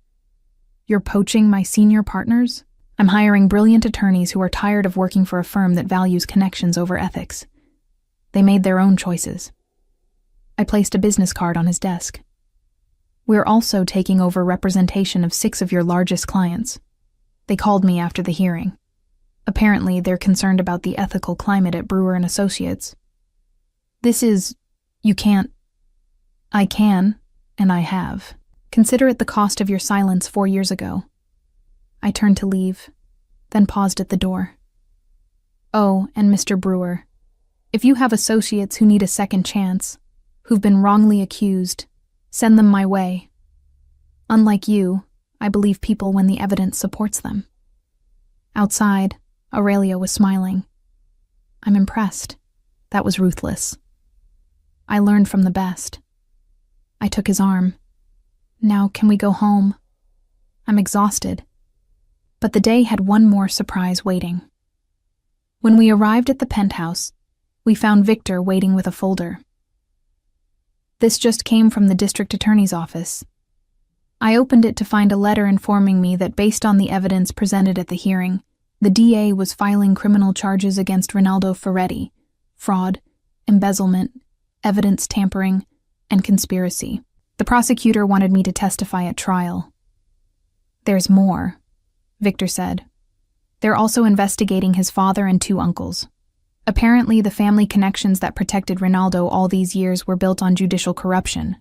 Speaker 1: "You're poaching my senior partners? I'm hiring brilliant attorneys who are tired of working for a firm that values connections over ethics. They made their own choices." I placed a business card on his desk. "We're also taking over representation of 6 of your largest clients. They called me after the hearing. Apparently, they're concerned about the ethical climate at Brewer and Associates. This is... you can't... I can, and I have. Consider it the cost of your silence 4 years ago." I turned to leave, then paused at the door. "Oh, and Mr. Brewer, if you have associates who need a second chance, who've been wrongly accused, send them my way. Unlike you, I believe people when the evidence supports them." Outside, Aurelio was smiling. "I'm impressed. That was ruthless. I learned from the best." I took his arm. "Now can we go home? I'm exhausted." But the day had one more surprise waiting. When we arrived at the penthouse, we found Victor waiting with a folder. "This just came from the district attorney's office." I opened it to find a letter informing me that based on the evidence presented at the hearing, the DA was filing criminal charges against Ronaldo Ferretti, fraud, embezzlement, evidence tampering, and conspiracy. The prosecutor wanted me to testify at trial. "There's more," Victor said. "They're also investigating his father and 2 uncles. Apparently, the family connections that protected Ronaldo all these years were built on judicial corruption.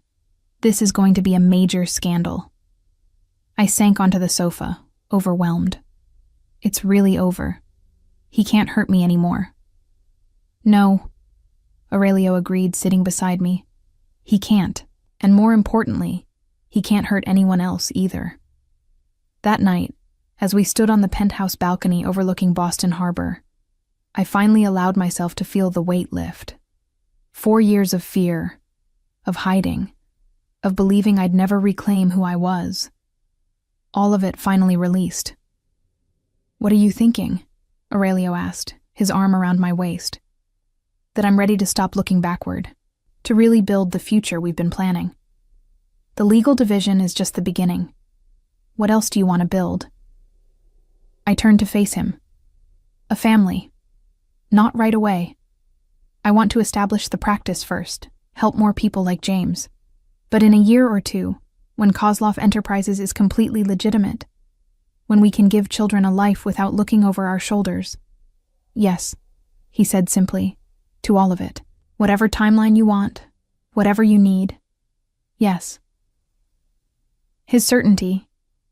Speaker 1: This is going to be a major scandal." I sank onto the sofa, overwhelmed. It's really over. He can't hurt me anymore. "No," Aurelio agreed, sitting beside me. "He can't, and more importantly, he can't hurt anyone else either." That night, as we stood on the penthouse balcony overlooking Boston Harbor, I finally allowed myself to feel the weight lift. 4 years of fear, of hiding, of believing I'd never reclaim who I was. All of it finally released. "What are you thinking?" Aurelio asked, his arm around my waist. "That I'm ready to stop looking backward, to really build the future we've been planning. The legal division is just the beginning. What else do you want to build?" I turned to face him. "A family. Not right away. I want to establish the practice first, help more people like James. But in a year or two, when Kozlov Enterprises is completely legitimate, when we can give children a life without looking over our shoulders." "Yes," he said simply, "to all of it. Whatever timeline you want, whatever you need. Yes." His certainty,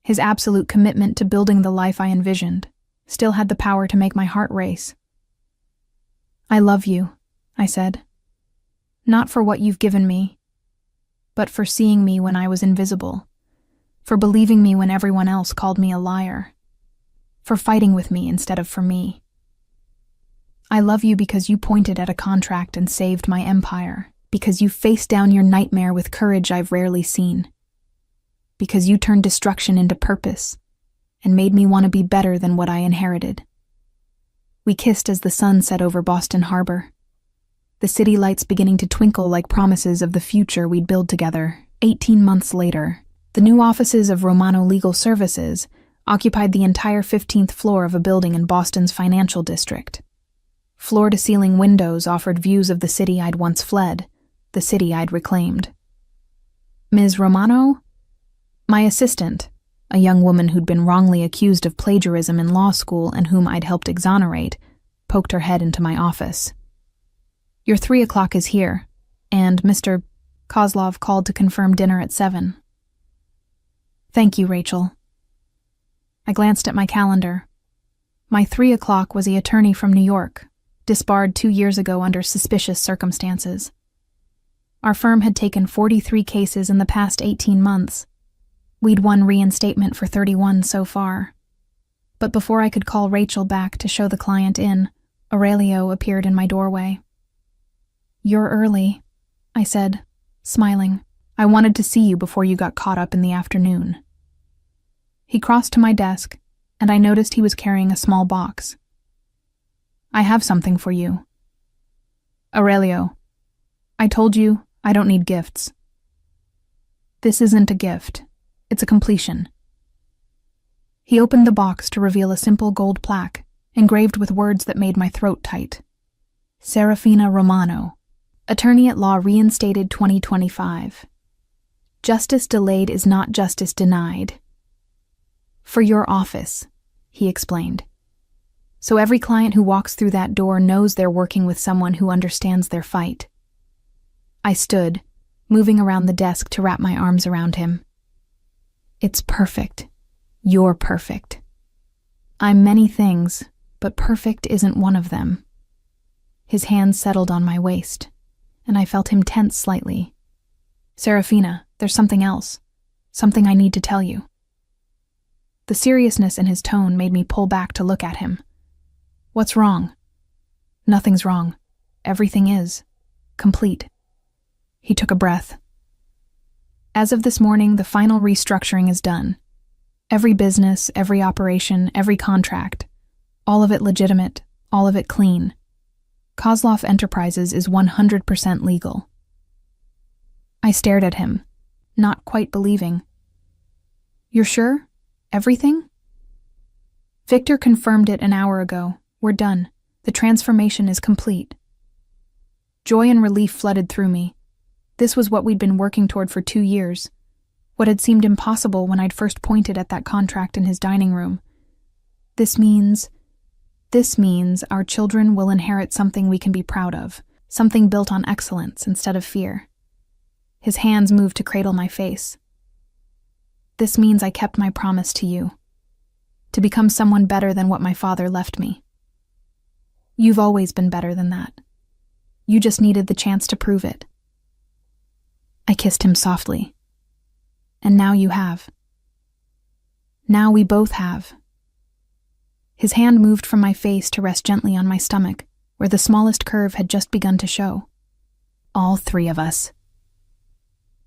Speaker 1: his absolute commitment to building the life I envisioned, still had the power to make my heart race. "I love you," I said. "Not for what you've given me, but for seeing me when I was invisible, for believing me when everyone else called me a liar, for fighting with me instead of for me. I love you because you pointed at a contract and saved my empire, because you faced down your nightmare with courage I've rarely seen, because you turned destruction into purpose and made me want to be better than what I inherited." We kissed as the sun set over Boston Harbor, the city lights beginning to twinkle like promises of the future we'd build together. 18 months later, the new offices of Romano Legal Services occupied the entire 15th floor of a building in Boston's financial district. Floor-to-ceiling windows offered views of the city I'd once fled, the city I'd reclaimed. "Ms. Romano?" My assistant, a young woman who'd been wrongly accused of plagiarism in law school and whom I'd helped exonerate, poked her head into my office. "Your 3 o'clock is here, and Mr. Kozlov called to confirm dinner at 7. "Thank you, Rachel." I glanced at my calendar. My 3 o'clock was the attorney from New York, disbarred 2 years ago under suspicious circumstances. Our firm had taken 43 cases in the past 18 months. We'd won reinstatement for 31 so far. But before I could call Rachel back to show the client in, Aurelio appeared in my doorway. "You're early," I said, smiling. "I wanted to see you before you got caught up in the afternoon." He crossed to my desk, and I noticed he was carrying a small box. "I have something for you." "Aurelio, I told you I don't need gifts." "This isn't a gift. It's a completion." He opened the box to reveal a simple gold plaque, engraved with words that made my throat tight. "Serafina Romano, Attorney at Law Reinstated 2025. Justice delayed is not justice denied. For your office," he explained. "So every client who walks through that door knows they're working with someone who understands their fight." I stood, moving around the desk to wrap my arms around him. "It's perfect. You're perfect. I'm many things, but perfect isn't one of them." His hands settled on my waist, and I felt him tense slightly. "Serafina, there's something else. Something I need to tell you." The seriousness in his tone made me pull back to look at him. "What's wrong?" "Nothing's wrong. Everything is. Complete." He took a breath. "As of this morning, the final restructuring is done. Every business, every operation, every contract, all of it legitimate, all of it clean. Kozlov Enterprises is 100% legal." I stared at him, not quite believing. "You're sure? Everything?" "Victor confirmed it an hour ago. We're done. The transformation is complete." Joy and relief flooded through me. This was what we'd been working toward for 2 years. What had seemed impossible when I'd first pointed at that contract in his dining room. This means our children will inherit something we can be proud of, something built on excellence instead of fear. His hands moved to cradle my face. "This means I kept my promise to you, to become someone better than what my father left me. You've always been better than that. You just needed the chance to prove it." I kissed him softly. "And now you have." Now we both have. His hand moved from my face to rest gently on my stomach, where the smallest curve had just begun to show. All three of us.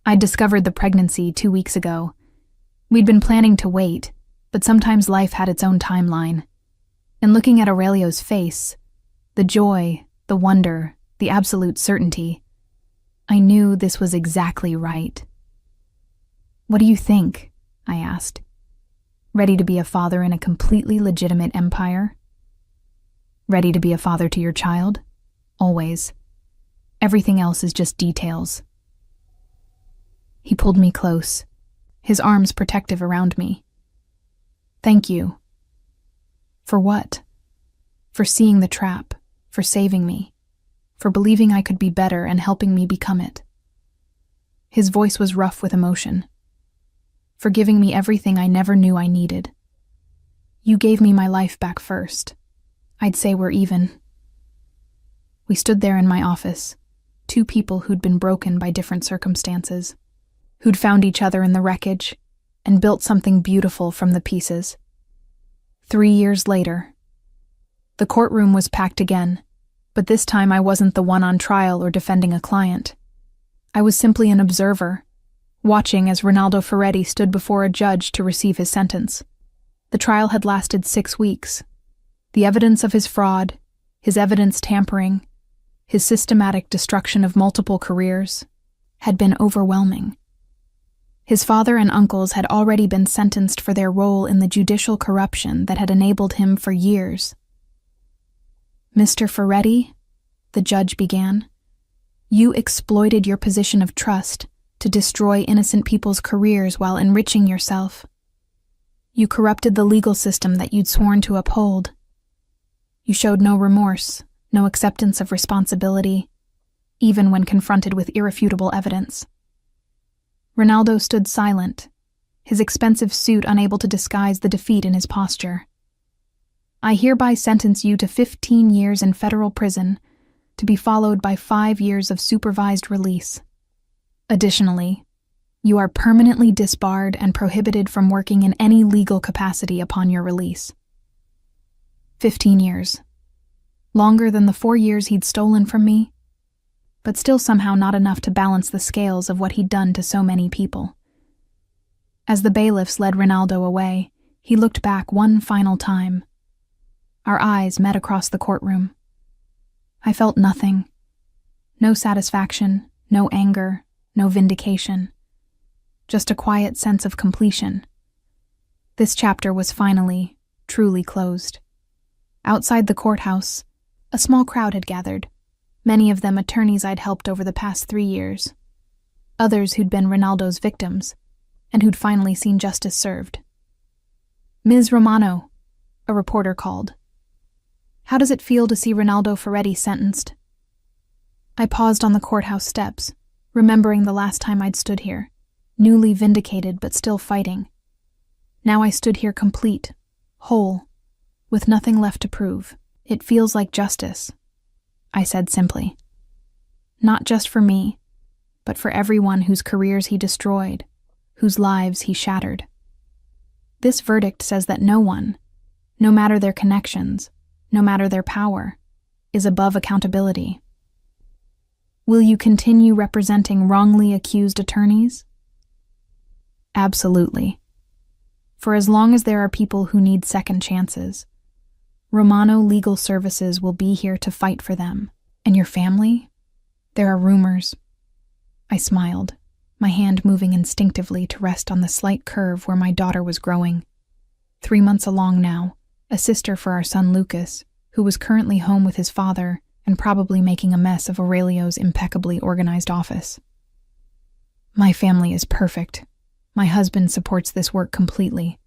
Speaker 1: I'd discovered the pregnancy 2 weeks ago. We'd been planning to wait, but sometimes life had its own timeline. And looking at Aurelio's face, the joy, the wonder, the absolute certainty, I knew this was exactly right. "What do you think?" I asked. "Ready to be a father in a completely legitimate empire?" "Ready to be a father to your child? Always. Everything else is just details." He pulled me close, his arms protective around me. "Thank you." For what? For seeing the trap, for saving me, for believing I could be better and helping me become it. His voice was rough with emotion. For giving me everything I never knew I needed. "You gave me my life back first. I'd say we're even." We stood there in my office, two people who'd been broken by different circumstances, who'd found each other in the wreckage and built something beautiful from the pieces. 3 years later. The courtroom was packed again, but this time I wasn't the one on trial or defending a client. I was simply an observer, watching as Ronaldo Ferretti stood before a judge to receive his sentence. The trial had lasted 6 weeks. The evidence of his fraud, his evidence tampering, his systematic destruction of multiple careers, had been overwhelming. His father and uncles had already been sentenced for their role in the judicial corruption that had enabled him for years. "Mr. Ferretti," the judge began, "you exploited your position of trust to destroy innocent people's careers while enriching yourself. You corrupted the legal system that you'd sworn to uphold. You showed no remorse, no acceptance of responsibility, even when confronted with irrefutable evidence." Ronaldo stood silent, his expensive suit unable to disguise the defeat in his posture. "I hereby sentence you to 15 years in federal prison, to be followed by 5 years of supervised release. Additionally, you are permanently disbarred and prohibited from working in any legal capacity upon your release." 15 years. Longer than the 4 years he'd stolen from me, but still somehow not enough to balance the scales of what he'd done to so many people. As the bailiffs led Ronaldo away, he looked back one final time. Our eyes met across the courtroom. I felt nothing. No satisfaction, no anger, no vindication. Just a quiet sense of completion. This chapter was finally, truly closed. Outside the courthouse, a small crowd had gathered. Many of them attorneys I'd helped over the past 3 years. Others who'd been Ronaldo's victims, and who'd finally seen justice served. "Ms. Romano," a reporter called. "How does it feel to see Ronaldo Ferretti sentenced?" I paused on the courthouse steps, remembering the last time I'd stood here, newly vindicated but still fighting. Now I stood here complete, whole, with nothing left to prove. "It feels like justice," I said simply. "Not just for me, but for everyone whose careers he destroyed, whose lives he shattered. This verdict says that no one, no matter their connections, no matter their power, is above accountability." "Will you continue representing wrongly accused attorneys?" "Absolutely. For as long as there are people who need second chances, Romano Legal Services will be here to fight for them. And your family? There are rumors." I smiled, my hand moving instinctively to rest on the slight curve where my daughter was growing. 3 months along now, a sister for our son Lucas, who was currently home with his father and probably making a mess of Aurelio's impeccably organized office. "My family is perfect. My husband supports this work completely.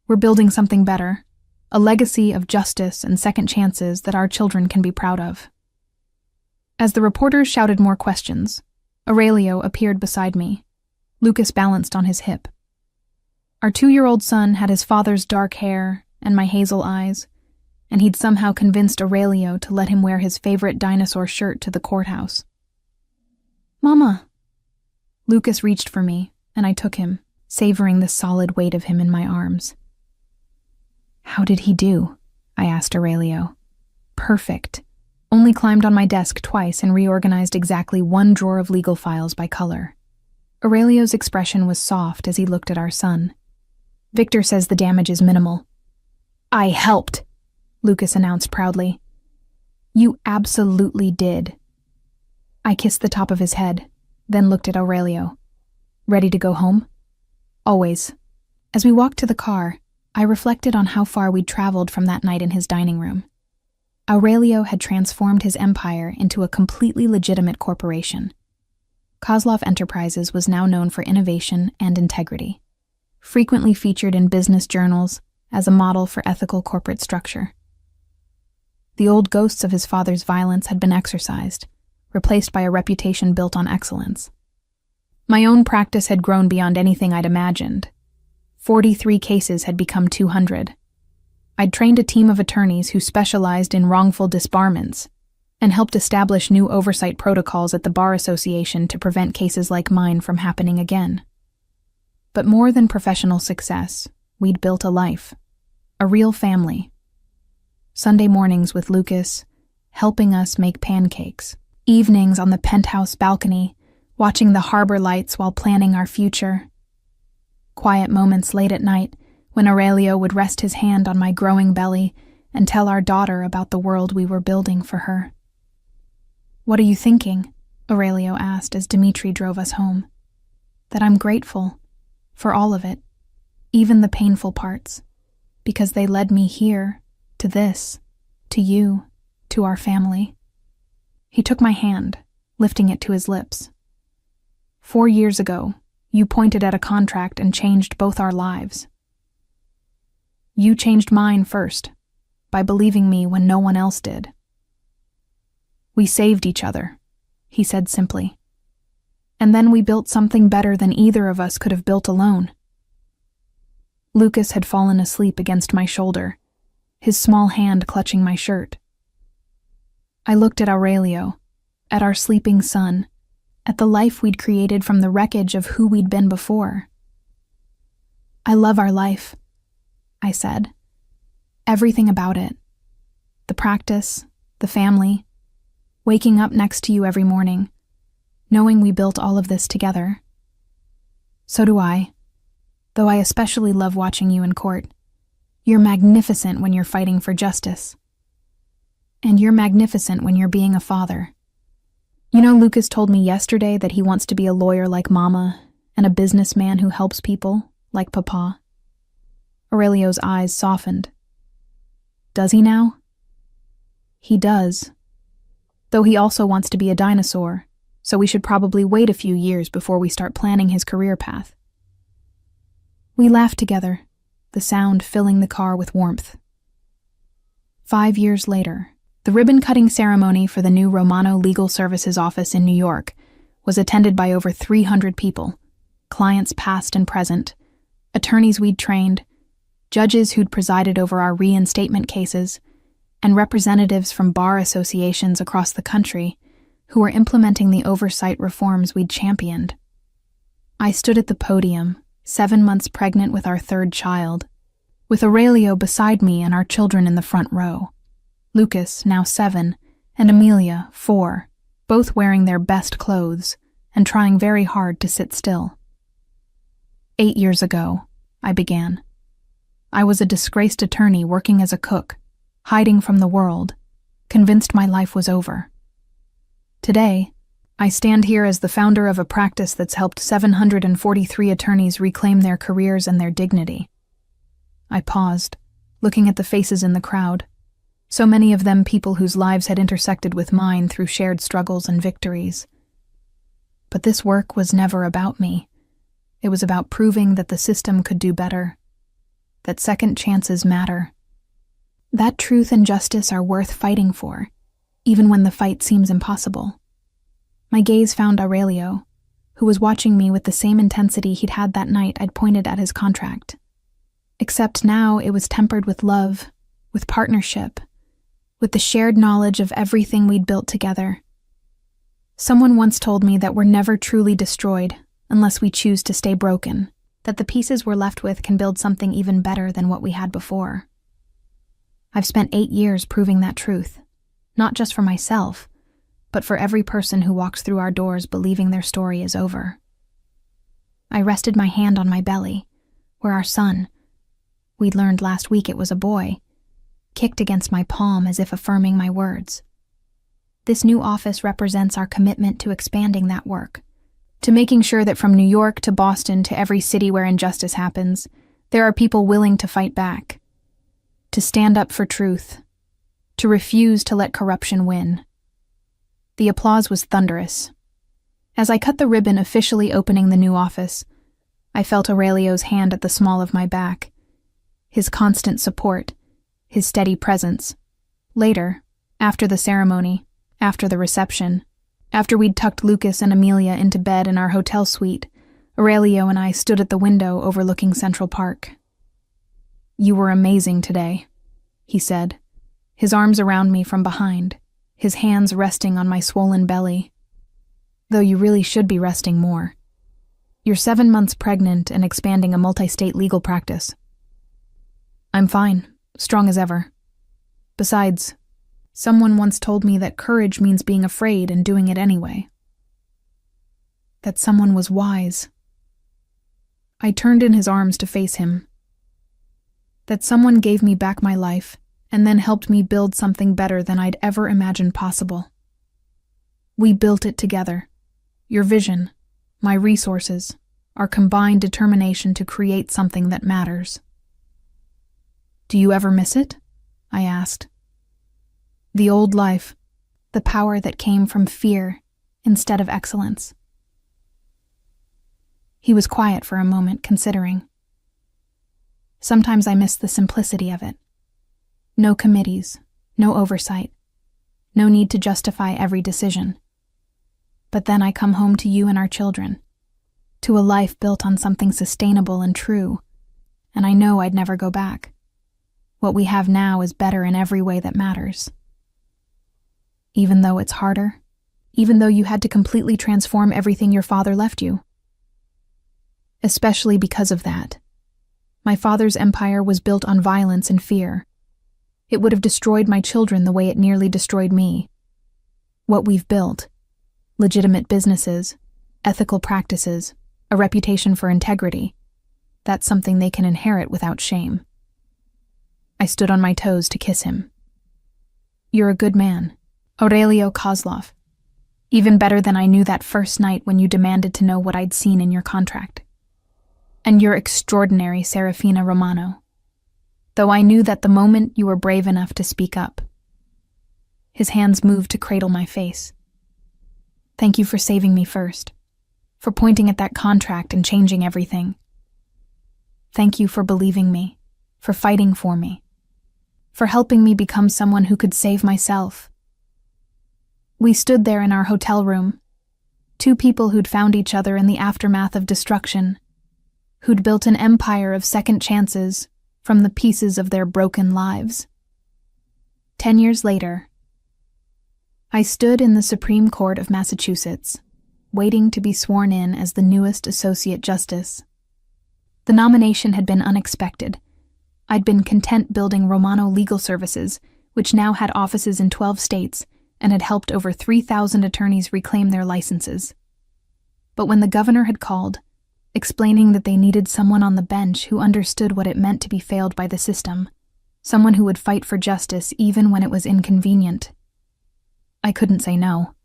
Speaker 1: We're building something better. A legacy of justice and second chances that our children can be proud of." As the reporters shouted more questions, Aurelio appeared beside me. Lucas balanced on his hip. Our 2-year-old son had his father's dark hair and my hazel eyes, and he'd somehow convinced Aurelio to let him wear his favorite dinosaur shirt to the courthouse. "Mama." Lucas reached for me, and I took him, savoring the solid weight of him in my arms. How did he do? I asked Aurelio. Perfect. Only climbed on my desk twice and reorganized exactly one drawer of legal files by color. Aurelio's expression was soft as he looked at our son. Victor says the damage is minimal. I helped, Lucas announced proudly. You absolutely did. I kissed the top of his head, then looked at Aurelio. Ready to go home? Always. As we walked to the car, I reflected on how far we'd traveled from that night in his dining room. Aurelio had transformed his empire into a completely legitimate corporation. Kozlov Enterprises was now known for innovation and integrity, frequently featured in business journals as a model for ethical corporate structure. The old ghosts of his father's violence had been exorcised, replaced by a reputation built on excellence. My own practice had grown beyond anything I'd imagined. 43 cases had become 200. I'd trained a team of attorneys who specialized in wrongful disbarments and helped establish new oversight protocols at the Bar Association to prevent cases like mine from happening again. But more than professional success, we'd built a life, a real family. Sunday mornings with Lucas, helping us make pancakes. Evenings on the penthouse balcony, watching the harbor lights while planning our future. Quiet moments late at night when Aurelio would rest his hand on my growing belly and tell our daughter about the world we were building for her. What are you thinking? Aurelio asked as Dmitri drove us home. That I'm grateful for all of it, even the painful parts, because they led me here, to this, to you, to our family. He took my hand, lifting it to his lips. 4 years ago, you pointed at a contract and changed both our lives. You changed mine first, by believing me when no one else did. We saved each other, he said simply. And then we built something better than either of us could have built alone. Lucas had fallen asleep against my shoulder, his small hand clutching my shirt. I looked at Aurelio, at our sleeping son, at the life we'd created from the wreckage of who we'd been before. I love our life, I said. Everything about it. The practice, the family, waking up next to you every morning, knowing we built all of this together. So do I, though I especially love watching you in court. You're magnificent when you're fighting for justice. And you're magnificent when you're being a father. You know, Lucas told me yesterday that he wants to be a lawyer like Mama and a businessman who helps people like Papa. Aurelio's eyes softened. Does he now? He does. Though he also wants to be a dinosaur, so we should probably wait a few years before we start planning his career path. We laughed together, the sound filling the car with warmth. 5 years later, the ribbon-cutting ceremony for the new Romano Legal Services office in New York was attended by over 300 people, clients past and present, attorneys we'd trained, judges who'd presided over our reinstatement cases, and representatives from bar associations across the country who were implementing the oversight reforms we'd championed. I stood at the podium, 7 months pregnant with our third child, with Aurelio beside me and our children in the front row. Lucas, now 7, and Amelia, 4, both wearing their best clothes and trying very hard to sit still. 8 years ago, I began. I was a disgraced attorney working as a cook, hiding from the world, convinced my life was over. Today, I stand here as the founder of a practice that's helped 743 attorneys reclaim their careers and their dignity. I paused, looking at the faces in the crowd, so many of them people whose lives had intersected with mine through shared struggles and victories. But this work was never about me. It was about proving that the system could do better, that second chances matter, that truth and justice are worth fighting for, even when the fight seems impossible. My gaze found Aurelio, who was watching me with the same intensity he'd had that night I'd pointed at his contract. Except now it was tempered with love, with partnership, with the shared knowledge of everything we'd built together. Someone once told me that we're never truly destroyed unless we choose to stay broken, that the pieces we're left with can build something even better than what we had before. I've spent 8 years proving that truth, not just for myself, but for every person who walks through our doors believing their story is over. I rested my hand on my belly, where our son, we'd learned last week it was a boy, kicked against my palm as if affirming my words. This new office represents our commitment to expanding that work, to making sure that from New York to Boston to every city where injustice happens, there are people willing to fight back, to stand up for truth, to refuse to let corruption win. The applause was thunderous. As I cut the ribbon officially opening the new office, I felt Aurelio's hand at the small of my back, his constant support, his steady presence. Later, after the ceremony, after the reception, after we'd tucked Lucas and Amelia into bed in our hotel suite, Aurelio and I stood at the window overlooking Central Park. "You were amazing today," he said, his arms around me from behind, his hands resting on my swollen belly. "Though you really should be resting more. You're 7 months pregnant and expanding a multi-state legal practice." "I'm fine, strong as ever. Besides, someone once told me that courage means being afraid and doing it anyway." That someone was wise. I turned in his arms to face him. That someone gave me back my life and then helped me build something better than I'd ever imagined possible. We built it together. Your vision, my resources, our combined determination to create something that matters. "Do you ever miss it?" I asked. The old life, the power that came from fear instead of excellence. He was quiet for a moment, considering. Sometimes I miss the simplicity of it. No committees, no oversight, no need to justify every decision. But then I come home to you and our children, to a life built on something sustainable and true, and I know I'd never go back. What we have now is better in every way that matters. Even though it's harder, even though you had to completely transform everything your father left you. Especially because of that. My father's empire was built on violence and fear. It would have destroyed my children the way it nearly destroyed me. What we've built, legitimate businesses, ethical practices, a reputation for integrity, that's something they can inherit without shame. I stood on my toes to kiss him. "You're a good man, Aurelio Kozlov. Even better than I knew that first night when you demanded to know what I'd seen in your contract. And you're extraordinary, Serafina Romano. Though I knew that the moment you were brave enough to speak up." His hands moved to cradle my face. "Thank you for saving me first, for pointing at that contract and changing everything. Thank you for believing me, for fighting for me, for helping me become someone who could save myself." We stood there in our hotel room, two people who'd found each other in the aftermath of destruction, who'd built an empire of second chances from the pieces of their broken lives. 10 years later, I stood in the Supreme Court of Massachusetts, waiting to be sworn in as the newest Associate Justice. The nomination had been unexpected. I'd been content building Romano Legal Services, which now had offices in 12 states and had helped over 3,000 attorneys reclaim their licenses. But when the governor had called, explaining that they needed someone on the bench who understood what it meant to be failed by the system, someone who would fight for justice even when it was inconvenient, I couldn't say no.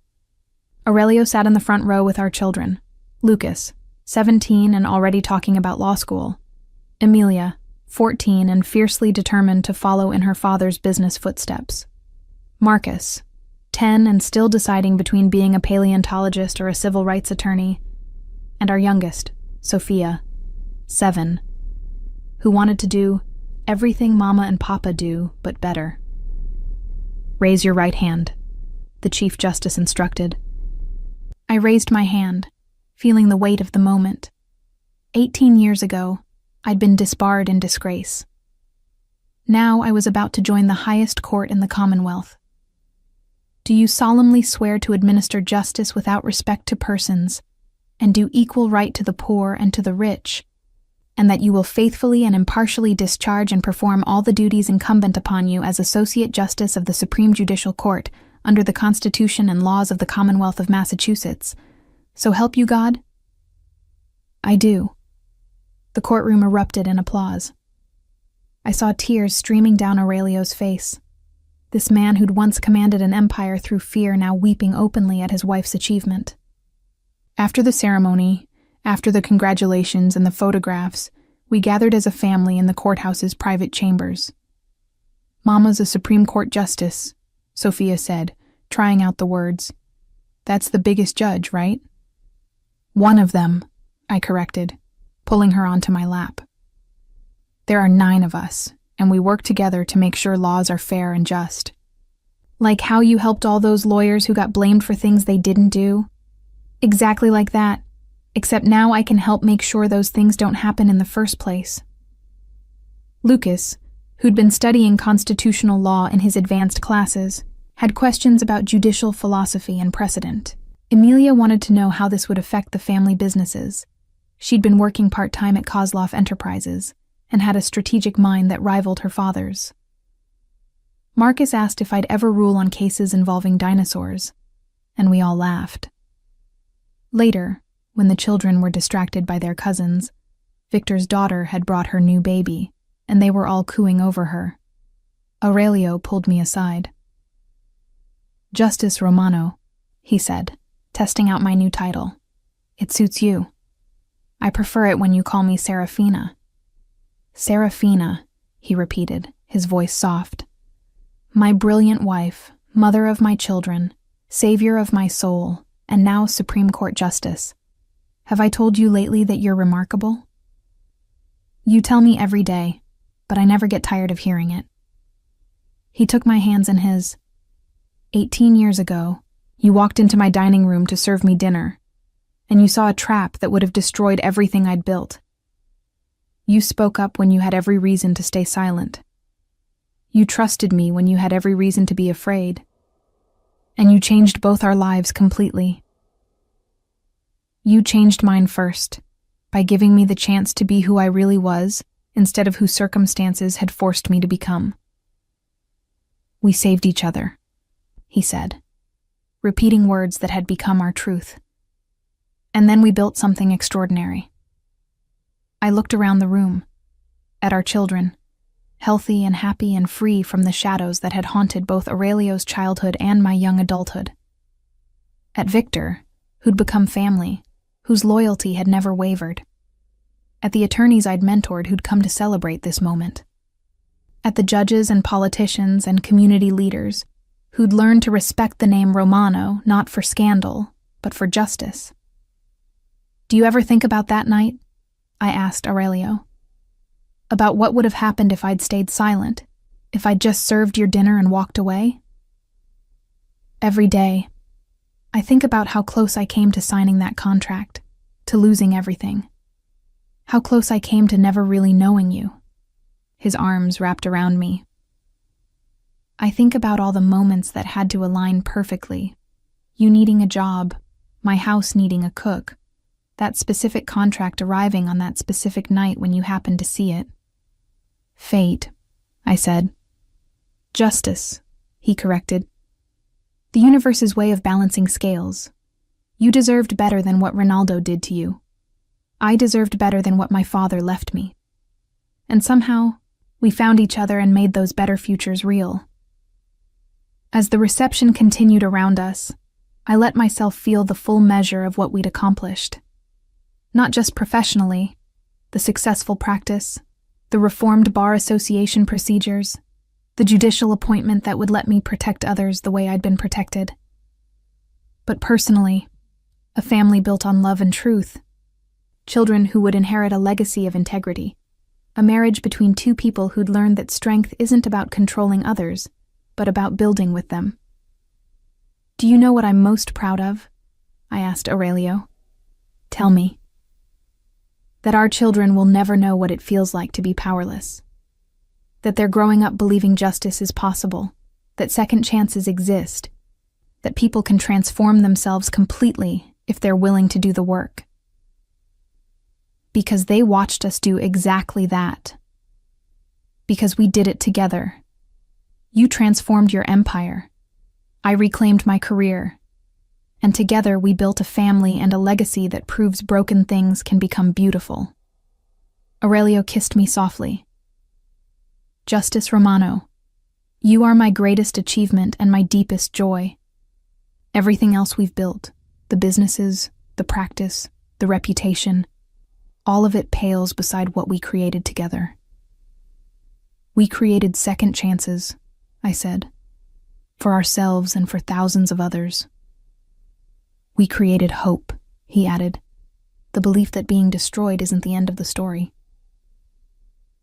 Speaker 1: Aurelio sat in the front row with our children. Lucas, 17 and already talking about law school. Amelia, 14 and fiercely determined to follow in her father's business footsteps. Marcus, 10 and still deciding between being a paleontologist or a civil rights attorney. And our youngest, Sophia, 7, who wanted to do everything Mama and Papa do, but better. "Raise your right hand," the Chief Justice instructed. I raised my hand, feeling the weight of the moment. 18 years ago, I'd been disbarred in disgrace. Now I was about to join the highest court in the Commonwealth. "Do you solemnly swear to administer justice without respect to persons, and do equal right to the poor and to the rich, and that you will faithfully and impartially discharge and perform all the duties incumbent upon you as Associate Justice of the Supreme Judicial Court under the Constitution and laws of the Commonwealth of Massachusetts. So help you God? I do. The courtroom erupted in applause. I saw tears streaming down Aurelio's face. This man who'd once commanded an empire through fear now weeping openly at his wife's achievement. After the ceremony, after the congratulations and the photographs, we gathered as a family in the courthouse's private chambers. "Mama's a Supreme Court justice," Sophia said, trying out the words. "That's the biggest judge, right?" "One of them," I corrected, pulling her onto my lap. "There are 9 of us, and we work together to make sure laws are fair and just. Like how you helped all those lawyers who got blamed for things they didn't do? Exactly like that, except now I can help make sure those things don't happen in the first place." Lucas, who'd been studying constitutional law in his advanced classes, had questions about judicial philosophy and precedent. Emilia wanted to know how this would affect the family businesses. She'd been working part-time at Kozloff Enterprises and had a strategic mind that rivaled her father's. Marcus asked if I'd ever rule on cases involving dinosaurs, and we all laughed. Later, when the children were distracted by their cousins, Victor's daughter had brought her new baby, and they were all cooing over her. Aurelio pulled me aside. "Justice Romano," he said, testing out my new title. "It suits you. I prefer it when you call me Serafina." "Serafina," he repeated, his voice soft. "My brilliant wife, mother of my children, savior of my soul, and now Supreme Court Justice. Have I told you lately that you're remarkable?" "You tell me every day, but I never get tired of hearing it." He took my hands in his. 18 years ago, you walked into my dining room to serve me dinner, and you saw a trap that would have destroyed everything I'd built. You spoke up when you had every reason to stay silent. You trusted me when you had every reason to be afraid. And you changed both our lives completely. You changed mine first, by giving me the chance to be who I really was, instead of who circumstances had forced me to become. "We saved each other," he said, repeating words that had become our truth. "And then we built something extraordinary." I looked around the room, at our children, healthy and happy and free from the shadows that had haunted both Aurelio's childhood and my young adulthood. At Victor, who'd become family, whose loyalty had never wavered. At the attorneys I'd mentored who'd come to celebrate this moment. At the judges and politicians and community leaders who'd learned to respect the name Romano not for scandal, but for justice. "Do you ever think about that night?" I asked Aurelio. "About what would have happened if I'd stayed silent, if I'd just served your dinner and walked away?" "Every day. I think about how close I came to signing that contract, to losing everything. How close I came to never really knowing you." His arms wrapped around me. "I think about all the moments that had to align perfectly. You needing a job, my house needing a cook, that specific contract arriving on that specific night when you happened to see it." "Fate," I said. "Justice," he corrected. "The universe's way of balancing scales. You deserved better than what Ronaldo did to you. I deserved better than what my father left me. And somehow, we found each other and made those better futures real." As the reception continued around us, I let myself feel the full measure of what we'd accomplished. Not just professionally, the successful practice, the reformed Bar Association procedures, the judicial appointment that would let me protect others the way I'd been protected. But personally, a family built on love and truth, children who would inherit a legacy of integrity, a marriage between 2 people who'd learned that strength isn't about controlling others, but about building with them. "Do you know what I'm most proud of?" I asked Aurelio. "Tell me." "That our children will never know what it feels like to be powerless. That they're growing up believing justice is possible, that second chances exist, that people can transform themselves completely if they're willing to do the work." Because they watched us do exactly that. Because we did it together. You transformed your empire. I reclaimed my career. And together we built a family and a legacy that proves broken things can become beautiful. Aurelio kissed me softly. Justice Romano, you are my greatest achievement and my deepest joy. Everything else we've built, the businesses, the practice, the reputation, all of it pales beside what we created together. We created second chances, I said, for ourselves and for thousands of others. We created hope, he added, the belief that being destroyed isn't the end of the story.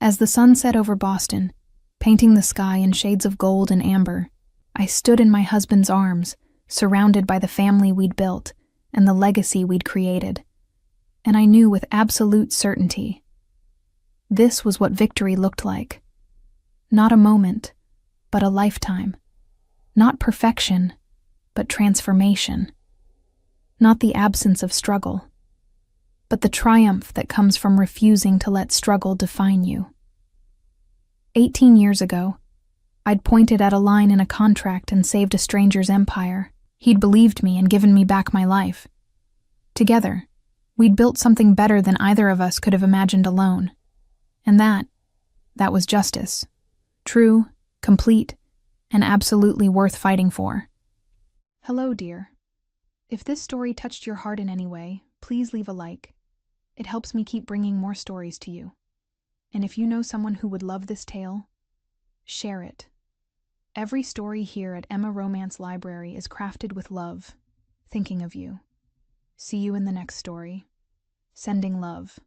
Speaker 1: As the sun set over Boston, painting the sky in shades of gold and amber, I stood in my husband's arms, surrounded by the family we'd built and the legacy we'd created. And I knew with absolute certainty, this was what victory looked like. Not a moment, but a lifetime. Not perfection, but transformation. Not the absence of struggle, but the triumph that comes from refusing to let struggle define you. 18 years ago, I'd pointed at a line in a contract and saved a stranger's empire. He'd believed me and given me back my life. Together, we'd built something better than either of us could have imagined alone. And that was justice. True, complete, and absolutely worth fighting for. Hello, dear. If this story touched your heart in any way, please leave a like. It helps me keep bringing more stories to you. And if you know someone who would love this tale, share it. Every story here at Emma Romance Library is crafted with love, thinking of you. See you in the next story. Sending love.